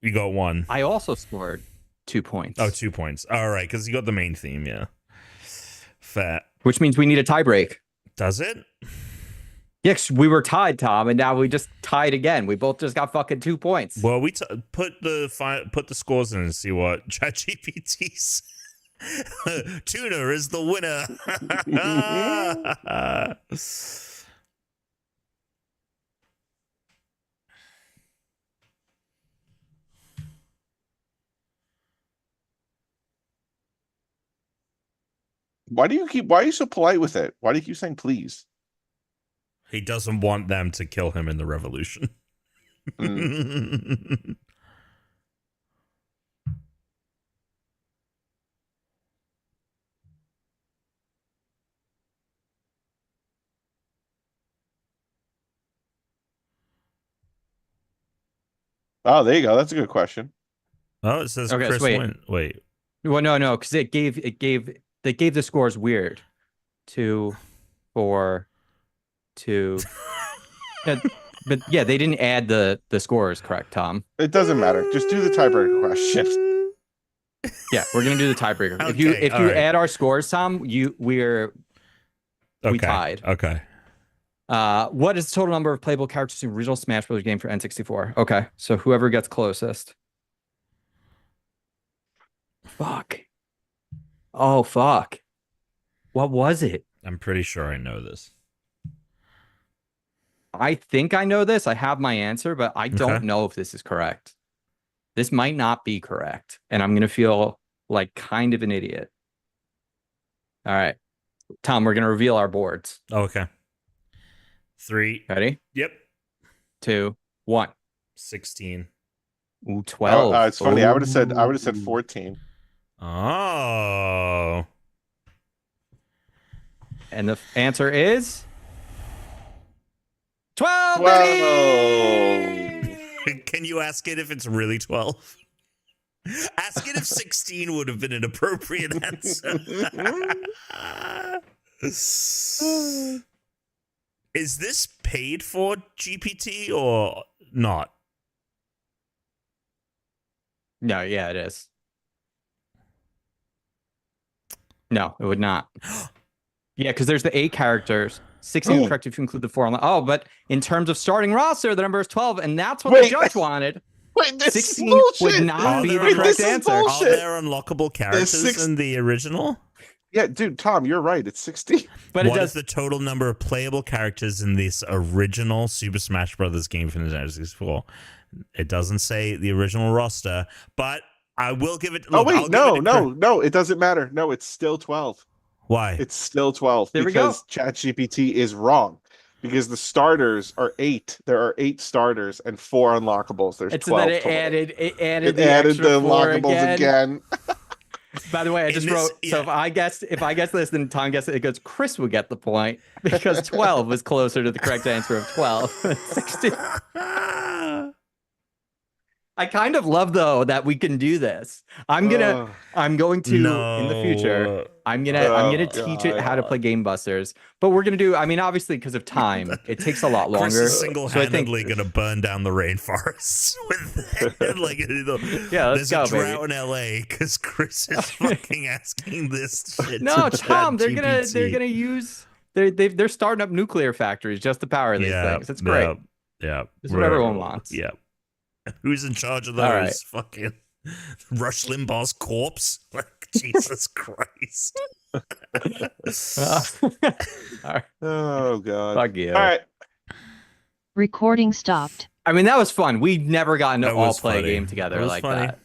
You got 1. I also scored 2 points. Oh, 2 points. All right, because you got the main theme, yeah. Fair. Which means we need a tie break. Does it? Yes, we were tied, Tom, and now we just tied again. We both just got fucking 2 points. Well, we put the scores in and see what ChatGPT's Tuna is the winner. Why are you so polite with it? Why do you keep saying please? He doesn't want them to kill him in the revolution. Oh, there you go. That's a good question. Oh, it says Okay, so Chris wait. win. Wait. Well, no, because they gave the scores weird. 2, 4, 2. But yeah, they didn't add the scores, correct, Tom? It doesn't matter. Just do the tiebreaker question. Yeah, we're gonna do the tiebreaker. If Okay, you all right. add our scores, Tom, we Okay. tied. Okay. What is the total number of playable characters in original Smash Bros. Game for N64? Okay, so whoever gets closest. Fuck. Oh fuck. What was it? I'm pretty sure I know this. I think I know this. I have my answer, but I don't Okay. know if this is correct. This might not be correct, and I'm gonna feel like kind of an idiot. All right, Tom, we're gonna reveal our boards. Okay. 3. Ready? Yep. 2, 1. 16. Ooh, 12. It's funny. I would have said Ooh. 14. Oh. And the answer is 12. 12. Baby! Can you ask it if it's really 12? Ask it if 16 would have been an appropriate answer. Is this paid for GPT or not? No, yeah, it is. No, it would not. Yeah, because there's the 8 characters. 16 is correct if you include the 4 on the. Oh, but in terms of starting roster, the number is 12, and that's what the Wait. judge wanted. Wait, this 16 is bullshit. would not be the Wait, correct this is answer. bullshit. Are there unlockable characters six- in the original? Yeah, dude, Tom, you're right. It's 60. But it What does. is the total number of playable characters in this original Super Smash Brothers game for Nintendo 64? It doesn't say the original roster, but I will give it. Look, Oh, I'll wait. give it No. It doesn't matter. No, it's still 12. Why? It's still 12 There we go. because ChatGPT is wrong. Because the starters are 8. There are 8 starters and 4 unlockables. There's It's 12 that it total. added It the added extra the 4 unlockables again. By the way, I In just this- wrote. So yeah. if I guess this, then Tom guessed it. It goes. Chris would get the point because 12 was closer to the correct answer of 12. 16. I kind of love though that we can do this. I'm going to in the future. I'm gonna teach it how to play Game Busters. But we're gonna do. I mean, obviously because of time, it takes a lot Chris longer. is So I think single-handedly going to burn down the rainforests with like Yeah, let's there's go, a drought baby. in LA because Chris is fucking asking this shit. no, to Tom, they're ChatGPT. gonna use. They're starting up nuclear factories just to power these things. It's great. Yeah, It's what everyone wants. Yeah. Who's in charge of those? All right. Fucking Rush Limbaugh's corpse? Like, Jesus Christ. All right. Oh, God. Fuck you. All right. Recording stopped. I mean, that was fun. We'd never gotten to That all was play a funny. game together That was like funny. that.